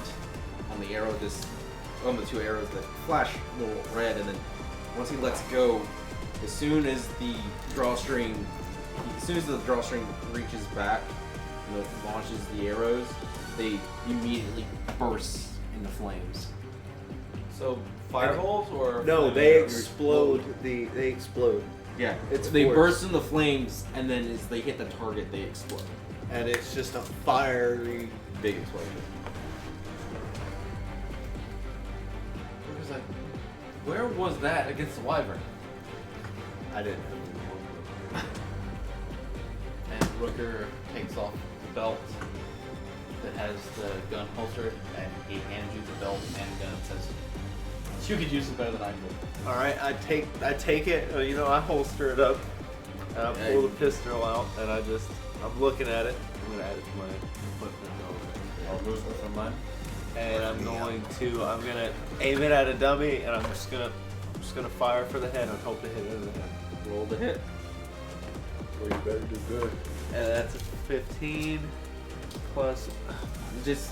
A: on the arrow. On the 2 arrows that flash a little red, and then once he lets go, as soon as the drawstring reaches back, launches the arrows, they immediately burst into flames.
B: So fireballs or
D: No, they explode. They explode.
A: Yeah,
D: It's
A: they
D: force.
A: burst into flames, and then as they hit the target, they explode.
D: And it's just a fiery.
A: Big explosion.
B: It was like, where was that against the wyvern?
D: I didn't have
B: And Rooker takes off the belt that has the gun holstered, and he hands you the belt and gun and says, "You could use it better than I could."
D: All right, I take it. I holster it up, and I pull the pistol out, and I'm looking at it. I'm gonna add it to my equipment.
B: I'll move it from mine.
D: And I'm gonna aim it at a dummy, and I'm just gonna fire for the head and hope to hit it in the head.
A: Roll the hit.
E: Well, you better do good.
D: And that's a 15 plus
A: Just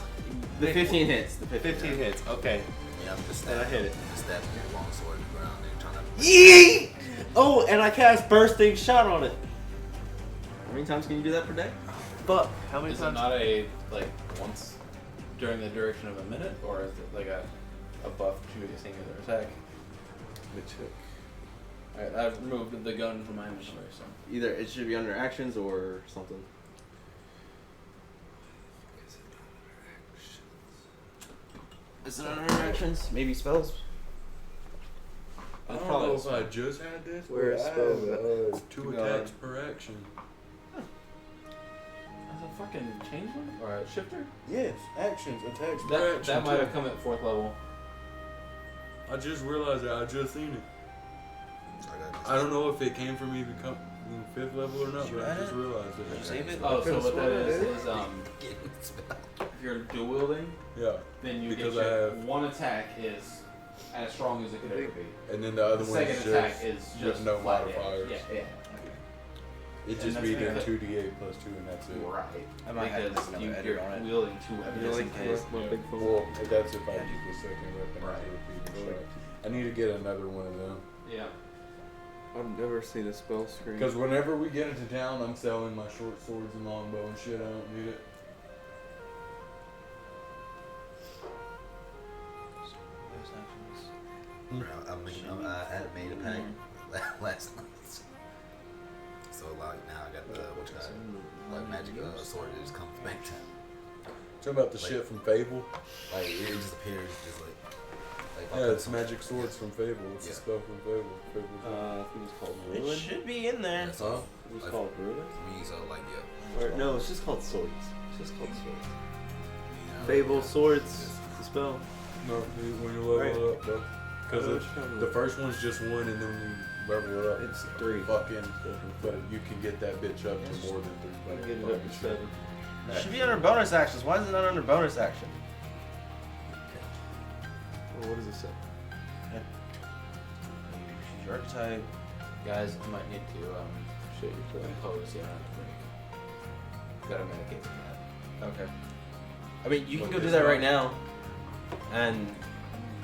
A: the 15 hits. The
D: 15 hits. Okay.
C: Yeah, I'm just
D: And I hit it.
C: stabbing your long sword in the ground and trying to.
D: Yeet! Oh, and I cast bursting shot on it.
A: How many times can you do that per day?
D: Fuck. How many
B: Is it
D: times?
B: not once during the duration of a minute, or is it like a buff to a singular attack?
A: Which
B: Alright, I've removed the gun from my inventory, so.
A: either it should be under actions or something. Is it under actions? Maybe spells.
E: I don't
A: Probably
E: know if I just had this.
D: Where
E: but
D: is
E: I
D: spell
E: have, 2 attacks per action.
B: That's a fucking change one? Or a shifter?
E: Yes, actions, attacks per
B: That,
E: action.
B: that might
E: too.
B: have come at 4th level.
E: I just realized that. I just seen it.
C: So
E: I don't know if it came from even 5th level or not,
A: Did you
E: but I
A: add
E: just
A: it?
E: realized
A: Did you
E: it.
A: save it?
B: Oh, so what that is,
C: Getting spell.
B: if you're dual wielding,
E: Yeah,
B: then you
E: Because
B: get
E: I
B: your
E: have-
B: one attack is as strong as it could ever be.
E: and then the other
B: The
E: one
B: second
E: is
B: attack
E: just
B: is
E: with
B: just
E: no
B: flat damage.
E: modifiers.
B: Yeah.
E: It
B: And
E: just
B: that's
E: be
B: fair.
E: then 2d8 plus 2, and that's it.
B: Right.
A: I might have
B: Because
A: another
B: you,
A: edit
B: you're
A: on it.
B: wielding 2 weapons.
A: Just in case.
E: Yeah. Well, that's if I use the second weapon
B: Right.
E: as a repeating shot. I need to get another one of them.
B: Yeah.
A: I've never seen a spell screen.
E: Because whenever we get into town, I'm selling my short swords and longbow and shit. I don't need it.
C: I had made a pack last night. So like now I got the like magic sword that just comes back to.
E: Talking about the shit from Fable.
C: Like it just appears just like
E: Yeah, it's magic swords from Fable. It's a spell from Fable.
D: I think it's called
G: It
D: Ruin.
G: should be in there.
C: Yeah, so
D: It's called Ruin.
C: to me, so like yeah.
D: Or, no, it's just called Swords. It's just called Swords.
C: You know,
D: Fable Swords. The spell.
E: No, when you level it up, bro. Because
D: Oh,
E: the first one's just one, and then you level it up.
D: It's 3.
E: Fucking, but you can get that bitch up to more than 3.
D: Get it up to 7.
G: It should be under bonus actions. Why is it not under bonus action?
D: Well, what does it say?
G: Choose your archetype. Guys, you might need to
D: Shit, you're
G: compose. Yeah, gotta medicate from that. Okay. I mean, you can go do that right now, and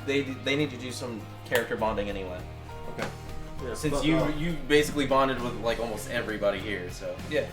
G: they need to do some character bonding anyway.
D: Okay. Yeah,
G: Since you basically bonded with like almost everybody here, so yeah.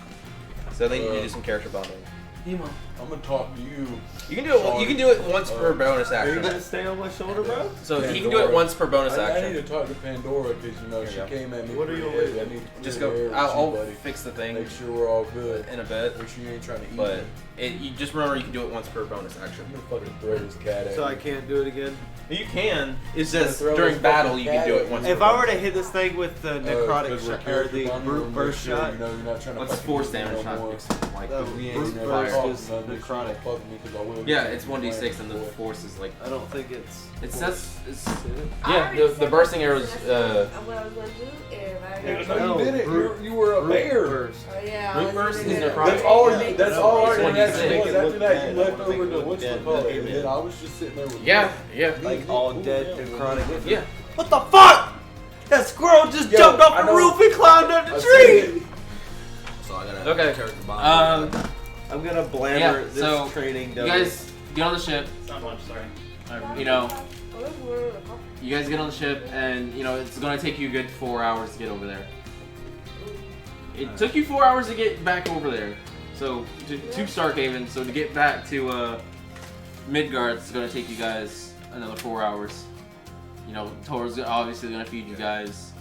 G: So they need to do some character bonding.
E: I'm gonna talk to you.
G: You can do it. You can do it once per bonus
D: Are you
G: action.
D: gonna stay on my shoulder, bro?
G: So you can do it once per bonus
E: I
G: action.
E: need to talk to Pandora because she
G: you go.
E: came at me.
D: What are you
E: pretty heavy.
D: waiting?
E: I need to
G: Just
E: clear the air
G: go.
E: with
G: I'll
E: you, buddy.
G: fix the thing
E: Make sure we're all good.
G: in a bit.
E: Make sure you ain't trying to eat
G: But
E: me.
G: you just remember you can do it once per bonus action.
E: I'm gonna fucking throw this cat at
D: So I
E: you.
D: can't do it again?
G: You can. It's
E: Gonna
G: just
E: throw
G: during
E: this
G: battle
E: fucking
G: you can do
E: cat
G: it once.
D: If
G: per
D: I were to
G: bonus.
D: hit this thing with the necrotic
E: 'cause we're
D: shot, or the
E: character
D: brute
E: bonding,
D: burst
E: we'll make
D: shot,
E: sure, you know, you're not trying to
G: What's
E: fucking
G: force
E: eat me
G: damage?
E: no
G: Not
E: more.
G: like
D: That
G: we
D: brute
G: ain't
E: Never
D: burst
E: talk
D: is
E: to me,
D: necrotic.
E: fuck me 'cause I will
G: Yeah,
E: get
G: it's
E: you
G: 1d6 and the
E: boy.
G: force is like.
D: I don't think it's.
G: It says it's.
D: Is it?
G: Yeah, the bursting arrows.
F: What I was going to do if I
E: Yeah,
F: got
E: no,
D: No,
E: you did it.
D: brute-
E: You were a
D: Brute
E: bear.
D: burst.
F: Oh, yeah.
G: Brute
F: I was
G: burst
F: gonna
G: is
F: do
G: necrotic.
E: That's all.
F: Make
E: That's
F: it
E: all
F: look
E: our
G: It's
E: reaction
G: 1d6.
E: was. After that, you
D: Make
E: left
D: it
E: over to
D: look
E: what's
D: dead,
E: it called?
D: make it
E: And
D: dead.
E: then I was just sitting there with.
G: Yeah, yeah.
D: Like all dead necrotic.
G: Yeah.
D: What the fuck? That squirrel just
E: Yo,
D: jumped off
E: I
D: the
E: know.
D: roof and climbed up
E: I
D: the
E: said
D: tree!
E: it.
C: So I got a
G: Okay.
C: character bond.
D: I'm gonna blammer
G: Yeah,
D: this
G: so
D: training
G: You
D: done.
G: guys get on the ship.
H: It's not much, sorry.
G: You know,
F: Oh, this is one of the coffee.
G: you guys get on the ship, and you know it's gonna take you a good 4 hours to get over there. It took you 4 hours to get back over there, so to Starkhaven. So to get back to Midgard, it's gonna take you guys another 4 hours. You know, Tor's obviously gonna feed you guys.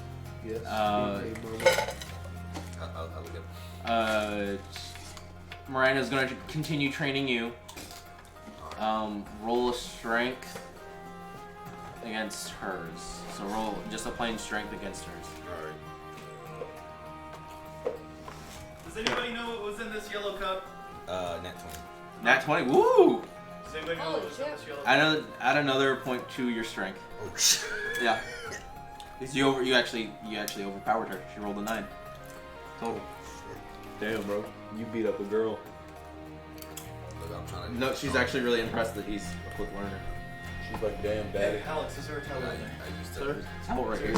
D: Yes.
C: I'll look at.
G: Miranda's gonna continue training you. Roll a strength against hers. So roll just a plain strength against hers.
H: Does anybody know what was in this yellow cup?
C: Nat 20.
G: Nat 20. Woo!
H: Does anybody know
F: Holy
H: what was in
F: shit.
H: this yellow cup?
G: Add another point to your strength.
C: Oh shit.
G: Yeah. You actually overpowered her. She rolled a 9. Total.
D: Damn, bro. You beat up a girl.
C: Look, I'm trying to.
G: No, she's actually really impressed that he's a quick learner.
E: She's like, damn, daddy.
H: Hey, Alex, is there a towel in there?
C: I used to.
D: Sir?
G: Towel right here.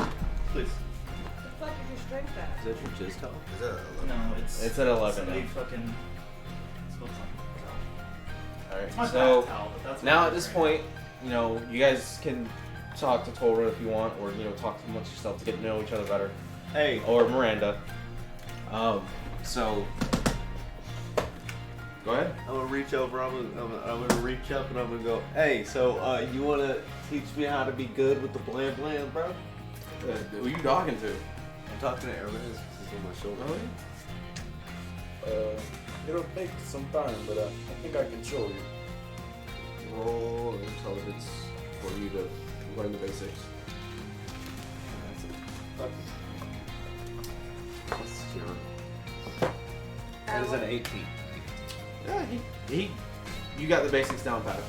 H: Please.
F: What the fuck is your strength at?
D: Is that your jizz towel?
C: Is that a
H: No, it's.
G: It's at 11
H: Somebody
G: now.
H: fucking. It's what's on
G: Alright,
H: It's my
G: so
H: bath towel, but that's
G: now
H: what
G: at
H: it
G: this
H: is
G: point, you know, you guys can talk to Tora if you want, or you know, talk amongst yourself to get to know each other better,
D: Hey.
G: or Miranda. So go ahead.
D: I'm gonna reach over. I'm gonna reach up and I'm gonna go. Hey, so you wanna teach me how to be good with the blam blam, bro?
G: Who are you talking to?
D: I'm talking to Hermes. He's on my shoulder.
E: It'll take some time, but I think I can show you.
G: Roll intelligence for you to learn the basics.
D: That is an 18.
G: Yeah, you got the basics down pat.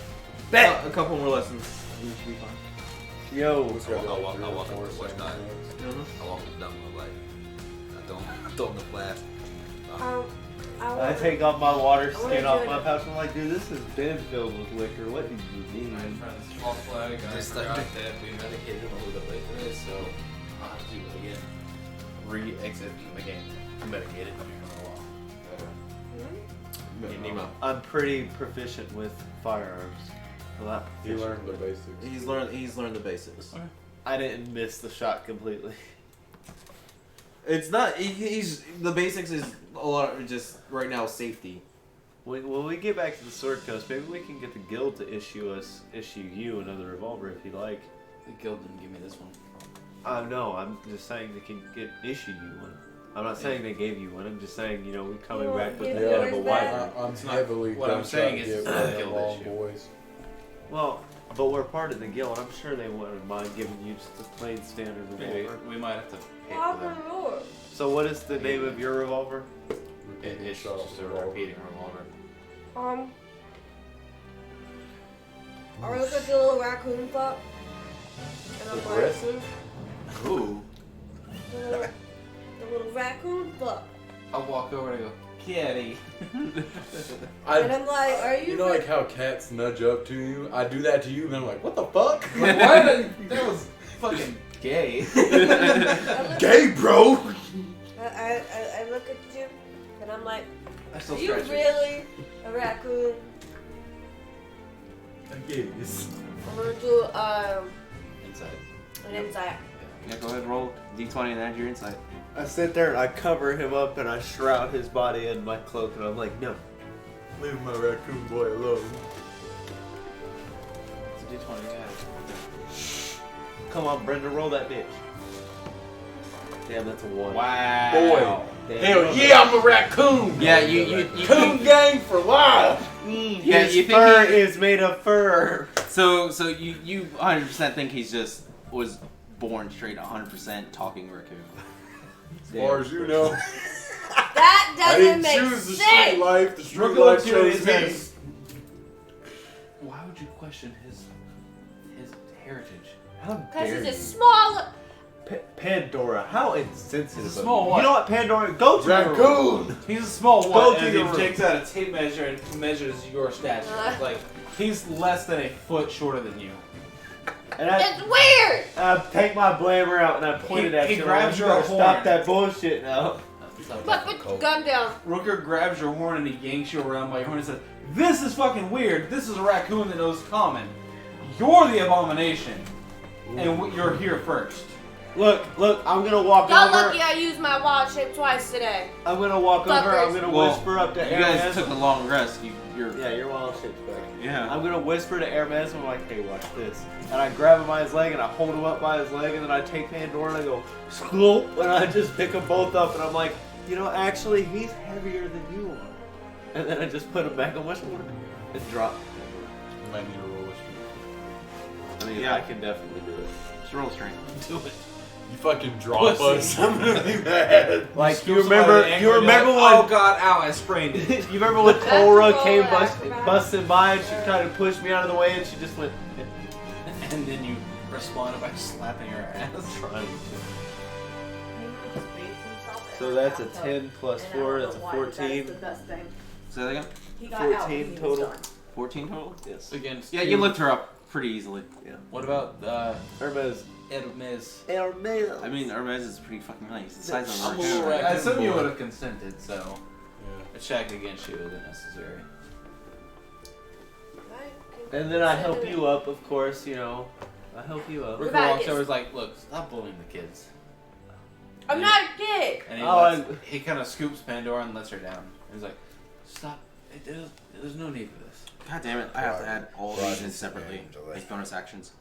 D: Bet.
G: A couple more lessons, you should be fine.
D: Yo.
C: I'll walk up to
E: Force
C: watch
E: like
C: that.
E: that.
C: I walk up down and like, I throw him the flash.
D: I take off my water
F: I wanna
D: skin
F: do
D: off
F: it.
D: my pouch. I'm like, dude, this has been filled with liquor. What did you mean?
I: friends, false flag. I
C: Just
I: forgot
C: like-
I: that we medicated a little bit late today, so I'll have to do it again.
G: Re-exit the game.
I: Medicated.
G: Nemo.
D: I'm pretty proficient with firearms. A lot.
E: You learned the basics.
G: He's learned the basics.
D: I didn't miss the shot completely.
A: It's not. He's the basics is a lot of just right now safety.
D: When we get back to the Sword Coast, maybe we can get the guild to issue you another revolver if you like.
B: The guild didn't give me this one.
D: No, I'm just saying they can issue you one. I'm not saying they gave you one. I'm just saying, we're coming
F: You
D: back with
F: want
D: the
F: yours
D: end of a
F: back?
D: wife.
E: I'm
B: It's not-
E: heavily.
B: what I'm
E: gonna
B: saying
E: try to
B: is
E: get
B: it's
E: rid
B: a
E: of
B: guild
E: all
B: issue.
E: boys.
D: Well, but we're part of the guild. I'm sure they wouldn't mind giving you just a plain standard revolver.
B: We might have to pay
F: How
B: for them.
F: come yours?
D: So what is the name of your revolver?
B: It's just a repeating revolver.
F: I look at the little raccoon pup. And I'm
E: The
F: like,
E: breast?
A: Ooh.
F: the little raccoon pup.
B: I'll walk over and I go, Kitty.
F: And I'm like, are you?
E: You know, like how cats nudge up to you? I do that to you, and I'm like, what the fuck?
B: Like, why did I, that was fucking gay.
E: Gay, bro!
F: I look at you, and I'm like,
B: I
F: are
B: still
F: you
B: scratch it.
F: really a raccoon?
E: Yes.
F: I'm gonna do
B: Inside.
F: an insight.
A: Yeah, go ahead and roll D20 and add your insight.
D: I sit there and I cover him up and I shroud his body in my cloak and I'm like, no.
E: Leave my raccoon boy alone.
A: It's a D20, yeah.
D: Come on, Brenda, roll that bitch. Damn, that's a 1.
B: Wow.
E: Boy.
D: Damn.
E: Hell yeah, I'm a raccoon!
A: Yeah, you
E: Coon gang for life!
A: Yeah,
D: His
A: you think
D: fur
A: he-
D: is made of fur.
A: So you 100% think he's just was born straight 100% talking raccoon.
E: As far as you know,
F: That
E: I
F: doesn't
E: didn't
F: make
E: choose the street
F: sense.
E: life, the street
B: Rook
E: life
B: looks at you and
E: chose
B: he
E: me.
B: says, why would you question his heritage?
D: How
F: Because
D: dare
F: he's
D: you?
F: a small.
D: Pandora, how insensitive
B: It's a
D: of
B: small
D: you.
B: what?
D: You know what, Pandora? Go to your room.
E: Raccoon!
B: He's a small
D: Go
B: one,
D: to
B: and
D: your
B: he
D: room.
B: takes out a tape measure and measures your stature. Like, he's less than a foot shorter than you.
D: And I
F: It's weird.
D: take my blamer out and I point it at
B: He
D: you.
B: grabs
D: You
B: your
D: better
B: horn.
D: Stop that bullshit now.
F: But put your gun down.
B: Rooker grabs your horn and he yanks you around by your horn and says, "This is fucking weird. This is a raccoon that knows common. You're the abomination, and you're here first."
D: Look, I'm gonna walk
F: Y'all
D: over.
F: lucky I used my wild shape twice today.
D: I'm gonna walk over. I'm gonna
A: Well,
D: whisper up to
A: You guys
D: Hermes.
A: took a long rest. You're
D: Yeah, your wild shape's back.
A: yeah.
D: I'm gonna whisper to Hermes and I'm like, hey, watch this. And I grab him by his leg and I hold him up by his leg and then I take Pandora and I go, slope, and I just pick them both up and I'm like, actually, he's heavier than you are. And then I just put him back on my shoulder and drop.
E: You might need to roll a street.
D: I mean,
A: Yeah.
D: I can definitely do it.
A: Just roll strength.
B: Do it.
E: You fucking drop
B: Pussy.
E: us. I'm really mad.
D: Like, you
B: Scoop somebody
D: remember,
B: in the
D: you
B: ankle and
D: remember
B: you're like,
D: when,
B: oh god, ow, I sprained it.
D: you remember when Cora
F: That's
D: came
F: all acrobat.
D: busting by and she kind of pushed me out of the way and she just went,
B: And then you responded by slapping her ass.
D: trying to. So that's a 10 plus 4, that's a 14.
K: That's the best thing.
A: Say that again.
K: He got out
D: 14
K: when he was
D: total.
K: done.
A: 14 total.
D: Yes.
B: Against
A: Yeah, you lift her up pretty easily.
B: What about
D: Hermes.
B: Hermes?
D: Hermes.
A: I mean, Hermes is pretty fucking nice. It's the size of a
B: I'm a
A: raccoon.
B: little
A: Right?
B: I assume you
E: boy.
B: would have consented, so
E: Yeah.
B: a check against you isn't necessary.
D: And then I help you up, of course, I help you up.
B: Rooker
F: about
B: walks
F: this?
B: over and is like, look, stop bullying the kids.
F: I'm not a kid.
B: And he,
D: Oh,
B: he kind of scoops Pandora and lets her down. He's like, stop. There's no need for this.
A: God damn it! I have to add all
C: Right.
A: these in separately as bonus actions.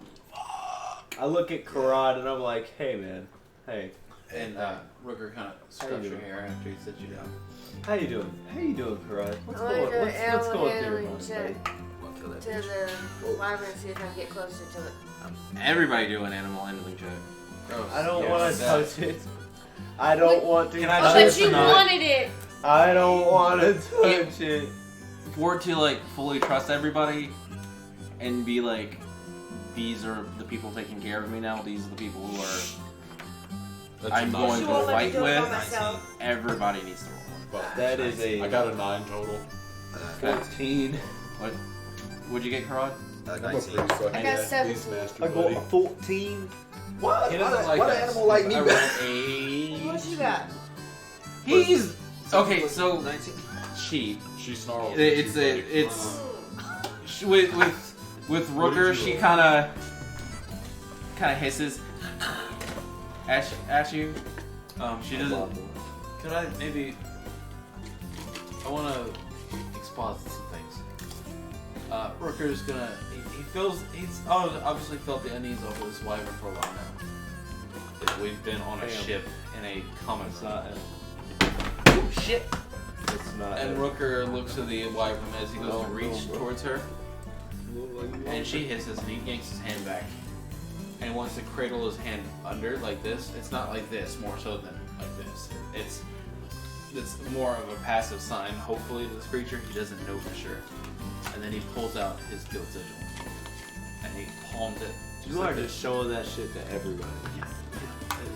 D: I look at Karad and I'm like, hey man, hey,
B: And Rooker kind of scruffs your hair after he sits you down.
D: how you doing? How you doing, Karad? What's
F: I wanna
D: going?
F: do an
D: What's
F: animal
D: going through your
F: handling
D: mind,
F: check
D: buddy?
C: Wanna kill that
F: to
C: bitch?
F: the wyvern and see if I can get closer to it.
A: Everybody do an animal handling check.
B: Gross.
D: I don't
B: Yeah,
D: want to
B: that-
D: touch it. I don't want to.
B: Can I
F: Oh,
B: choose
F: but you
B: tonight?
F: wanted it.
D: I don't want to touch it.
A: For to like fully trust everybody, and be like, these are the people taking care of me now. These are the people who are I'm going
F: She
A: to
F: won't let me
A: fight
F: do it by
A: with.
F: myself.
A: Everybody needs to roll.
E: Fuck.
D: That is a
E: I got a 9 total.
D: 14.
A: What? What'd you get, Karad?
C: Uh,
E: I'm a
C: 19.
E: pretty fucking
F: I got
E: beast
F: 17.
E: master,
D: I
E: buddy.
D: got a 14.
C: What?
B: He doesn't like
C: Why
B: us.
C: the animal like me
B: I
C: better?
B: rolled a-
F: What you got?
A: He's okay. So
C: 19.
A: she,
E: She snarls.
A: it's
E: at you,
A: it's she, with Rooker. She kind of hisses at you,
B: She doesn't. Could I maybe? I want to exposit some things. Rooker's gonna. He feels. He's obviously felt the unease over this wyvern for a while now. We've been on a ship in a common. Oh shit!
D: It's not.
B: And Rooker looks at the wyvern as he goes to reach towards her, and she hisses, and he yanks his hand back, and he wants to cradle his hand under like this. It's not like this, more so than like this. It's more of a passive sign, hopefully, to this creature. He doesn't know for sure. And then he pulls out his guild sigil, and he palms it.
D: You are just showing that shit to everybody.
B: Yeah.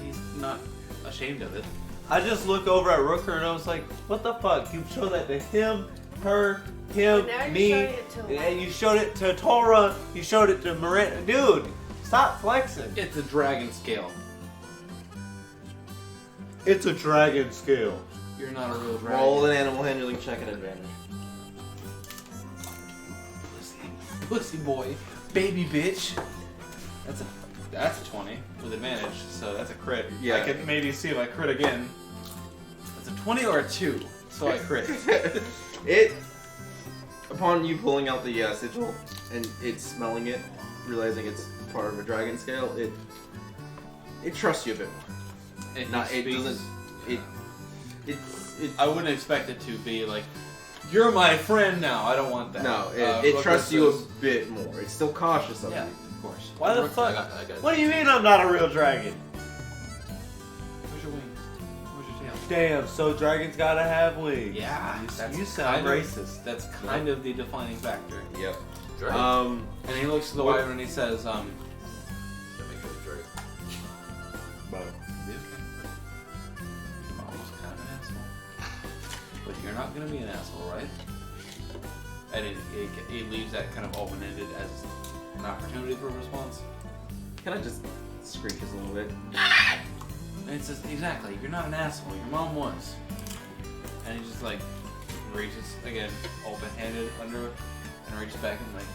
B: He's not ashamed of it.
D: I just look over at Rooker and I was like, what the fuck? You showed that to him, her, him,
F: Now you're
D: me,
F: showing it to
D: and you showed it to Tora, you showed it to Miranda. Dude, stop flexing.
B: It's a dragon scale.
D: It's a dragon scale.
B: You're not a real dragon.
A: Roll an animal handling check at advantage.
B: Pussy boy, baby bitch. That's a 20 with advantage, so that's a crit.
A: Yeah.
B: I could maybe see if I crit again. It's a 20 or a 2, so I crit.
A: Upon you pulling out the sigil and it smelling it, realizing it's part of a dragon scale, it trusts you a bit more. I wouldn't expect it to be like, you're my friend now. I don't want that. No, it trusts you a bit more. It's still cautious of you.
B: Of course.
D: Why the fuck?
C: I got
D: What do you mean I'm not a real dragon?
B: Where's your wings? Where's your tail?
D: Damn, so dragons gotta have wings.
B: Yeah,
D: You sound
B: kind of-
D: racist.
B: That's kind of the defining factor.
A: Yep.
C: Dragon.
B: And he looks to the
A: What-
B: wyvern and he says,
C: That makes it a dragon.
B: be okay. I'm almost kind of an asshole. But you're not going to be an asshole, right? And he leaves that kind of open-ended as an opportunity for a response.
A: Can I just screeches a little bit?
B: And it's just, exactly, you're not an asshole. Your mom was. And he just like reaches again, open-handed under it, and reaches back and like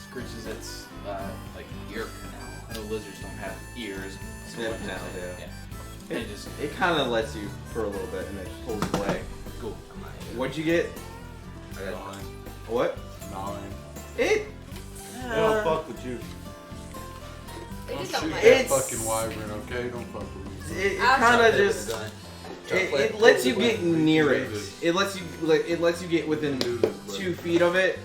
B: screeches its like ear canal. I know lizards don't have ears. So
A: Yeah,
B: what
A: canal,
B: is it?
A: yeah.
B: And it just
A: It kind of lets you for a little bit and then pulls away.
B: cool.
A: What'd you get?
C: I got
H: 9.
A: What?
H: 9.
A: It.
D: They don't fuck with you.
F: They just
E: Shoot
F: don't
E: that
F: like
A: It's-
E: fucking wyvern, okay? Don't fuck with me.
A: It kind of just.
C: It
A: It lets you get near it. It lets you get within 2 feet of it,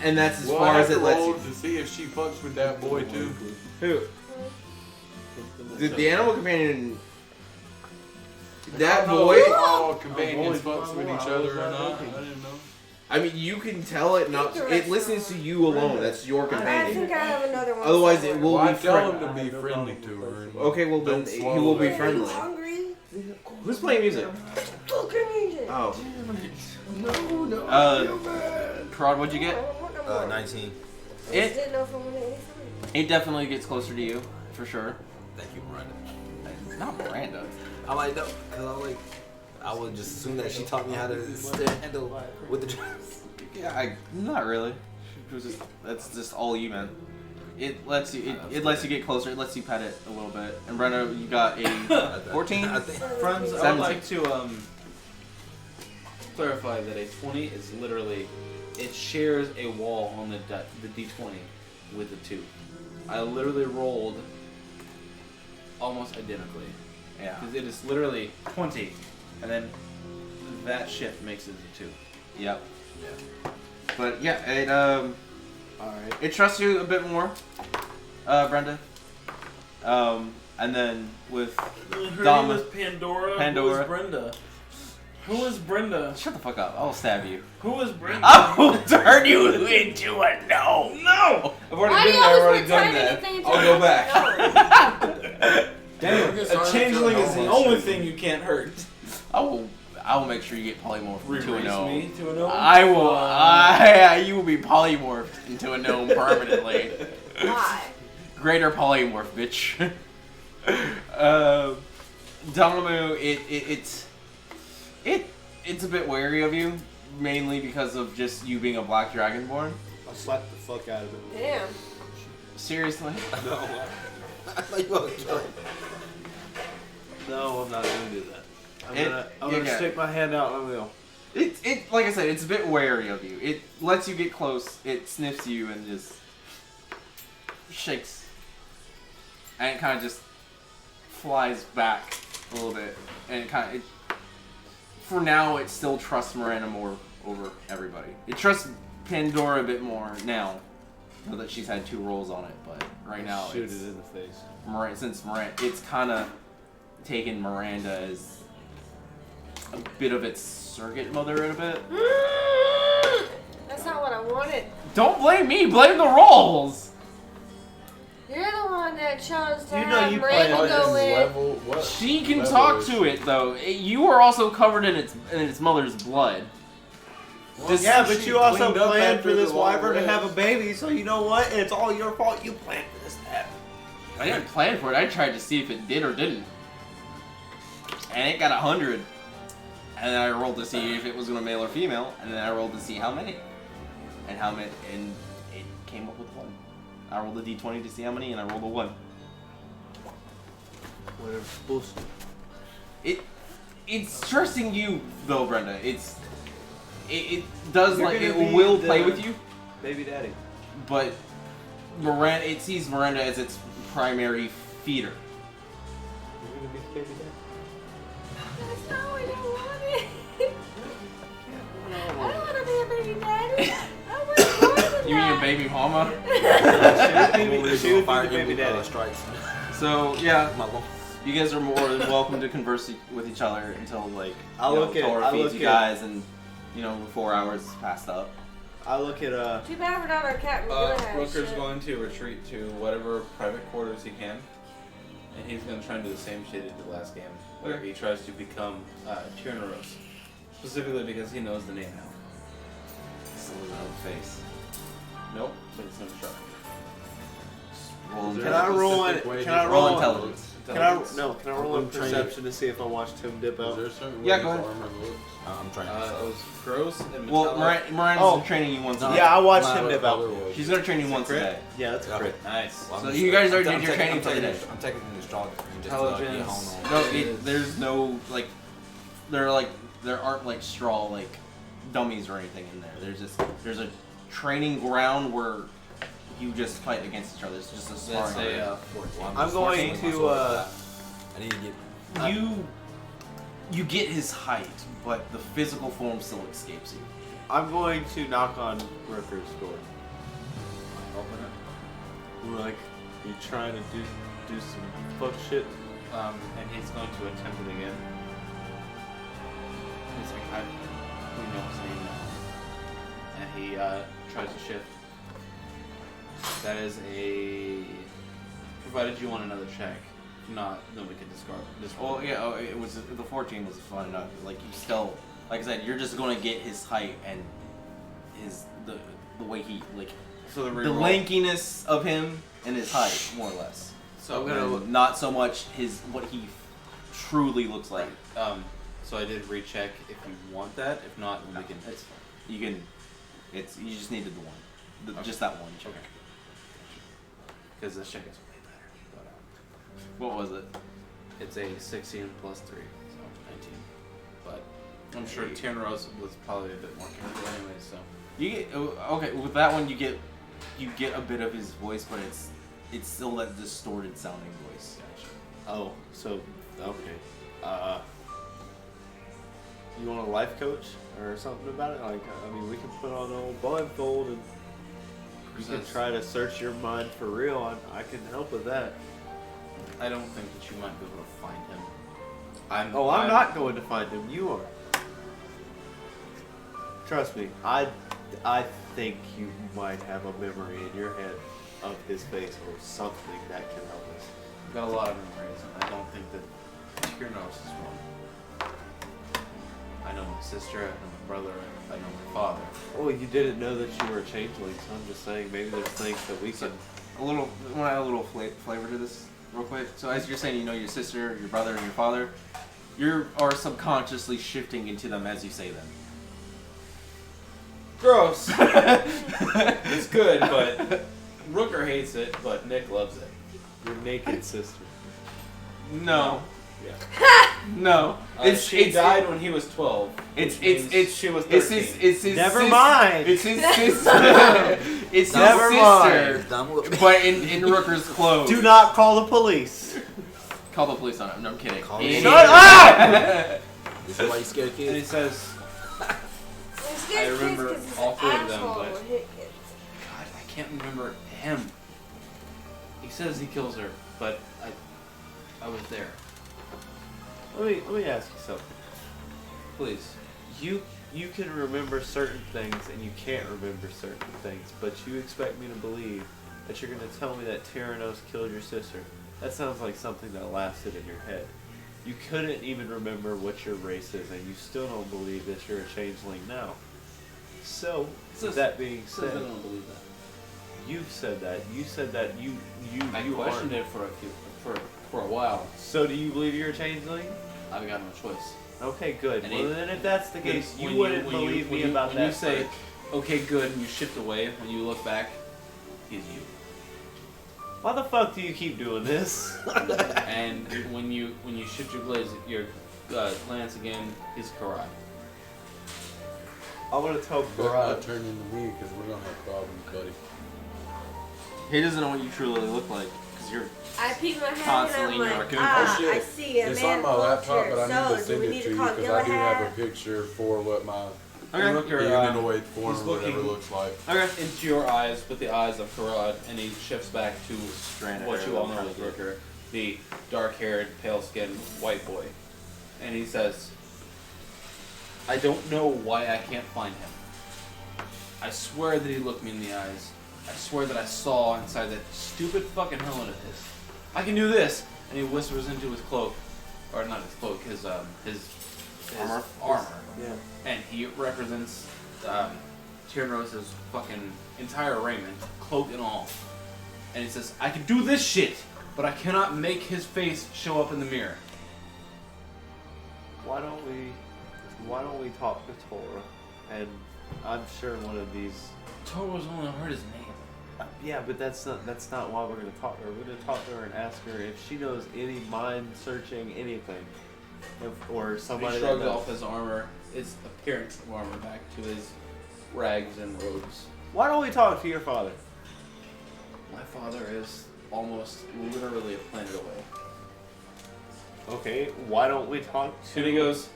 A: and that's as
E: Well,
A: far
E: I
A: as
E: have
A: it
E: to
A: lets
E: roll
A: you.
E: to see if she fucks with that boy too.
A: Who? The animal companion. That
E: I don't know
A: boy.
E: if all companions fucks with each other or not. I didn't know.
A: I mean, you can tell it not. It listens to you alone. That's your
F: I
A: companion.
F: think I have another one.
A: Otherwise, it will
E: Well, I
A: be
E: tell
A: friendly.
E: him to be friendly to her. and
A: Okay, well then
E: don't
A: he
E: swallow
A: will be
E: that.
F: Are you
A: friendly.
F: hungry?
A: Who's playing music?
F: Fucking music.
A: Oh. Crod, what'd you get?
C: 19.
A: It
F: Didn't know if I wanted anything.
A: it definitely gets closer to you, for sure.
C: Thank you, Miranda.
A: Not Miranda.
C: I like that because I would just assume that she taught me how to handle with the dress.
A: Yeah, not really. It was just, that's just all you, man. It lets you it lets you get closer. It lets you pet it a little bit. And Brenda, you got a 14.
C: I think.
B: Friends, I
A: 17.
B: would like to clarify that a 20 is literally, it shares a wall on the D20 with the 2. I literally rolled almost identically.
A: Yeah.
B: Because it is literally 20, and then that shift makes it a 2.
A: Yep. But yeah, it
B: Alright.
A: it trusts you a bit more, Brenda. And then with
B: Her
A: Dom-
B: name is Pandora.
A: Pandora.
B: Who is Brenda? Who is Brenda?
A: shut the fuck up. I'll stab you.
B: Who is Brenda?
A: I will turn you into a gnome.
B: No! I've already
F: Why do
B: been
F: you
B: there, I've
F: always
B: already
F: put
B: done
F: time
B: that.
F: anything into
A: I'll go
F: it?
A: back.
B: Damn,
E: Don't get
B: a
E: started
B: changeling
E: to a
B: is the
E: gnome
B: only
E: shit.
B: thing you can't hurt.
A: I will make sure you get polymorphed into a
B: Re-raise
A: gnome.
B: me to a gnome?
A: I will. You will be polymorphed into a gnome permanently.
F: Why?
A: Greater polymorph, bitch. Damamu, it's a bit wary of you, mainly because of just you being a black dragonborn.
D: I'll slap the fuck out of it.
F: Damn.
A: Seriously.
C: No. I thought you were joking.
D: No, I'm not gonna do that. I'm
A: It-
D: gonna
A: okay.
D: stick my hand out and I'm gonna go.
A: It like I said, it's a bit wary of you. It lets you get close. It sniffs you and just shakes, and it kind of just flies back a little bit. And it for now, it still trusts Miranda more over everybody. It trusts Pandora a bit more now that she's had 2 rolls on it. But right now,
D: Shoot it in the face.
A: Since Miranda, it's kind of taken Miranda as a bit of its surrogate mother in a bit.
F: That's not what I wanted.
A: Don't blame me, blame the rolls!
F: You're the one that chose to
D: You know
F: have
D: you
F: Miranda
D: play
F: go in.
E: Level, what
A: She can
E: level
A: talk
E: is
A: to it though. You are also covered in its mother's blood. This-
D: Yeah, but you also
E: cleaned up
D: planned
E: after
D: for this
E: the long
D: wyvern to have a
E: rest.
D: baby, so you know what? It's all your fault. You planned for this to happen.
A: I didn't plan for it. I tried to see if it did or didn't, and it got 100. And then I rolled to see if it was gonna male or female, and then I rolled to see how many, and it came up with 1. I rolled a d20 to see how many, and I rolled a 1.
D: Whatever. Bullshit.
A: It's trusting you though, Brenda. It does
D: You're
A: like
D: gonna
A: it
D: be
A: will
D: the-
A: play with you,
D: Baby daddy.
A: but Miranda it sees Miranda as its primary feeder.
D: You're gonna be the baby daddy.
F: That's not what I wanted. I don't want to be a baby daddy. I want more than
A: You mean your
F: that.
A: baby mama?
D: She would be the baby daddy.
C: Strikes.
A: So yeah,
C: My lord.
A: you guys are more than welcome to converse with each other until like
D: I'll
A: you know,
D: look at-
A: Thor
D: I'll
A: feeds
D: look
A: you
D: at-
A: guys and 4 hours is passed up.
D: I look at
F: Too bad we're not our cat. We're gonna have
B: Rooker's
F: shit.
B: going to retreat to whatever private quarters he can, and he's going to try and do the same shit he did last game, where he tries to become Tyrannos, specifically because he knows the name now.
A: It's a little face.
B: Nope, but it's going to try.
A: Roll
D: Can I roll it?
E: Specific way
D: Can I
E: to-
A: roll
D: roll
A: intelligence.
D: Can I roll in
E: I'm trying
D: perception to see if I watched him dip
E: Is
D: out?
E: there a certain
A: Yeah,
E: way
A: go
E: his
A: ahead.
E: armor looks?
C: I'm trying
B: It
C: to.
B: was gross and
A: Well,
B: metallic.
A: Miranda's
D: Oh.
A: training you once a day.
D: Yeah, I watched
C: My
D: him dip
C: color
D: out.
C: was-
A: She's gonna train you once a
B: crit?
A: day.
D: Yeah, that's
C: Okay.
D: correct.
B: Nice.
C: Well,
A: So
C: I'm
A: you
C: just-
A: guys already
C: I'm
A: did your
C: taking-
A: training for the day.
C: I'm taking the strong.
B: Intelligence.
A: No, there's no like, there aren't like straw like dummies or anything in there. There's a training ground where you just fight against each other. It's just a
B: Let's
A: sparring.
B: say
A: area.
B: 14.
D: I'm going to,
C: I need to get.
A: You get his height, but the physical form still escapes you.
D: I'm going to knock on Rooker's door. Open it. We're like, you trying to do some fuck shit?
B: And he's going to attempt it again. He's like, we know his name now. And he tries to shift. That is a. Provided you want another check. If not, then we can discard this
A: Well,
B: one.
A: yeah, it was the 14 was fun enough. Like you still, like I said, you're just gonna get his height and the way he like
B: So the
A: the
B: reroll.
A: lankiness of him and his height, more or less.
B: So
A: And not so much what he truly looks like.
B: So I did recheck if you want that. If not, then we can.
A: It's fine. You can. You just needed the one,
B: Okay.
A: just that one check.
B: Okay. Because this check is way better. But,
A: What was it?
B: it's a 16 plus 3, so 19. But I'm sure Tyrannos was probably a bit more careful anyway, so.
A: You get okay with that one. You get a bit of his voice, but it's still that distorted sounding voice.
D: Oh, so okay. You want a life coach or something about it? Like, I mean, we can put on an old blindfold and you can
B: That's-
D: try to search your mind for real. I can help with that.
B: I don't think that you might be able to find him.
D: I'm not going to find him. You are. Trust me. I think you might have a memory in your head of his face or something that can help us.
B: I've got a lot of memories, and I don't think that Tyrannos is one. I know my sister, I know my brother, I know my father.
D: Well, you didn't know that you were a changeling, so I'm just saying maybe there's things that we can.
A: Want to add a little flavor to this real quick? So as you're saying, you know your sister, your brother, and your father. You are subconsciously shifting into them as you say them.
B: Gross! It's good, but Rooker hates it, but Nick loves it.
D: Your naked sister.
A: No. No.
B: She died when he was 12.
A: It's
B: She was 13.
A: it's his
D: Never
A: sis-
D: mind.
A: It's his sister. It's his
D: Never
A: sister.
C: It's dumb with me.
A: But in Rooker's clothes.
D: Do not call the police.
A: Call the police on him. No, I'm kidding.
C: Call
A: Idiot.
C: the
D: Shut up!
C: This is why you scared
B: And he
C: kids.
B: says,
F: It's
B: I remember all three of them,
F: asshole
B: but-
F: will hit kids.
B: God, I can't remember him. He says he kills her, but I was there.
D: Let me ask you something.
B: Please.
D: You can remember certain things and you can't remember certain things, but you expect me to believe that you're going to tell me that Tyrannos killed your sister. That sounds like something that lasted in your head. You couldn't even remember what your race is, and you still don't believe that you're a changeling now. So, with that being
B: Says I
D: said,
B: don't believe that.
D: you've said that. You said that you
B: I
D: you
B: questioned
D: aren't.
B: it for a while.
D: So do you believe you're a changeling?
B: I've got no choice.
D: Okay, good.
B: And
D: well,
B: he-
D: then if that's the case,
B: When
D: you wouldn't
B: when you-
D: believe
B: when
D: me
B: you-
D: about
B: when
D: that.
B: you say,
D: first.
B: okay, good, and you shift away, when you look back, he's you.
D: Why the fuck do you keep doing this?
B: And when you shift your glance again, he's Karai.
D: I'm gonna tell
E: Better
D: Karai.
E: not turn into me because we're gonna have problems, buddy.
A: He doesn't know what you truly look like because you're.
F: I peek my head
A: Constantly
F: and
A: in
F: I'm
A: your
F: like,
A: raccoon.
F: ah,
E: Oh, shit.
F: I see a
E: It's
F: man
E: on my laptop, but I need
F: so
E: to
F: do
E: send
F: we
E: it
F: need
E: to
F: to
E: you
F: call
E: because I do have a
F: Galahad?
E: picture for what my
A: Okay.
B: Look your,
E: humanoid form
B: he's
E: or whatever
B: looking-
E: looks like.
A: Okay.
B: into your eyes with the eyes of Karad, and he shifts back to
A: Strand of
B: what
A: hair
B: you all
A: that
B: know
A: I'm
B: as
A: trying to
B: Rooker, the dark-haired, pale-skinned white boy. And he says, I don't know why I can't find him. I swear that he looked me in the eyes. I swear that I saw inside that stupid fucking helmet of his. I can do this! And he whispers into his cloak. Or not his cloak, his
A: Armor?
B: armor.
D: Yeah.
B: And he represents Tyrannos' fucking entire raiment, cloak and all. And he says, I can do this shit, but I cannot make his face show up in the mirror.
D: Why don't we talk to Tora? And I'm sure one of these.
B: Toro's only heard his name.
D: Yeah, but that's not why we're gonna talk to her. We're gonna talk to her and ask her if she knows any mind searching anything, or somebody.
B: He
D: that
B: shrugs
D: knows.
B: off his armor, his appearance of armor, back to his rags and robes.
D: Why don't we talk to your father?
B: My father is almost literally a planet away.
D: Okay, why don't we talk to?
B: And he goes,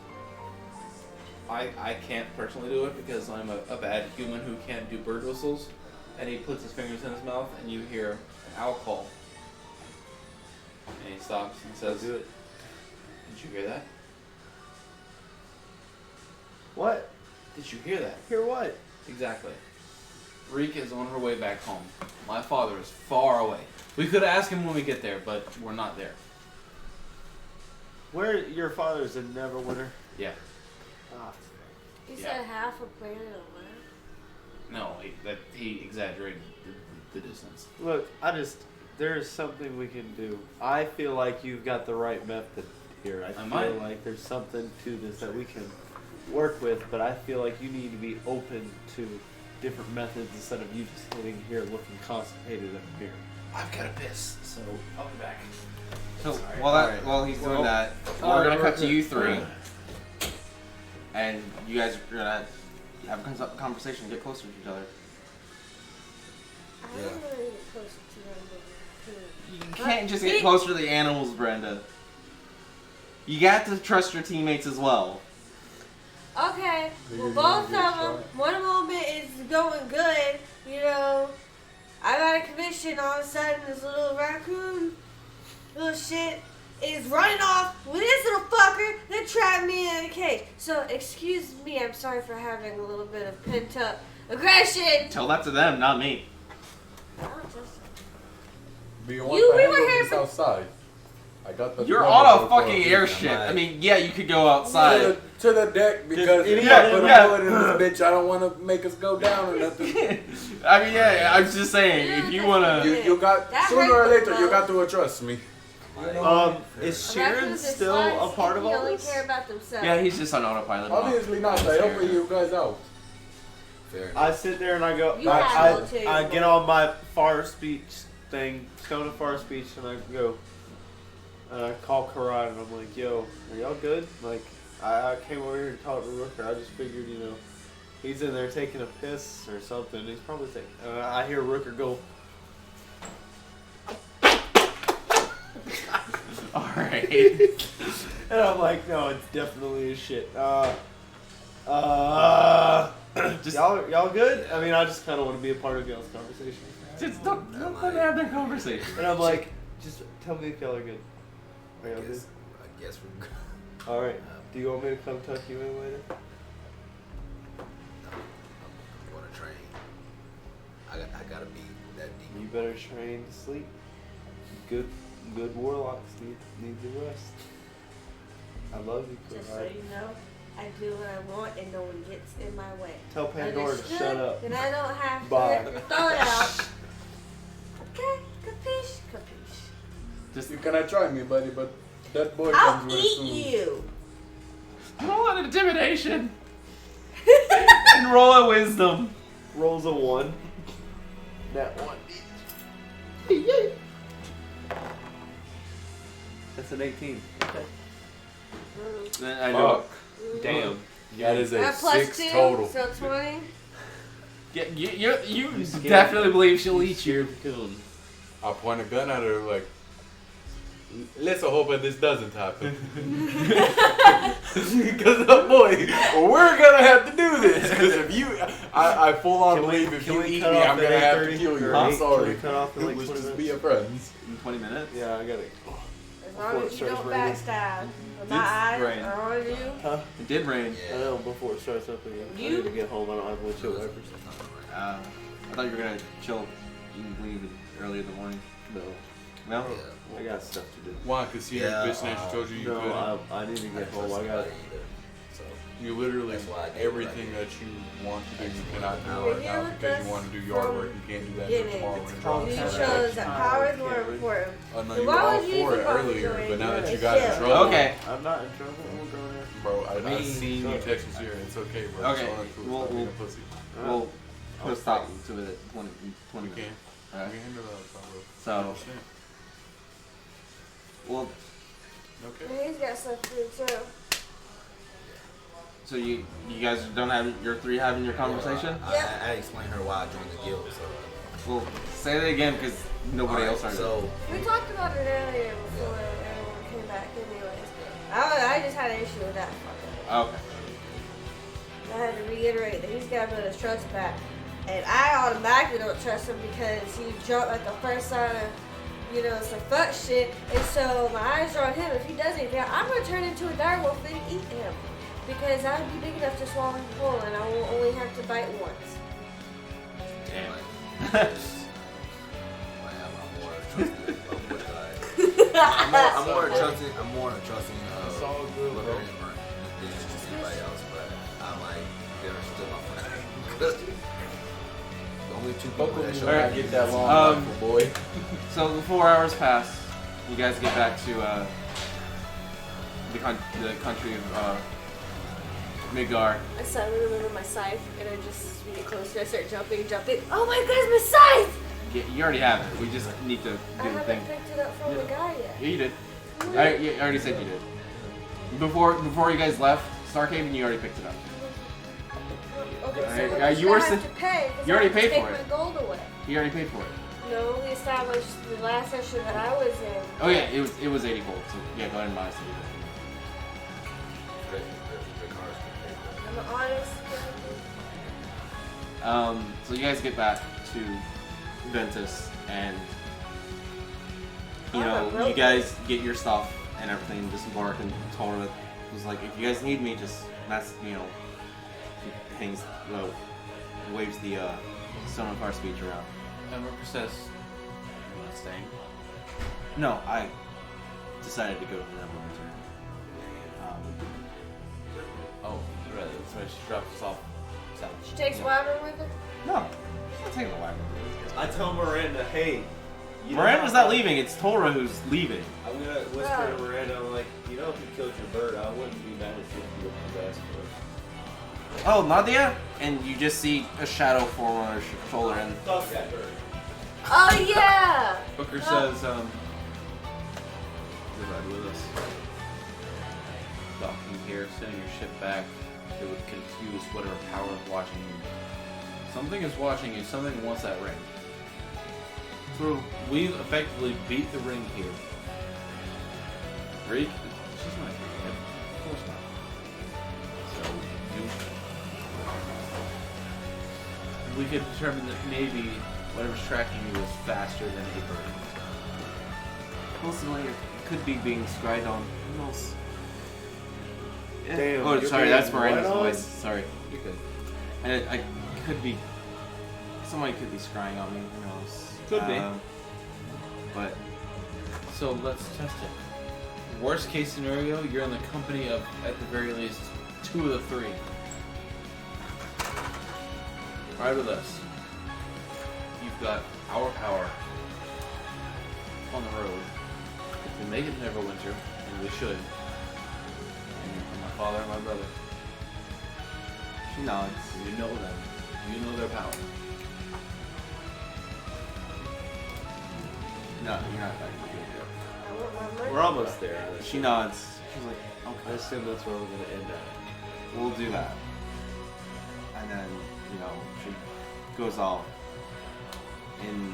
B: I can't personally do it because I'm a bad human who can't do bird whistles. And he puts his fingers in his mouth, and you hear an owl call. And he stops and says,
D: do it.
B: Did you hear that?
D: What?
B: Did you hear that?
D: Hear what?
B: Exactly. Reek is on her way back home. My father is far away. We could ask him when we get there, but we're not there.
D: Where your father's in Neverwinter?
B: Yeah.
D: Ah,
F: You
B: Yeah.
F: said half a planet away.
B: No, he exaggerated the distance.
D: look, there's something we can do. I feel like you've got the right method here. I feel
B: might.
D: like there's something to this that we can work with, but I feel like you need to be open to different methods instead of you just sitting here looking constipated in a mirror.
B: I've got to piss, so I'll be back.
A: So
B: Sorry.
A: while he's doing that, we're gonna cut to you three, and you guys are gonna have a conversation, get closer to each other.
F: I
C: Yeah.
F: don't want to get closer to them.
A: You can't just get closer to the animals, Brenda. You got to trust your teammates as well.
F: Okay,
E: Are
F: well
E: you
F: both of
E: gonna
F: them,
E: get
F: one moment is going good, you know, I got a commission, all of a sudden this little raccoon, little shit, is running off with this little fucker that trapped me in a cage. So, excuse me, I'm sorry for having a little bit of pent up aggression.
A: Tell that to them, not me.
F: I don't just-
E: Do you
F: You-
E: want to
F: we
E: handle
F: were here
E: this
F: for-
E: outside? I got the.
A: You're
E: trouble
A: on a
E: for
A: fucking
E: you.
A: airship.
C: Alright.
A: I mean, yeah, you could go outside.
E: To the deck because if
A: yeah,
E: I put
A: yeah.
E: a bullet in this bitch, I don't want to make us go down or nothing.
A: I mean, yeah, I'm just saying, if you wanna.
E: You got
F: That
E: sooner
F: hurt
E: or later
F: the
E: you
F: most.
E: got to trust me.
C: Like,
D: Is
F: A raccoon
D: Sharon
F: is
D: still
F: sluts,
D: a part of
F: they
D: all
F: only
D: this?
F: care about themselves.
A: Yeah, he's just on autopilot.
E: Obviously not. I helping you guys out.
C: fair enough.
D: I sit there and I go.
F: You have to too,
D: I
F: but-
D: get on my far speech thing, go to far speech, and I go. And I call Karan and I'm like, yo, are y'all good? Like, I came over here to talk to Rooker. I just figured, you know, he's in there taking a piss or something. He's probably taking. I hear Rooker go.
A: Alright.
D: And I'm like, no, it's definitely his shit.
A: Just
D: y'all good? I mean, I just kind of want to be a part of y'all's conversation.
A: Just don't let them have their conversation.
D: And I'm like, just tell me if y'all are good. Are y'all good?
C: I guess we're good.
D: All right. Do you want me to come tuck you in later?
C: I'm going to train. I gotta be that deep.
D: You better train to sleep. Good warlocks need the rest. I love you,
F: Just so
D: Karan.
F: you know, I do what I want and no one gets in my way.
D: Tell Pandora to
F: Understood?
D: shut up.
F: Then I don't have to
D: Bye.
F: rip your thought out. Okay, capiche? Capiche.
A: Just
E: You cannot try me, buddy, but that boy
F: I'll
E: comes with
F: eat
E: soon.
F: you.
A: roll an intimidation. And roll a wisdom.
D: Rolls a 1. That 1. That's an 18.
A: Then I know.
E: Fuck.
D: Damn.
E: That is a
F: That plus
E: 6
F: 2,
E: total.
F: so 20.
A: Yeah, you definitely believe she'll eat you.
D: Cocoon.
E: I point a gun at her like, let's hope that this doesn't happen. Because, boy, we're going to have to do this. Because if you, I full on believe if you eat me, I'm going to have to kill you. I'm sorry.
D: Cut off in like
E: Let's
D: 20
E: just
D: minutes?
E: be friends.
A: In 20 minutes?
D: Yeah, I got it.
F: As long
D: Before it
F: as you
D: starts
F: don't
D: raining.
F: backstab.
A: It's
F: My eyes
A: rain.
F: are on you.
D: Huh?
A: It did rain.
D: I know, before it starts up again. I
F: You-
D: need to get home. I don't have windshield wipers.
A: I thought you were gonna chill and leave early in the morning.
D: No.
A: No?
C: Yeah.
D: I got stuff to do.
E: Why? Because she
C: Yeah,
E: bitch snatcher told you you couldn't.
D: No, I need to get home. I got
C: So,
E: You literally,
C: That's why I did
E: everything
C: what I
E: that you want to do, you cannot do
C: You're
E: right
F: here
E: now
F: with
E: because
F: us
E: you want to do yard
F: from
E: work. You can't do that
F: beginning.
E: until tomorrow when it
D: It's
E: drops.
F: You
D: called
F: chose that power is more important.
E: Oh no,
F: So
E: you were
F: why
E: all
F: would you
E: for it
F: even bother
E: earlier,
F: doing
E: but now that you
F: this?
E: got in
F: Yeah.
E: trouble,
A: Okay.
D: I'm not in trouble. I'm going there.
E: bro, I
A: mean,
E: seen you text us here. It's okay, bro.
A: Okay,
E: It's all included.
A: we'll-
E: Stop being a pussy.
A: We'll put a stop to it at 20
E: We
A: minutes.
E: can.
A: Alright.
E: We can handle that, bro.
A: So,
E: 100%.
A: well,
E: Okay.
F: And he's got some food too.
A: so you guys don't have your three having your conversation?
C: I explained her why I joined the guild. So,
A: Well, say that again because nobody else heard it.
C: So,
F: We talked about it earlier before everyone came back anyways. I just had an issue with that fucker.
A: Okay.
F: I had to reiterate that he's got to put his trust back. And I automatically don't trust him because he jumped at the first sign of, some fuck shit. And so my eyes are on him. If he does anything, I'm going to turn into a direwolf and eat him. Because I would be big enough to swallow him whole and I will only have to bite once.
A: Damn.
C: I'm more trusting. I'm more trusting.
E: It's all good,
C: Looker
E: bro.
C: and Brent than just anybody else. But I'm like, they're still my friend. The only two people that show
A: Alright,
C: up
E: Get that long
A: Um,
E: rifle, boy.
A: So the 4 hours pass. You guys get back to the country of Midgar.
F: I suddenly remember my scythe and I just get closer. I start jumping. Oh my god, my scythe!
A: You already have it. We just need to do
F: I
A: the thing.
F: haven't picked it up from the guy yet.
A: Yeah, you did. I already said you did. Before you guys left Starhaven, you already picked it up.
F: Okay, so
A: Alright,
F: we're
A: you were
F: gonna have
A: sen-
F: to pay. 'Cause
A: you
F: I
A: already
F: have to
A: paid
F: take
A: for it.
F: my gold away.
A: You already paid for it.
F: No, we established the last session that I was in.
A: Oh yeah, it was 80 gold. So yeah, go ahead and buy some.
F: I'm an honest.
A: So you guys get back to Ventus, and you guys get your stuff and everything, disembark, and Tora was like, if you guys need me, just waves the Stone Car speech around.
B: And Rooker says, "You want staying?"
A: No, I decided to go to the Netherlands.
B: Oh, right. That's why she drops us off. South.
F: She takes Wyvern with her.
A: No, she's not taking the wagon.
D: I tell Miranda, hey.
A: Miranda's not leaving, it's Tora who's leaving.
D: I'm gonna whisper to Miranda, I'm like, if you killed your bird, I wouldn't be mad if you would ask for it.
A: Oh, Nadia? And you just see a shadow form on her shoulder, and
D: Fuck that bird.
F: Oh yeah.
B: Booker says, to ride with us. Docking here, sending your ship back. It would confuse whatever power is watching you. Something is watching you. Something wants that ring. So we've effectively beat the ring here. Greek? She's not here. Of course not. So we could determine that maybe whatever's tracking you is faster than a bird.
A: Possibly, it could be being scryed on. Who knows? Yeah.
D: Damn,
A: Oh,
D: you're
A: sorry,
D: being
A: that's Miranda's
D: what on?
A: voice. Sorry.
B: You could.
A: I could be. Somebody could be scrying on me. Who knows?
B: Could be.
A: But
B: So let's test it. Worst case scenario, you're in the company of, at the very least, 2 of the 3. Ride with us. You've got our power on the road. If we make it to Neverwinter, and we should, and my father and my brother,
A: she nods.
B: you know them. You know their power.
A: No, you're not that good.
F: I want my money.
D: We're almost there.
A: She nods. She's like,
D: I
A: okay,
D: assume that's where we're gonna end up.
A: we'll do that. And then, she goes off in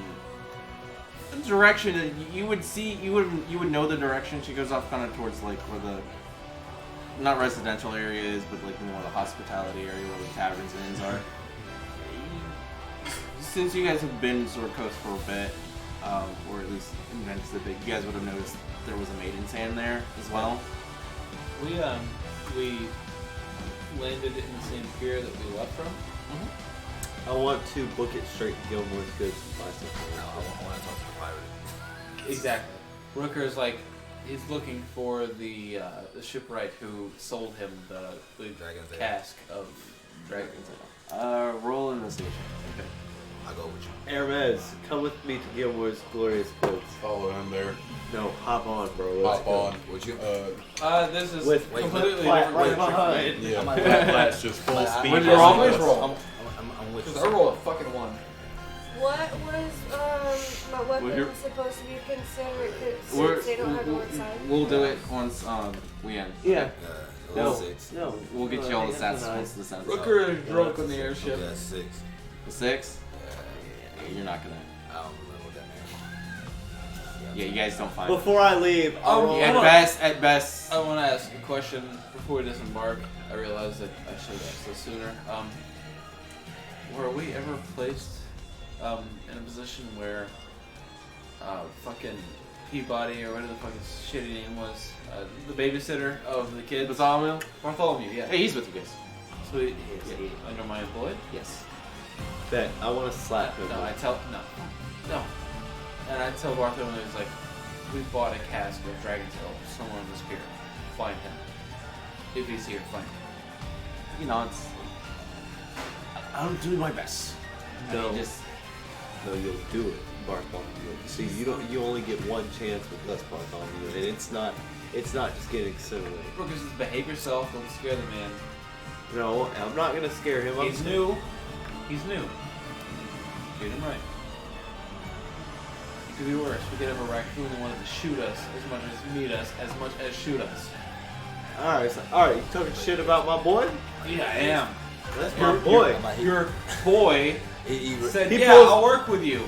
A: the direction that you would see. You would know the direction. She goes off kind of towards like where the not residential area is, but like more the hospitality area where the taverns and inns are. Since you guys have been Sword Coast for a bit, or at least in Venice a bit, you guys would have noticed there was a Maiden's Hand there as well.
B: We landed in the same pier that we left from.
D: I want to book it straight to Gilmore's Goods and buy something.
C: I want to talk to the pirate.
B: Exactly. Rooker's like, he's looking for the shipwright who sold him the
C: Dragon's Ale.
B: cask of Dragon's
A: Roll investigation.
B: Okay.
C: I'll go with you.
D: Hermes, come with me to Gilmore's Glorious Goods.
E: Follow him there.
D: No, hop on, bro. Let's
E: Hop
D: go.
E: on.
C: Would you?
B: This is
D: With-
B: completely
D: Plat
B: different.
D: right
B: branch.
D: behind.
E: Yeah,
I: my
E: that's just full
C: But I-
E: speed.
G: When you always
E: Yes.
G: roll.
C: I'm with
G: Because
C: you.
G: I roll a fucking 1.
F: What was my weapon
A: Well, you're-
F: supposed to be considered
A: We're-
F: since they don't have north side?
A: We'll do it once we end.
D: Yeah.
C: No.
D: No.
C: 6.
D: No.
A: We'll get you all the
D: That's
A: stats
D: nice.
A: once the stats.
B: Rooker is drunk on the airship.
C: Yeah, 6.
A: The 6? You're not gonna.
C: I don't remember what that meant.
A: Yeah, you guys don't find.
D: Before I leave, I'll roll.
A: At
B: hold on.
A: best.
B: I want to ask a question before we disembark. I realized that I should have asked this sooner. Were we ever placed in a position where fucking Peabody or whatever the fuck his shitty name was, the babysitter of the kids? Bartholomew, yeah.
A: Hey, he's with you guys.
B: So he, under my employed?
A: Yes.
D: Bet. I want to slap him.
B: No, no. And I tell Bartholomew, he's like, we bought a cask of Dragon's Ale somewhere in this pier. Find him. If he's here, find him.
A: I'm doing my best.
D: No.
A: Just
D: No, you'll do it, Bartholomew. See, you only get one chance with us, Bartholomew, and it's not just getting similar.
B: Brooke, just behave yourself. Don't scare the man.
D: No, I'm not gonna scare him.
B: He's new. He's new. Treat him right. It could be worse. We could have a raccoon that wanted to shoot us as much as meet us, as much as shoot us.
D: All right. You talking shit about my boy?
B: Yeah, I am.
D: That's my boy.
B: Your boy
C: He
B: said,
D: He
B: "Yeah,
D: pulls-
B: I'll work with you,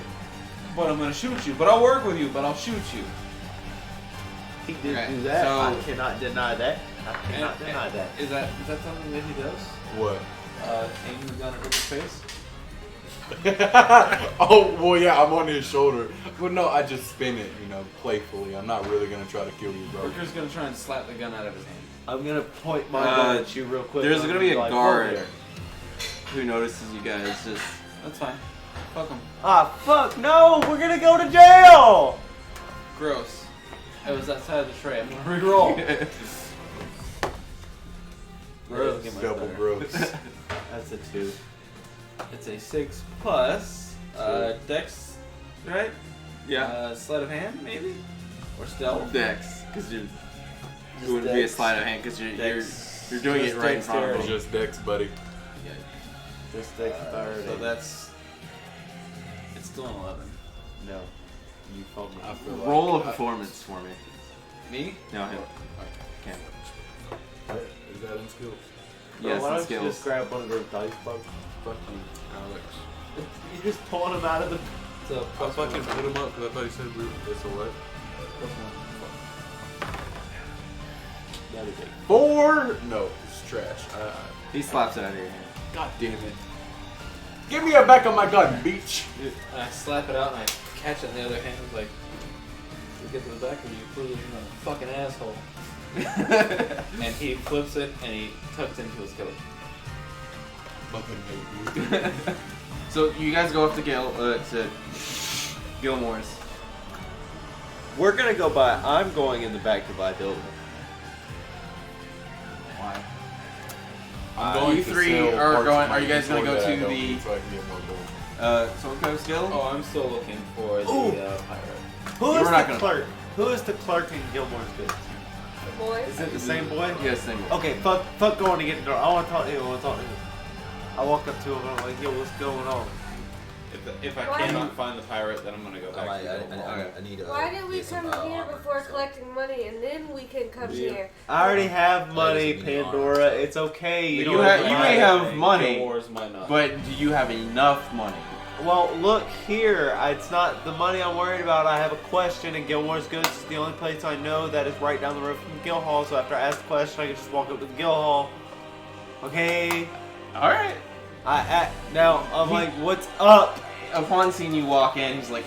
B: but I'm gonna shoot you. But I'll work with you, but I'll shoot you."
D: He did
A: Okay,
D: do that.
A: so-
D: I cannot deny that. I cannot
B: And-
D: deny that.
B: Is that something that he does?
E: What?
B: Aim the gun at Rick's face.
E: Oh, well, yeah, I'm on his shoulder. But no, I just spin it, playfully. I'm not really gonna try to kill you, bro.
B: Ricker's gonna try and slap the gun out of his hand.
D: I'm gonna point my gun at you real quick.
A: there's
D: I'm
A: gonna be a
D: like,
A: guard
D: "Hold there."
A: who notices you guys. Just
B: That's fine. Fuck him.
D: Ah, fuck! No, we're gonna go to jail.
B: Gross. I was outside the tray. I'm gonna re-roll. Gross. Get my
E: Double
B: stutter.
E: gross.
D: That's a 2.
B: It's a 6 plus Dex, right? Sleight of hand, maybe, or stealth.
A: Dex, because you
D: Just
A: wouldn't be a
D: Dex.
A: sleight of hand because you're doing
D: Just
A: it right in front of
D: dexterity.
A: him.
E: Just Dex, buddy.
B: Yeah.
D: Just dexterity.
B: So that's. It's still an 11.
D: No. You phoned me.
E: I feel like
A: Roll a performance for me.
B: Me?
A: No, him. Okay.
C: Is that in skills?
A: Yes,
D: why
A: the
D: don't you
A: skills.
D: just grab one of those dice bugs?
E: Fuck you, Alex.
D: You just pulling them out of the.
B: So
E: I fucking put him up because I thought he said it's a what?
B: That is a
E: 4? No, it's trash.
A: He slaps it out of your hand.
E: God damn it. Give me a back of my gun, bitch.
B: And I slap it out and I catch it in the other hand. Like, you get to the back of you, clearly you're a fucking asshole. And he flips it and he tucks into his coat.
E: Fucking hate you.
A: So you guys go up to Gilmore's.
D: We're gonna go buy. I'm going in the back to buy dildo.
A: Why?
E: I'm going
A: you
E: to
A: three
E: sell
A: are
E: parts
A: going.
E: of my
A: Are you guys gonna go
E: inventory
A: to
E: that I don't
A: the
E: need so I can get more gold.
A: Silco Skill?
B: Oh, I'm still looking for the pirate.
D: Who
A: You
D: is
A: were
D: the
A: not gonna-
D: clerk? Who is the clerk in Gilmore's Goods?
F: Boys.
D: Is it the same boy?
A: Yes, same.
D: Okay, fuck going to get the door. I want to talk to him. I want to talk to him. I walk up to him and I'm like, yo, what's going on?
B: If I
F: Why
B: cannot find the pirate, then I'm gonna go back to
C: I need.
F: Why did we
C: get some,
F: come here
C: armor
F: before
C: first.
F: collecting money and then we can come here?
D: I already have money,
C: Like, it's
D: Pandora. It's okay.
A: You
D: don't
A: have-
D: to
A: you
D: buy
A: may
D: it.
A: have money,
B: Wars might not.
A: But do you have enough money?
D: Well, look here. It's not the money I'm worried about. I have a question, and Gilmore's Goods is the only place I know that is right down the road from Guildhall. So after I ask the question, I can just walk up to the Guildhall. Okay.
A: All right.
D: Now I'm like, what's up?
A: Upon seeing you walk in, he's like,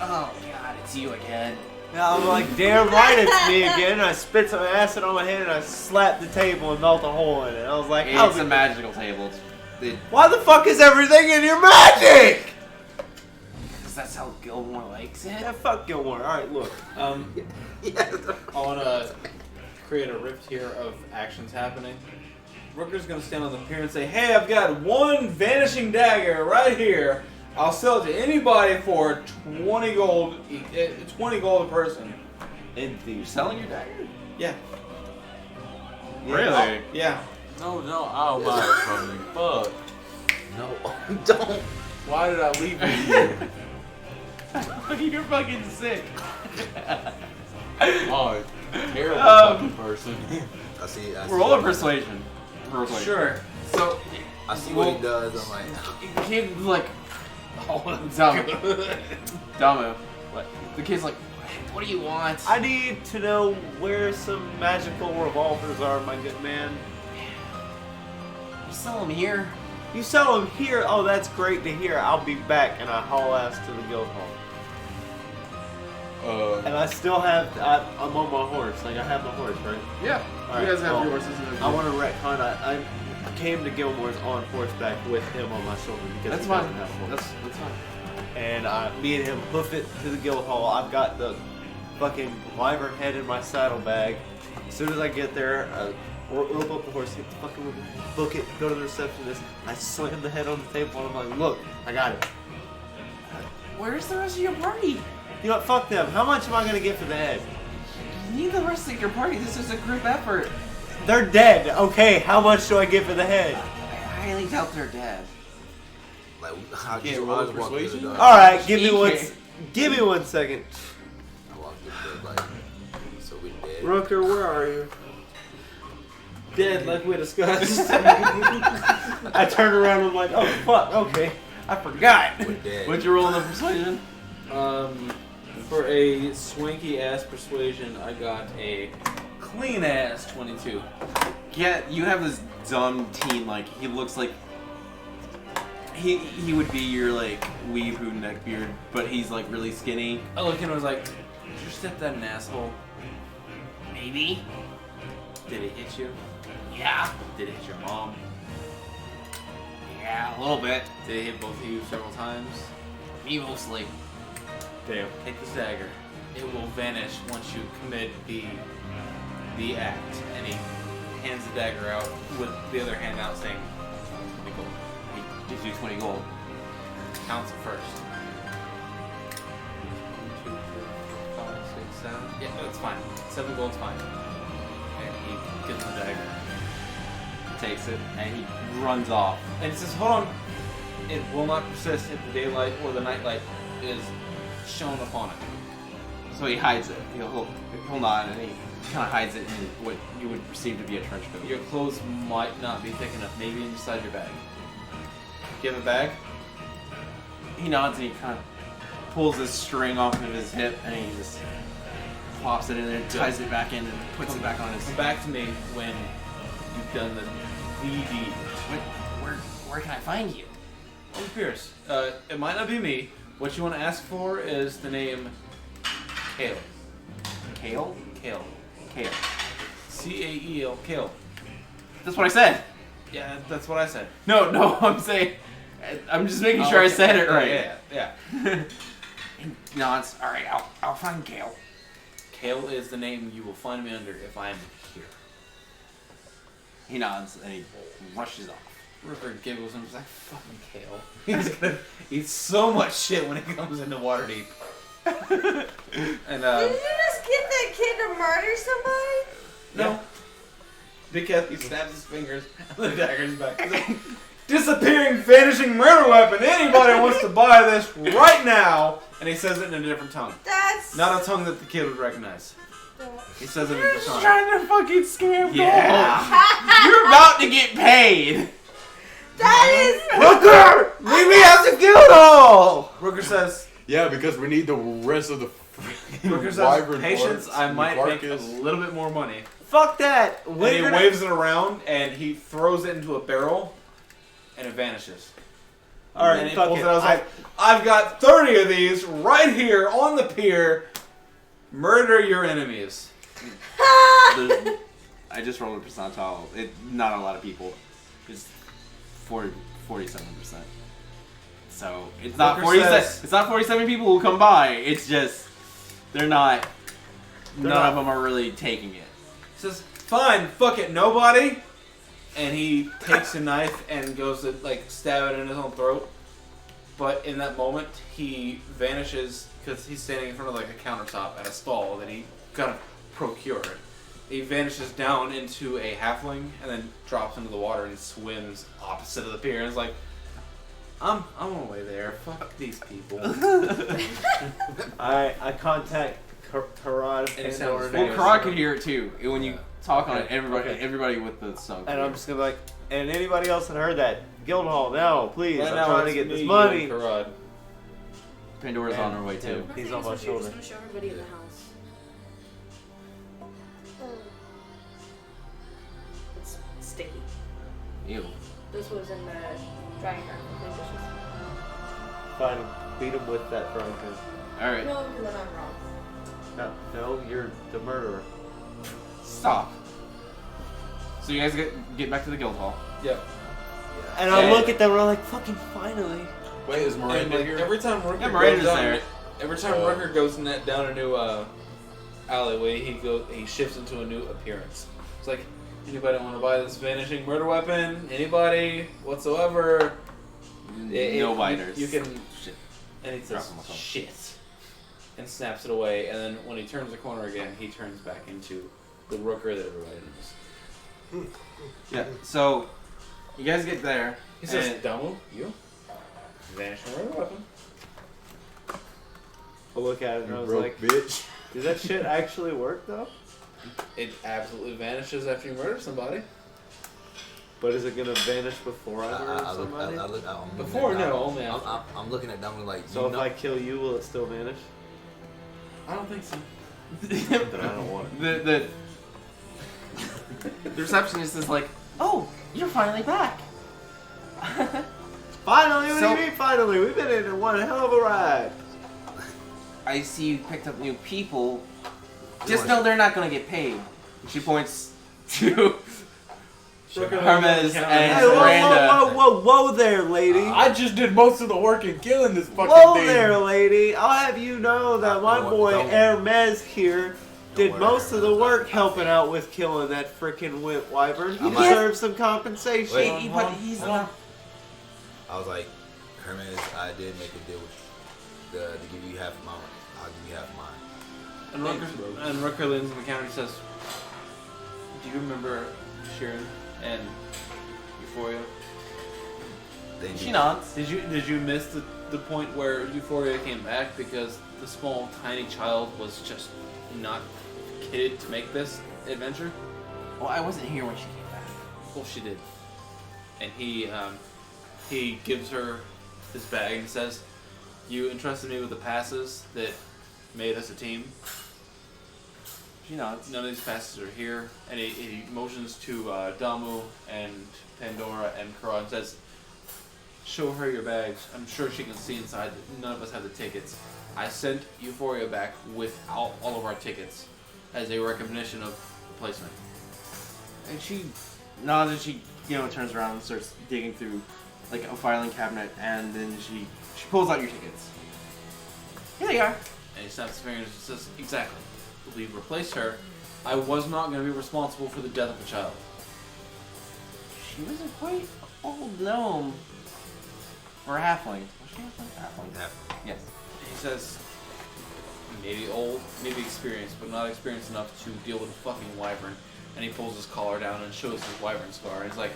A: "Oh God, it's you again."
D: Now I'm like, damn right, it's me again. I spit some acid on my head and I slap the table and melt a hole in it. I was like,
A: It's a magical table.
D: why the fuck is everything in your magic?
A: Because that's how Gilmore likes it.
D: Yeah, fuck Gilmore. All right, look.
B: I want to create a rift here of actions happening. Rooker's going to stand on the pier and say, hey, I've got one vanishing dagger right here. I'll sell it to anybody for 20 gold, 20 gold a person.
D: And
A: You're selling your dagger?
B: Yeah.
A: Really?
B: Yeah.
E: No, I'll buy it from you. Fuck.
C: No, don't.
E: Why did I leave it here?
A: You're fucking sick.
E: Oh, terrible fucking person.
C: I see.
A: Roll a persuasion. Real quick.
B: Sure.
A: So,
C: I see what he does. I'm like,
A: the kid like, Damu. What? The kid's like, what do you want?
D: I need to know where some magical revolvers are, my good man.
A: You sell them here.
D: You sell them here? Oh, that's great to hear. I'll be back, and I haul ass to the guild hall. And I still have. I'm on my horse. Like I have my horse, right?
A: Yeah.
D: All
A: you
D: right,
A: guys have
D: well,
A: your horses. And
D: I want to retcon. I came to Gilmore's on horseback with him on my shoulder because
A: That's
D: he
A: fine.
D: doesn't have a horse.
A: That's fine.
D: And me and him hoof it to the guild hall. I've got the fucking wyvern head in my saddlebag. As soon as I get there, rope up the horse, hit the fucking ribbon, book it, go to the receptionist. I slam the head on the table and I'm like, look, I got it.
A: Where's the rest of your party?
D: You know what? Fuck them. How much am I gonna get for the head?
A: You need the rest of your party. This is a group effort.
D: They're dead. Okay, how much do I get for the head?
A: I highly doubt they're dead.
C: like, I
E: Yeah,
C: just
E: roll
C: walk through the
E: persuasion?
C: door.
D: All right, give me
A: Okay.
D: one. Give me 1 second.
C: I walk through the door, like, so we dead.
D: Rooker, where are you?
B: Dead, like we discussed.
D: I turn around and I'm like, oh fuck, okay, I forgot.
C: We're dead.
A: What'd you roll in the persuasion?
B: For a swanky ass persuasion, I got a clean ass 22.
A: Yeah, you have this dumb teen. Like he looks like he would be your like weeaboo neckbeard, but he's like really skinny.
B: I looked at him and was like, did your stepdad an asshole?
A: Maybe.
B: Did it hit you?
A: Yeah.
B: Did it hit your mom?
A: Yeah, a little bit.
B: Did it hit both of you several times?
A: Me mostly.
D: Damn.
B: Take this dagger. It will vanish once you commit the act. And he hands the dagger out with the other hand out saying, 20 gold.
A: He gives you 20 gold.
B: Counts it first. 1, 2, 3, 4, 5, 6, 7. Yeah, that's fine. 7 gold's fine. And he gives him the dagger.
A: Takes it and he runs off.
B: And he says, hold on. It will not persist if the daylight or the nightlight is shown upon it.
A: So he hides it. He'll nod and he kind of hides it in what you would perceive to be a trench coat.
B: Your clothes might not be thick enough. Maybe inside your bag. Do you have a bag?
A: He nods and he kind of pulls this string off of his hip and he just pops it in there, ties it back in, and puts it back on his.
B: Come back to me when you've done the deed.
A: Where can I find you?
B: Oh, Pierce. It might not be me. What you want to ask for is the name Kale.
A: Kale?
B: Kale.
A: Kale.
B: C-A-E-L. Kale.
A: That's what I said.
B: Yeah, that's what I said.
A: No, I'm saying. I'm just making sure I said it right.
B: Yeah.
A: He nods. All right, I'll find Kale.
B: Kale is the name you will find me under if I'm here.
A: He nods and he rushes off.
B: Ripper giggles and is like, fucking Kale. He's gonna eat so much shit when it comes into Waterdeep. And
F: Did you just get that kid to murder somebody?
B: No. Because he snaps his fingers and the dagger's back. He's like, disappearing, vanishing murder weapon. Anybody wants to buy this right now? And he says it in a different tongue.
F: That's
B: Not a tongue that the kid would recognize. He says it in a different tongue.
A: Trying to fucking scam
B: Yeah.
A: You're about to get paid.
F: that is.
B: Rooker! Meet me at the Guildhall! Rooker says,
E: Yeah, because we need the rest of the
B: Rooker says,
E: wyvern
B: patience,
E: parts
B: I
E: and
B: might
E: the
B: make a
E: carcass.
B: little bit more money.
D: Fuck that.
B: And
D: We're
B: he
D: gonna-
B: waves it around and he throws it into a barrel and it vanishes.
D: All right,
B: and he
D: fuck
B: pulls
D: it.
B: it out. I was like, I've got 30 of these right here on the pier. Murder your enemies.
A: I just rolled a percentile. Not a lot of people. It's 47%. So it's not
B: Booker
A: 47.
B: says-
A: It's not 47 people who come by. It's just they're not. None of them are really taking it.
B: He says, fine, fuck it, nobody. And he takes a knife and goes to like stab it in his own throat. But in that moment, he vanishes because he's standing in front of like a countertop at a stall that he kind of procured. He vanishes down into a halfling and then drops into the water and swims opposite of the pier. And is like, I'm on my way there. Fuck these people.
D: I contact Karad
B: And it sounds
D: Pandora
B: very-
A: Well, Karad could hear it too. When you talk on it,
D: Okay,
A: everybody,
D: okay.
A: everybody with the song.
D: and I'm just gonna be like, and anybody else that heard that, Guildhall, no, please,
B: Right
D: I'm
B: now,
D: trying to
B: it's
D: get
B: me,
D: this
B: you,
D: money.
B: and Karad.
A: Pandora's on her way too.
D: and he's on my
K: You're
D: shoulder.
K: just gonna show everybody in the house. It's sticky.
A: Ew.
K: This was in the drying rack.
D: Find him, beat him with that throwing pin.
A: All right.
F: No, because I'm wrong.
D: No, you're the murderer.
A: Stop. So you guys get back to the guild hall.
B: Yep.
D: And I
A: Yeah.
D: look at them and I'm like, fucking finally.
E: Wait, is
B: And
E: Miranda
B: like,
E: here?
B: every time Rooker
A: Yeah, Miranda's
B: goes down,
A: there.
B: every time Rooker goes in that down a new alleyway, he shifts into a new appearance. It's like, anybody want to buy this vanishing murder weapon? Anybody whatsoever?
A: No biters.
B: You can.
A: Shit.
B: And he
A: Drop
B: says
A: him a phone.
B: shit, and snaps it away. And then when he turns the corner again, he turns back into the Rooker that everybody knows.
A: Yeah. So you guys get there.
B: He says,
A: and-
B: "Domo, you vanishing murder weapon."
D: I look at it and I was
E: Broke
D: like,
E: bitch.
D: does that shit actually work though?
B: It absolutely vanishes after you murder somebody.
D: But is it gonna vanish before I murder
C: I look,
D: somebody?
C: I'm looking at
B: Before,
C: Dominic.
B: no, only after.
C: I'm looking at Dominic like,
D: So
C: you
D: if
C: know,
D: I kill you, will it still vanish?
B: I don't think so.
D: Then I don't want it.
A: The receptionist is like, "Oh, you're finally back."
D: Finally, what
A: So-
D: do you mean finally? We've been in one hell of a ride.
A: I see you picked up new people. Just know they're not gonna get paid. She points to Hermes and
D: Hey, whoa,
A: Miranda.
D: whoa, whoa, whoa, whoa there, lady.
E: I just did most of the work in killing this fucking
D: Whoa
E: thing.
D: there, lady. I'll have you know that my
C: Don't-
D: boy
C: don't-
D: Hermes here did
C: worry,
D: most of the
C: Hermes.
D: work helping out with killing that freaking whip wyvern. He
C: I might-
D: deserves some compensation.
C: Wait.
A: But he's not.
C: I was like, Hermes, I did make a deal with to give you half of mine. I'll give you half of mine.
B: And Rooker leans on the counter and says, "Do you remember Sharon and Euphoria?
C: They
A: She
C: do-
A: nods.
B: Did you miss the point where Euphoria came back because the small, tiny child was just not kitted to make this adventure?
A: Well, I wasn't here when she came back.
B: Well, she did. And he gives her his bag and says, "You entrusted me with the passes that made us a team.
A: She nods.
B: None of these passes are here." And he motions to Damu and Pandora and Kara and says, "Show her your bags. I'm sure she can see inside. None of us have the tickets. I sent Euphoria back with all of our tickets as a recognition of placement."
A: And she nods and she, turns around and starts digging through like a filing cabinet, and then she pulls out your tickets. Here they are.
B: And he snaps his fingers and says, "Exactly. We replaced her. I was not going to be responsible for the death of a child."
A: She was a quite old gnome. Or a halfling. Was she a halfling?
C: Halfling.
A: Yes.
B: He says, maybe old, maybe experienced, but not experienced enough to deal with a fucking wyvern. And he pulls his collar down and shows his wyvern scar. And he's like,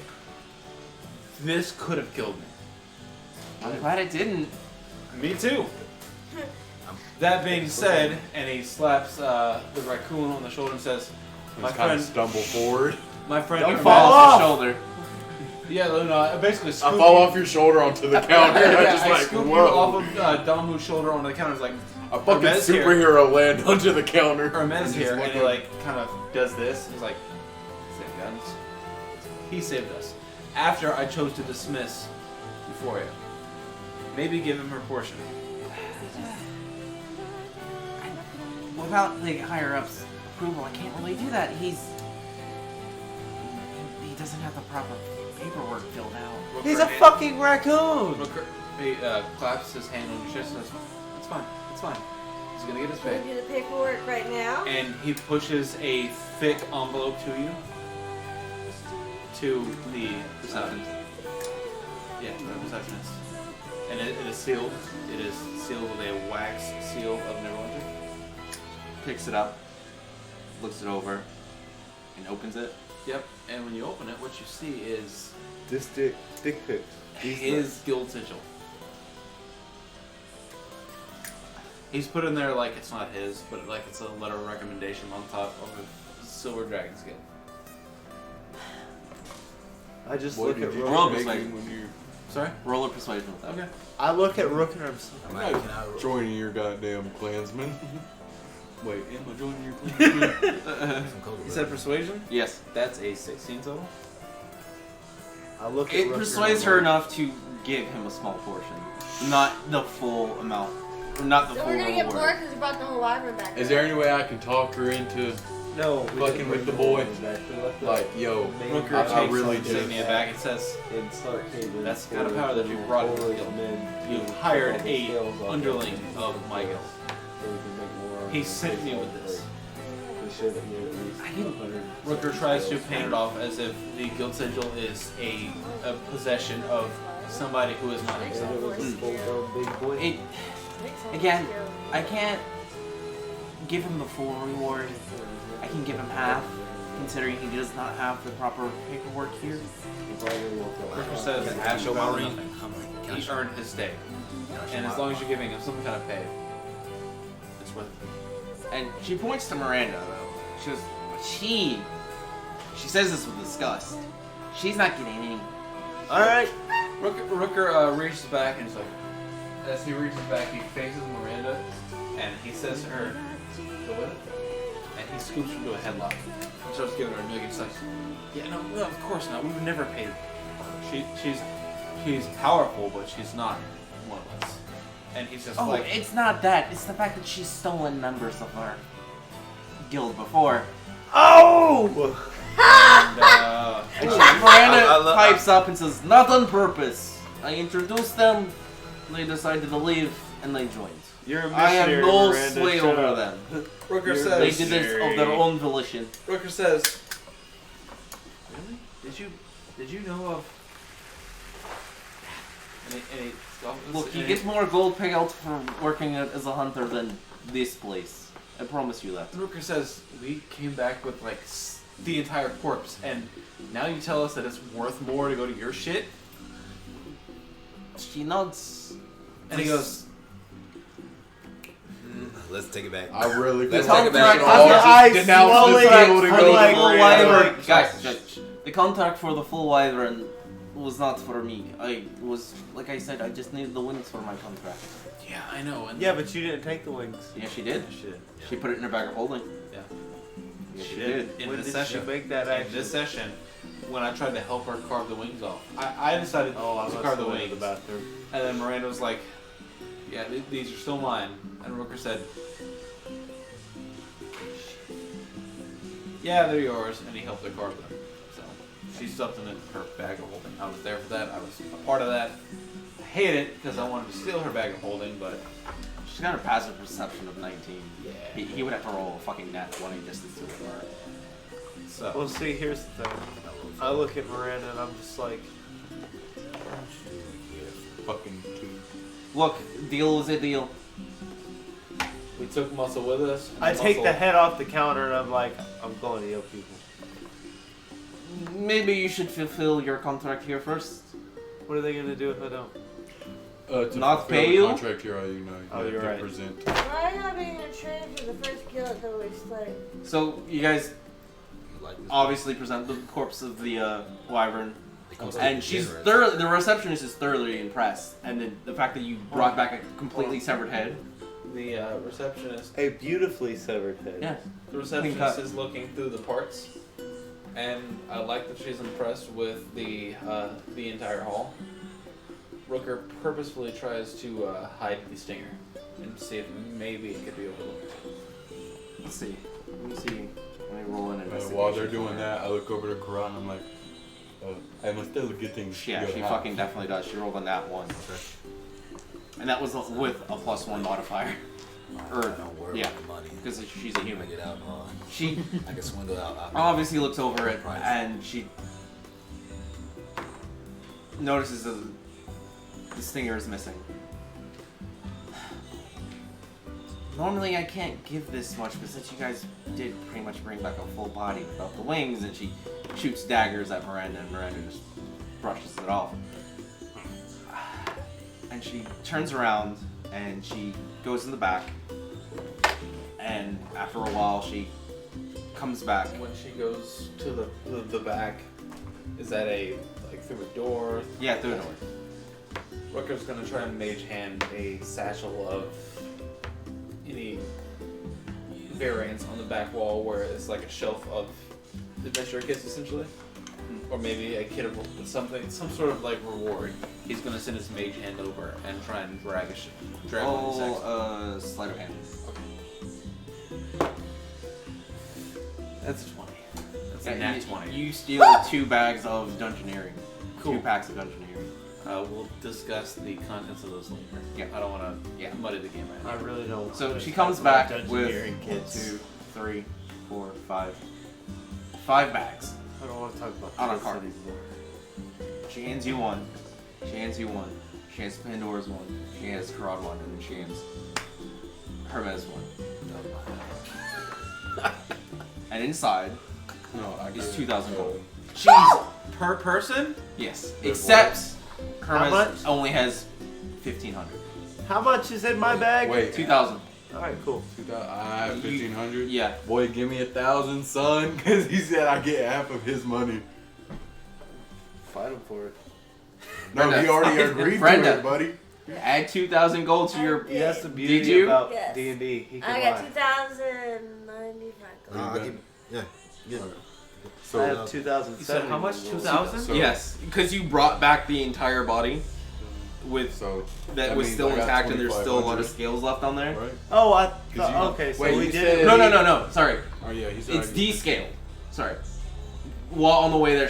B: "This could have killed me."
A: I'm glad it didn't.
B: Me too. That being said, and he slaps the raccoon on the shoulder and says, "My
E: Just kind
B: friend,
E: of stumble forward.
B: my friend,
A: Don't
B: Hermes-"
A: fall off the shoulder.
B: Yeah, no, I basically
E: I
B: scoop
E: fall
B: you-
E: off your shoulder onto the counter.
B: Yeah,
E: and I just
B: I
E: like,
B: scoop you
E: whoa.
B: off of Damu's shoulder onto the counter. It's like,
E: A fucking
B: Hermes here.
E: superhero land onto the counter.
B: Hermes
E: And
B: here,
E: just
B: and he
E: look
B: like kind of does this. He's like, "Save guns." He saved us. After I chose to dismiss Euphoria, maybe give him her portion.
A: Without the higher ups' approval, I can't really do that. He doesn't have the proper paperwork filled out.
D: He's a fucking raccoon!
B: He claps his hand on your chest and says, "It's fine. It's fine. He's gonna get his
F: Can
B: pay."
F: we do the paperwork right now?
B: And he pushes a thick envelope to you. To the receptionist. Yeah, the receptionist. And it is sealed. It is sealed with a wax seal of Neverwinter.
A: Picks it up, looks it over, and opens it.
B: Yep. And when you open it, what you see is
D: This dick pic.
B: his guild sigil. He's put in there like it's not his, but like it's a letter of recommendation on top of a silver dragon's guild.
D: I just
E: What
D: look
E: did
D: at
E: you
A: Roll
D: Rook.
E: make
A: persuasion.
E: when you
B: Sorry?
A: Roll a persuasion with that.
B: Okay.
D: I look at Rook and I'm
C: I'm like, can I
E: joining your goddamn clansman? Wait, am I joining your clansman?
C: some cold
B: You said persuasion?
A: Yes.
B: That's a 16 total.
D: I look at
A: It
D: Rook
A: persuades
D: and I'm
A: her
D: like,
A: enough to give him a small portion. Not the full amount. Or not the
F: So
A: full
F: we're gonna get more
A: reward.
F: because we brought the whole wyvern back.
E: Is there any way I can talk her into
D: No, we
E: fucking
D: didn't
E: with the
D: bring
E: boy?
D: ones back. We left the
E: like, yo,
D: main
B: Rooker
E: I
B: takes
E: really
B: the
E: just-
B: insignia back and says,
D: in Stark Haven.
B: That's the kind of power that you brought into the guild. You hired a underling of my guild. He sent me with this. Rooker tries to paint it off as if the guild sigil is a possession of somebody who is not himself.
A: It, again, I can't give him the full reward. I can give him half, considering he does not have the proper paperwork here.
B: Rooker says, "Have
C: show my ring?
B: nothing.
C: I'm like, can I
B: He
C: show
B: earned his day. And as long as you're giving him some kind of pay, it's worth it."
A: And she points to Miranda, though. She goes, but she says this with disgust. She's not getting any.
B: Alright. Rooker reaches back and he's like, as he reaches back, he faces Miranda and he says to her, "Go with it." And he scoops her into a headlock and starts giving her a nugget. She's like, "Yeah, no, of course not. We would never pay her. She's powerful, but she's not one of us." And he's just
A: Oh,
B: like,
A: it's not that. It's the fact that she's stolen members of our guild before.
D: Oh!
B: and,
A: And Miranda
C: I love-
A: pipes up and says, not on purpose. I introduced them, they decided to leave, and they joined.
D: You're a
A: I have
D: missionary,
A: no
D: Miranda.
A: sway
D: Shut
A: over
D: up.
A: them.
B: Rooker
D: You're
A: They
B: says,
A: did this of their own volition.
B: Rooker says, "Really? Did you know of?" And he
A: Look, you get more gold payouts for working as a hunter than this place. I promise you that.
B: Rooker says, "We came back with like the entire corpse, and now you tell us that it's worth more to go to your shit?"
A: She nods.
B: And he goes,
C: let's take it back.
E: I really
C: Let's
E: feel
C: take it back.
D: I
E: denounce
D: slowly
E: this table to
D: for
E: go
D: like
E: to
D: full
E: Miranda.
D: wyvern.
A: Guys, the contract for the full wyvern was not for me. I was, like I said, I just needed the wings for my contract.
B: Yeah, I know. And
D: Yeah, but you didn't take the wings.
A: Yeah, she did.
B: shit.
A: She put it in her bag of holding.
B: Yeah.
A: Yeah, she
D: Shit.
A: did.
B: In
D: When
B: this
D: did
B: session,
D: she make that
B: in
D: action?
B: this session, when I tried to help her carve the wings off, I decided
D: Oh, I
B: to
D: must
B: carve the
D: have went to
B: wings.
D: the bathroom.
B: And then Miranda was like, "Yeah, these are still mine." And Rooker said, "Yeah, they're yours." And he helped her carve them. So she stuffed them in her bag of holding. I was there for that. I was a part of that. I hate it because I wanted to steal her bag of holding, but
A: She's got a passive perception of 19.
B: yeah.
A: He would have to roll a fucking nat 20 just to do it.
B: So
D: Well, see, here's the thing. I look at Miranda and I'm just like,
E: Fucking two.
A: Look, deal is a deal.
B: we took muscle with us. And
D: I take the
B: muscle-
D: head off the counter and I'm like, I'm going to heal people.
A: Maybe you should fulfill your contract here first.
D: What are they gonna do if I don't?
E: To
A: Not
E: fulfill
A: pay
E: the
A: you?
E: contract here, you know, you
D: Oh,
E: have
D: you're
E: to
D: right.
E: present.
F: Why not being trained for the first kill at the waste like?
A: So you guys
C: Like this
A: obviously present the corpse of the wyvern,
C: It comes
A: and
C: to
A: she's
C: generous.
A: thoroughly. The receptionist is thoroughly impressed, and then the fact that you brought back a completely severed head.
B: The receptionist.
D: A beautifully severed head.
A: Yeah.
B: The
A: Clean
B: receptionist
A: cut.
B: is looking through the parts, and I like that she's impressed with the entire hall. Rooker purposefully tries to hide the stinger and see if maybe it could be overlooked.
A: Let's see. Let me see. Let me roll an investigation.
E: While they're doing that, I look over to Karan and I'm like, I must still get things.
A: Yeah,
E: good,
A: she
E: huh?
A: fucking definitely does. She rolled a nat 1. And that was with a +1 modifier. Or,
C: Don't worry
A: yeah,
C: about the money.
A: because she's a
C: I
A: human.
C: get out.
A: She
C: I can swindle out.
A: obviously looks over it
C: Price.
A: and she notices that the stinger is missing. Normally I can't give this much, but since you guys did pretty much bring back a full body without the wings, and she shoots daggers at Miranda, and Miranda just brushes it off. And she turns around and she goes in the back, and after a while she comes back.
B: When she goes to the back, is that through a door?
A: Yeah, through a door.
B: Rooker's gonna try and mage hand a satchel of any variants on the back wall where it's like a shelf of adventure kits essentially. Or maybe a kit of something, some sort of like reward. He's gonna send his mage hand over and try and drag one of these eggs.
A: Oh, sleight of hand.
B: That's a 20. That's a
A: Yeah,
B: nat
A: you,
B: 20.
A: You steal 2 bags of dungeoneering.
B: Cool.
A: 2 packs of dungeoneering.
B: We'll discuss the contents of those later.
A: Yeah.
B: I don't want to
A: Yeah.
B: muddy the game right
D: I
B: now.
D: really don't.
A: So
D: wanna
A: she
D: talk
A: comes
D: about
A: back with
D: dungeoneering kits.
A: 2, 3, 4, 5. 5 bags.
D: I don't want to talk about
A: On a
D: kits
A: cart.
D: anymore.
A: She hands you one. She hands you one. She hands Pandora's one. She hands Karad one, and then she hands Hermes one. And inside
E: No, I
A: is
E: get it.
A: 2,000 gold.
B: Jeez, per person?
A: Yes.
E: Good
A: Except
D: How
A: Hermes
D: much?
A: only has 1,500.
D: How much is in my bag?
E: Wait,
A: 2,000.
D: All right, cool.
E: 2000, I have 1,500.
A: Yeah.
E: Boy, give me 1,000, son, because he said I get half of his money.
D: Fight him for it.
E: No,
A: Brenda.
E: he already agreed
A: Brenda.
E: to it, buddy.
A: Add 2,000 gold to your.
F: Yeah.
D: That's the beauty
A: Did you?
D: about
F: Yes.
D: D&D. He can
F: I got
D: lie.
F: 2,095 gold.
C: I'll give, yeah.
E: So,
D: I have 2,070.
B: You said how much?
D: gold.
B: 2,000?
E: So-
A: Yes, because you brought back the entire body with
E: so
A: that
E: that
A: was
E: means
A: still
E: I got
A: intact, and there's still a lot of
E: 2,500.
A: scales left on there.
E: right?
D: Oh, I
E: 'Cause
D: thought,
E: you-
D: okay, so
E: wait,
D: we
E: you
D: did
E: said-
D: it.
A: No. Sorry,
E: Oh yeah, he said
A: it's
E: I get-
A: descaled. Sorry. While on the way there,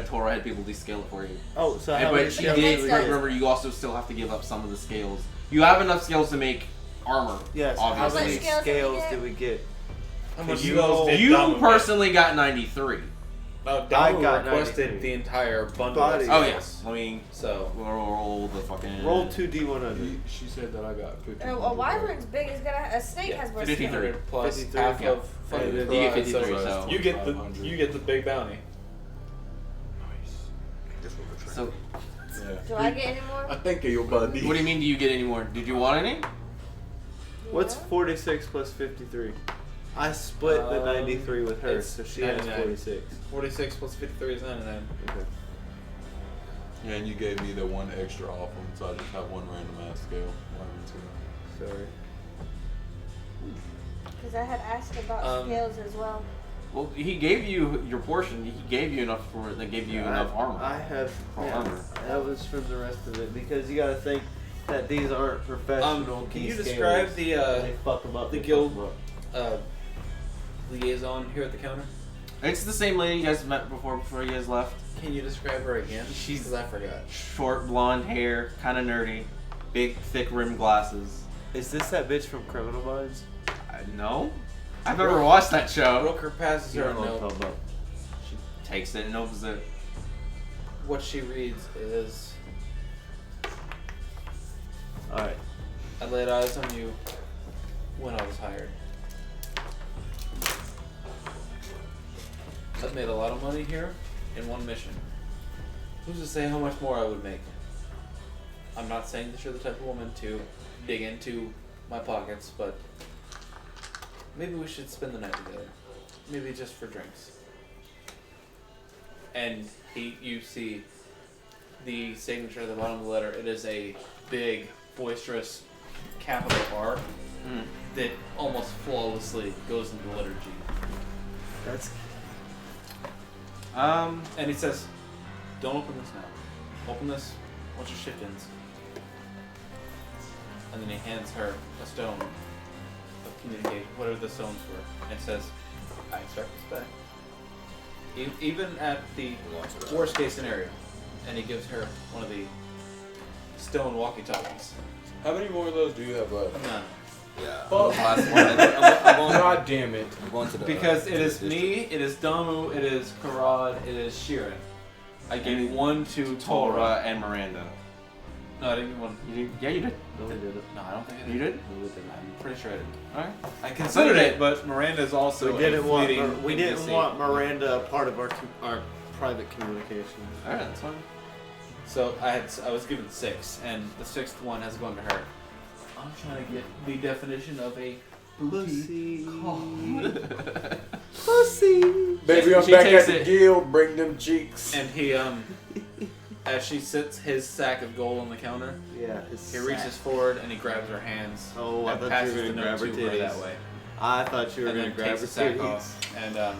A: Tora had people descale it for you.
D: Oh, so how
A: But
D: many
A: she
D: scales
A: did.
D: do we
F: Guys.
D: get?
A: Remember, you also still have to give up some of the scales. You have enough scales to make armor.
D: Yes, how
A: obviously.
D: many
F: How much
D: scales
F: scales
D: did we get?
B: How much
D: You-
B: scales did
A: You
B: Damu get?
A: personally got 93.
B: No,
D: I
B: Damu
D: got
B: requested
D: 93.
B: the entire bundle.
D: Body.
A: Oh yes. Let me
B: So
A: roll the fucking.
D: Roll 2d100.
E: She said that I got 50.
F: A wyvern's big. It's got a snake has more
A: 53.
F: skin.
B: 53 plus
D: 53,
B: half
A: yeah.
B: of fucking
D: You
A: get
B: Karad,
A: 53,
B: so
A: so-
B: you get the
E: 500.
B: big bounty.
C: Just roll for
A: So,
E: Yeah.
F: Do I get any more?
E: I think of you, buddy.
A: what do you mean? Do you get any more? Did you want any?
D: What's 46 plus 53? I split the 93 with her,
B: it's
D: so she has
B: 99.
D: 46.
B: 46 plus 53 is 99.
D: Okay.
E: Yeah, and you gave me the one extra off them, so I just have one random ass scale.
D: Sorry.
F: Because I had asked about scales as well.
G: Well, he gave you your portion. He gave you enough for it. That gave you enough armor.
D: I have.
G: For
D: Yeah,
G: armor.
D: that was from the rest of it because you got to think that these aren't professional.
B: Can
D: key
B: you
D: scales.
B: describe the
D: They fuck them up.
B: the
D: they
B: guild
D: fuck 'em up.
B: liaison here at the counter?
G: It's the same lady you guys met before you guys left.
B: Can you describe her again?
G: She's-
B: Because I forgot.
G: Short blonde hair, kind of nerdy, big thick rimmed glasses.
D: Is this that bitch from Criminal Minds?
G: No, I've never watched that show.
B: Rooker passes her a
D: know what I'm
B: note.
D: talking about.
G: She takes it and opens it.
B: What she reads is,
D: Alright.
B: I laid eyes on you when I was hired. I've made a lot of money here in one mission. Who's to say how much more I would make? I'm not saying that you're the type of woman to dig into my pockets, but maybe we should spend the night together. Maybe just for drinks. And you see the signature at the bottom of the letter. It is a big, boisterous capital R that almost flawlessly goes into the letter G.
D: That's.
B: And it says, don't open this now. Open this once your shift ends. And then he hands her a stone of communication, whatever the stones were, and says, I expect this back. Even at the worst case scenario. And he gives her one of the stone walkie-talkies.
E: How many more of those do you have left?
B: None.
C: Yeah.
E: Fuck.
C: Last one.
E: God damn it.
C: I'm going to the.
B: Because it is
C: to the
B: me, it is Damu, it is Karad, it is Sheeran. I gave one to Tora.
G: Tora and Miranda.
B: No, I didn't give one.
G: You did? Yeah, you did.
D: No, we didn't.
B: No, I don't think I did.
G: You did?
D: No, we didn't.
B: I'm pretty sure I did.
G: Alright.
B: I considered it, but Miranda's also
D: We didn't want.
B: fleeting
D: We didn't
B: NPC.
D: want Miranda a part of our private communication.
G: Alright, that's fine.
B: So I was given 6, and the 6th one has gone to her. I'm trying to get the definition of a
D: Pussy.
E: Pussy. Baby, I'm
B: She
E: back
B: takes
E: at the
B: it.
E: guild. Bring them cheeks.
B: And he as she sits his sack of gold on the counter,
D: Yeah.
B: he reaches forward and he grabs her hands.
D: Oh, I
B: and
D: thought you
B: passes
D: were
B: the
D: gonna
B: note
D: grab her
B: to her that
D: titties.
B: way.
D: I thought you were
B: And
D: gonna
B: then
D: grab
B: takes
D: her
B: the sack
D: titties.
B: off. And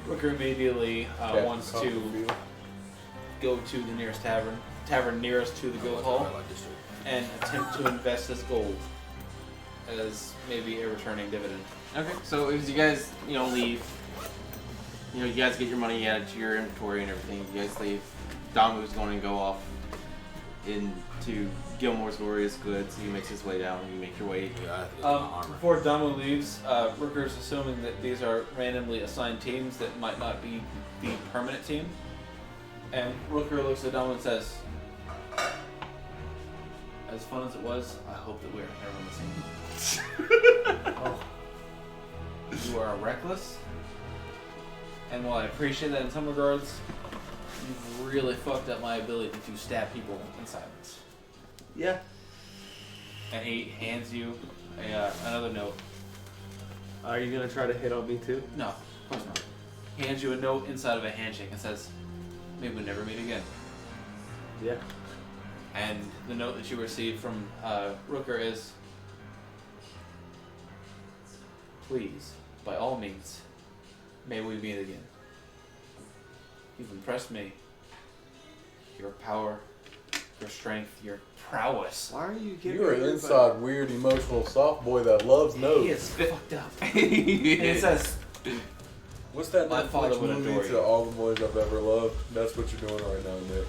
B: Rooker immediately wants to go to the nearest tavern nearest to the guild hall, and attempt to invest this gold as maybe a returning dividend.
G: Okay, so as you guys, leave, you guys get your money added to your inventory and everything. You guys leave. Damu's going to go off into Gilmore's glorious goods. He makes his way down. You make your way.
C: Yeah, I have to get my armor.
B: Before Damu leaves, Rooker's assuming that these are randomly assigned teams that might not be the permanent team. And Rooker looks at Damu and says, as fun as it was, I hope that we're never on the same team. You are reckless, and while I appreciate that in some regards, you've really fucked up my ability to stab people in silence.
D: Yeah.
B: And he hands you another note.
D: Are you gonna try to hit on me too?
B: No, of course not. He hands you a note inside of a handshake and says, maybe we never meet again.
D: Yeah.
B: And the note that you received from Rooker is, please, by all means, may we meet again. You've impressed me. Your power, your strength, your prowess.
D: Why are you giving
E: You're an
D: everybody-
E: inside weird emotional soft boy that loves notes.
B: He is fucked up. And it says,
E: What's that
B: My father
E: Netflix
B: would adore
E: movie
B: you.
E: to all the boys I've ever loved? That's what you're doing right now, Nick.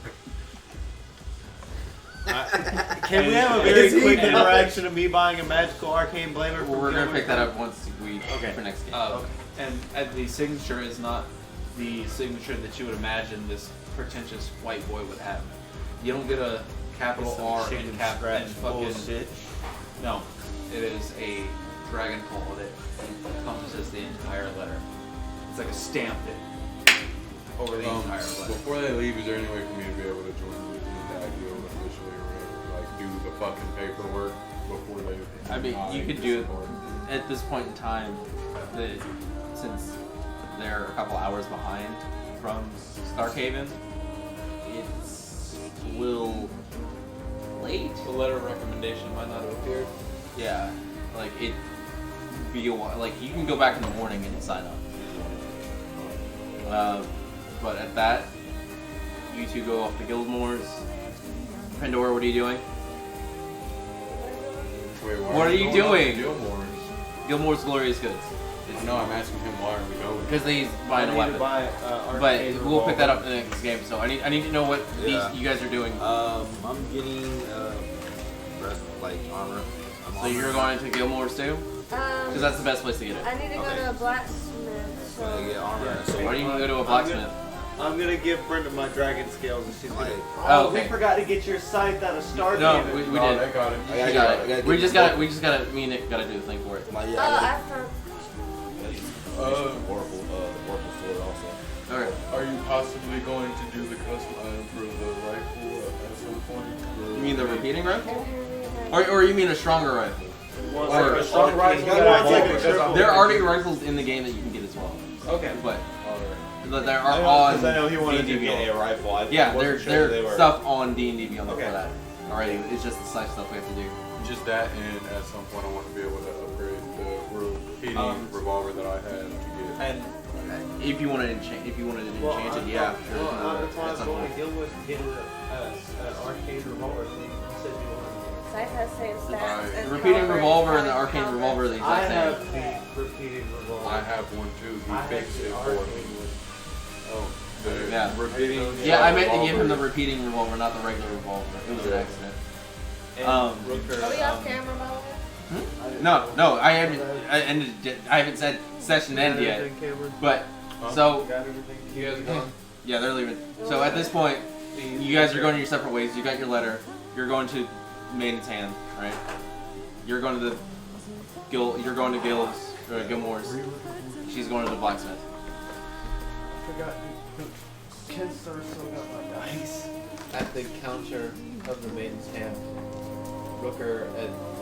D: Can we have a very quick interaction of me buying a magical arcane blamer?
G: Well, we're gonna pick that up once we
D: Okay.
G: for next game.
B: and the signature is not the signature that you would imagine this pretentious white boy would have. You don't get a capital R in cap and fucking
D: bullshit.
B: no. It is a dragon claw that encompasses the entire letter. It's like a stamp that over the entire letter.
E: Before they leave, is there any way for me to be able to join with you in that guild officially or like do the fucking paperwork? before they.
A: I mean, you could do at this point in time, since they're a couple hours behind from Starkhaven, it's a little late.
E: The letter of recommendation might not have appeared.
A: Yeah, like it be a while. Like you can go back in the morning and sign up. But at that, you two go off to Guildmore's. Pandora, what are you doing?
E: Wait, why
A: What are you
E: going up to
A: doing?
E: Gilmore's?
A: Guildmore's Glorious Goods.
E: No, I'm asking him why are we going?
A: Because he's buying a weapon. But we'll pick that up in the next game. So I need to know what you guys are doing.
C: I'm getting like armor.
A: So you're going to Guildmore's too? Because that's the best place to get it.
F: I need to go to a blacksmith.
C: When I get armor,
D: Yeah.
C: so
A: Why do you go to a blacksmith?
D: I'm gonna give Brenda my dragon scales and she's gonna.
C: Like,
A: Oh, okay.
D: We forgot to get your scythe out of Stargate.
A: No, we
E: Oh,
A: did.
E: they got it.
C: I
A: We
C: got
A: got
C: it.
A: it. We just got me and Nick gotta do the thing for it.
C: my
F: Oh,
C: yeah.
F: I found.
C: The Oracle sword also.
A: Alright.
E: Are you possibly going to do the custom item for the rifle at some point?
A: You mean the repeating rifle? Or you mean a stronger rifle?
D: Wants
A: Or-
D: like a strong rifle.
C: He
D: He
C: got
D: wants
C: one
D: like a
C: because
D: triple.
A: There are already rifles in the game that you can get as well.
D: Okay.
A: But
E: Alright.
A: there are on
D: Because I know he wanted to
A: D&D
D: get
A: Beyond.
D: a rifle. I
A: Yeah,
D: wasn't sure
A: there's
D: they were.
A: stuff on D&D Beyond
D: Okay.
A: for that already. It's just the side stuff we have to do.
E: Just that, and at some point I want to be able to upgrade the repeating revolver that I had to get.
D: And
A: If you wanted to enchant it, yeah. Sure,
D: Well, I'm
A: that's
D: going
A: something.
D: to deal with getting an arcade revolver thing. You said you wanted.
F: Scythe has same stats.
E: Alright.
F: as
A: The repeating
F: Caliber.
A: revolver and the
F: Caliber.
A: arcane revolver are the
D: I
A: exact
D: have
A: same.
D: the repeating revolver.
E: I have one too. He
D: I have
E: fixed
D: the
E: it for
D: arcane
E: me.
D: one.
E: Oh, the
A: Yeah.
E: repeating.
A: Yeah, I meant to give him the
E: revolver.
A: repeating revolver, not the regular revolver. It was an accident.
D: And Rooker,
F: Are we off camera, by the way?
A: No, I haven't said session end yet. But so
D: Got everything.
E: You guys gone?
A: yeah, they're leaving. So at this point, you guys are going your separate ways. You got your letter. You're going to Maiden's Hand, right? You're going to the You're going to Gilmore's. She's going to the blacksmith.
D: I forgot. Ken Star still got my dice.
G: At the counter of the Maiden's Hand, Rooker,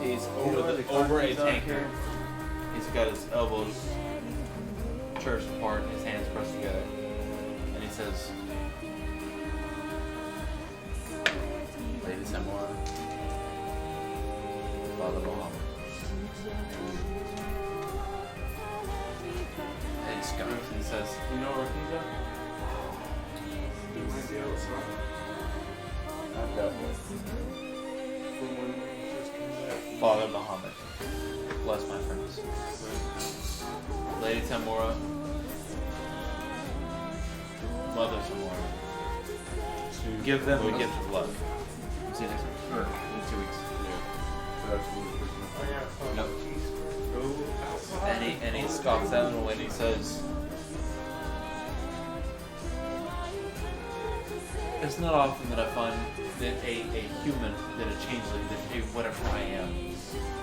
G: he's
D: You know where the
G: over a
D: cartons are,
G: tanker.
D: Karen?
G: He's got his elbows churched apart and his hands pressed together. And he says,
A: Lady Samora. Father Muhammad. And he scoffs and he says,
G: you know where he's at?
E: I've got this. From when we just came back.
G: Father Muhammad. Bless my friends. Lady Tamora. Mother Tamora. Give them the gift of love.
A: see you next week. Or in 2 weeks.
G: No. And he scoffs out when he says, it's not often that I find that a human, that a changeling, that a whatever I am,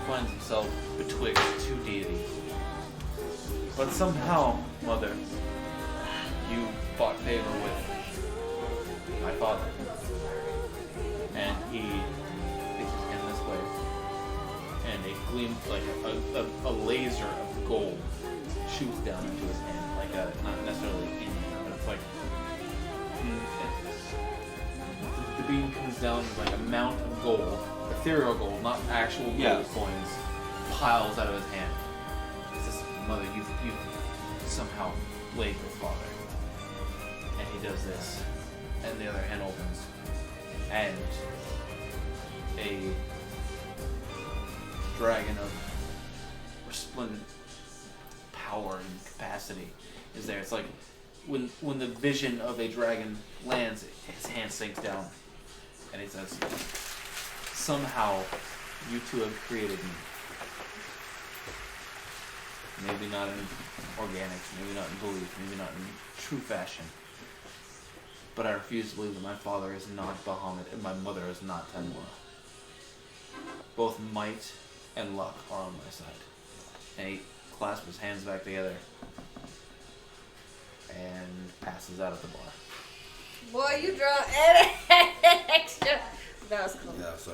G: finds himself betwixt two deities. But somehow, Mother, you fought favor with my father. And he takes his hand this way, and a gleam, like a laser of gold shoots down into his hand, like not necessarily in here, but it's like the beam comes down like a mount of gold, ethereal gold, not actual gold coins, piles out of his hand. He says, Mother, you've somehow laid your father. And he does this, and the other hand opens, and a dragon of resplendent power and capacity is there. It's like when the vision of a dragon lands, his hand sinks down, and he says, somehow you two have created me. Maybe not in organics, maybe not in belief, maybe not in true fashion. But I refuse to believe that my father is not Bahamut and my mother is not Tanmura. Both might and luck are on my side. And he clasps his hands back together and passes out at the bar.
F: Boy, you draw extra. That was cool.
C: Yeah, so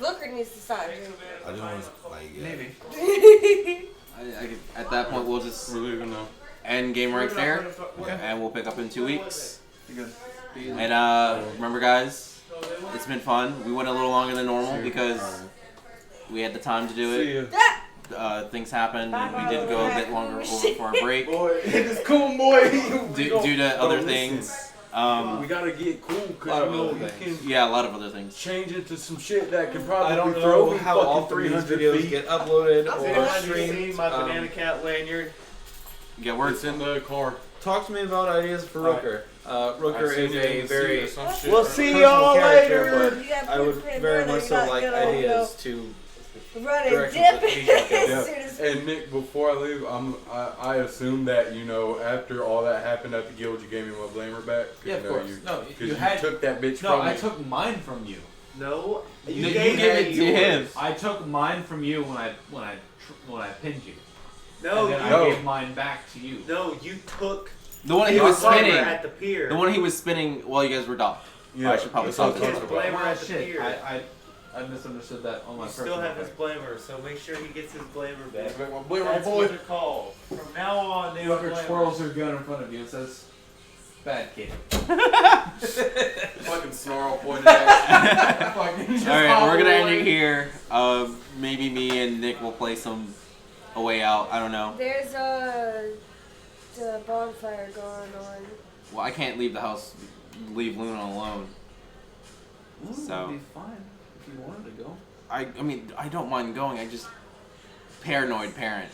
F: Looker needs to stop drinking.
C: I just want to, like, yeah.
A: Maybe. At that point, we'll just
E: We're leaving now.
A: end game right there, and we'll pick up in 2 weeks. And remember, guys, it's been fun. We went a little longer than normal because we had the time to do it. Things happened. We did go a bit longer over for our break
E: It's cool, boy.
A: due to other things.
E: We gotta get cool because you know we can
A: Yeah, a lot of other things.
E: change it to some shit that can
G: I
E: probably
G: don't
E: throw
G: know
E: me
G: how
E: fucking
G: often these
E: 300
G: videos
E: feet.
G: get uploaded
D: Have
G: or
D: you
G: streamed.
D: seen my banana cat lanyard?
A: Get words.
E: It's in the car.
G: Talk to me about ideas for Rooker. Rooker
E: I've seen
G: is
E: it
G: a
E: in the
G: very
E: sea or some shit.
D: We'll see
G: personal
D: y'all
G: character,
D: later.
F: You gotta
G: but I would
F: put it
G: very
F: in there,
G: much
F: you're
G: so
F: not
G: like
F: gonna,
G: ideas to
F: Run and
G: directions
F: dip
G: that he should go.
F: as
E: Yeah.
F: soon as.
E: And Nick, before I leave, I assume that after all that happened at the guild, you gave me my blamer back. 'Cause,
G: Yeah, of course. No,
E: because
G: you had.
E: took that bitch
J: No,
E: from
J: I
E: me.
J: took mine from you.
D: No, you
A: No, you
D: gave
A: gave it to him.
J: I took mine from you when I pinned you.
D: No,
J: and then
E: No.
J: I gave mine back to you.
D: no, you took
A: The one he
D: his
A: was
D: blamer
A: spinning.
D: at the pier.
A: The one he was spinning while you guys were docked.
E: Yeah,
A: I should probably
E: that's what
A: stop
E: I'm
A: this.
E: talking about.
D: Blamer
J: Well,
D: at the
J: shit,
D: pier.
J: I misunderstood that on my
D: You
J: personal
D: still have his
J: thing.
D: blamer, so make sure he gets his blamer back.
E: Make my blamer,
D: That's
E: boy.
D: what they're called. From now on, they are
J: Looker
D: blamers.
J: twirls her gun in front of you and says, "Bad kid."
E: Fucking snarl pointed at fucking just
A: All right,
E: hop
A: we're gonna end
E: away.
A: it here. Maybe me and Nick will play some A Way Out. I don't know.
F: There's the bonfire going on.
A: Well, I can't leave the house, leave Luna alone. So
B: It'd be fine if you wanted to go.
A: I mean, I don't mind going. I just paranoid parent.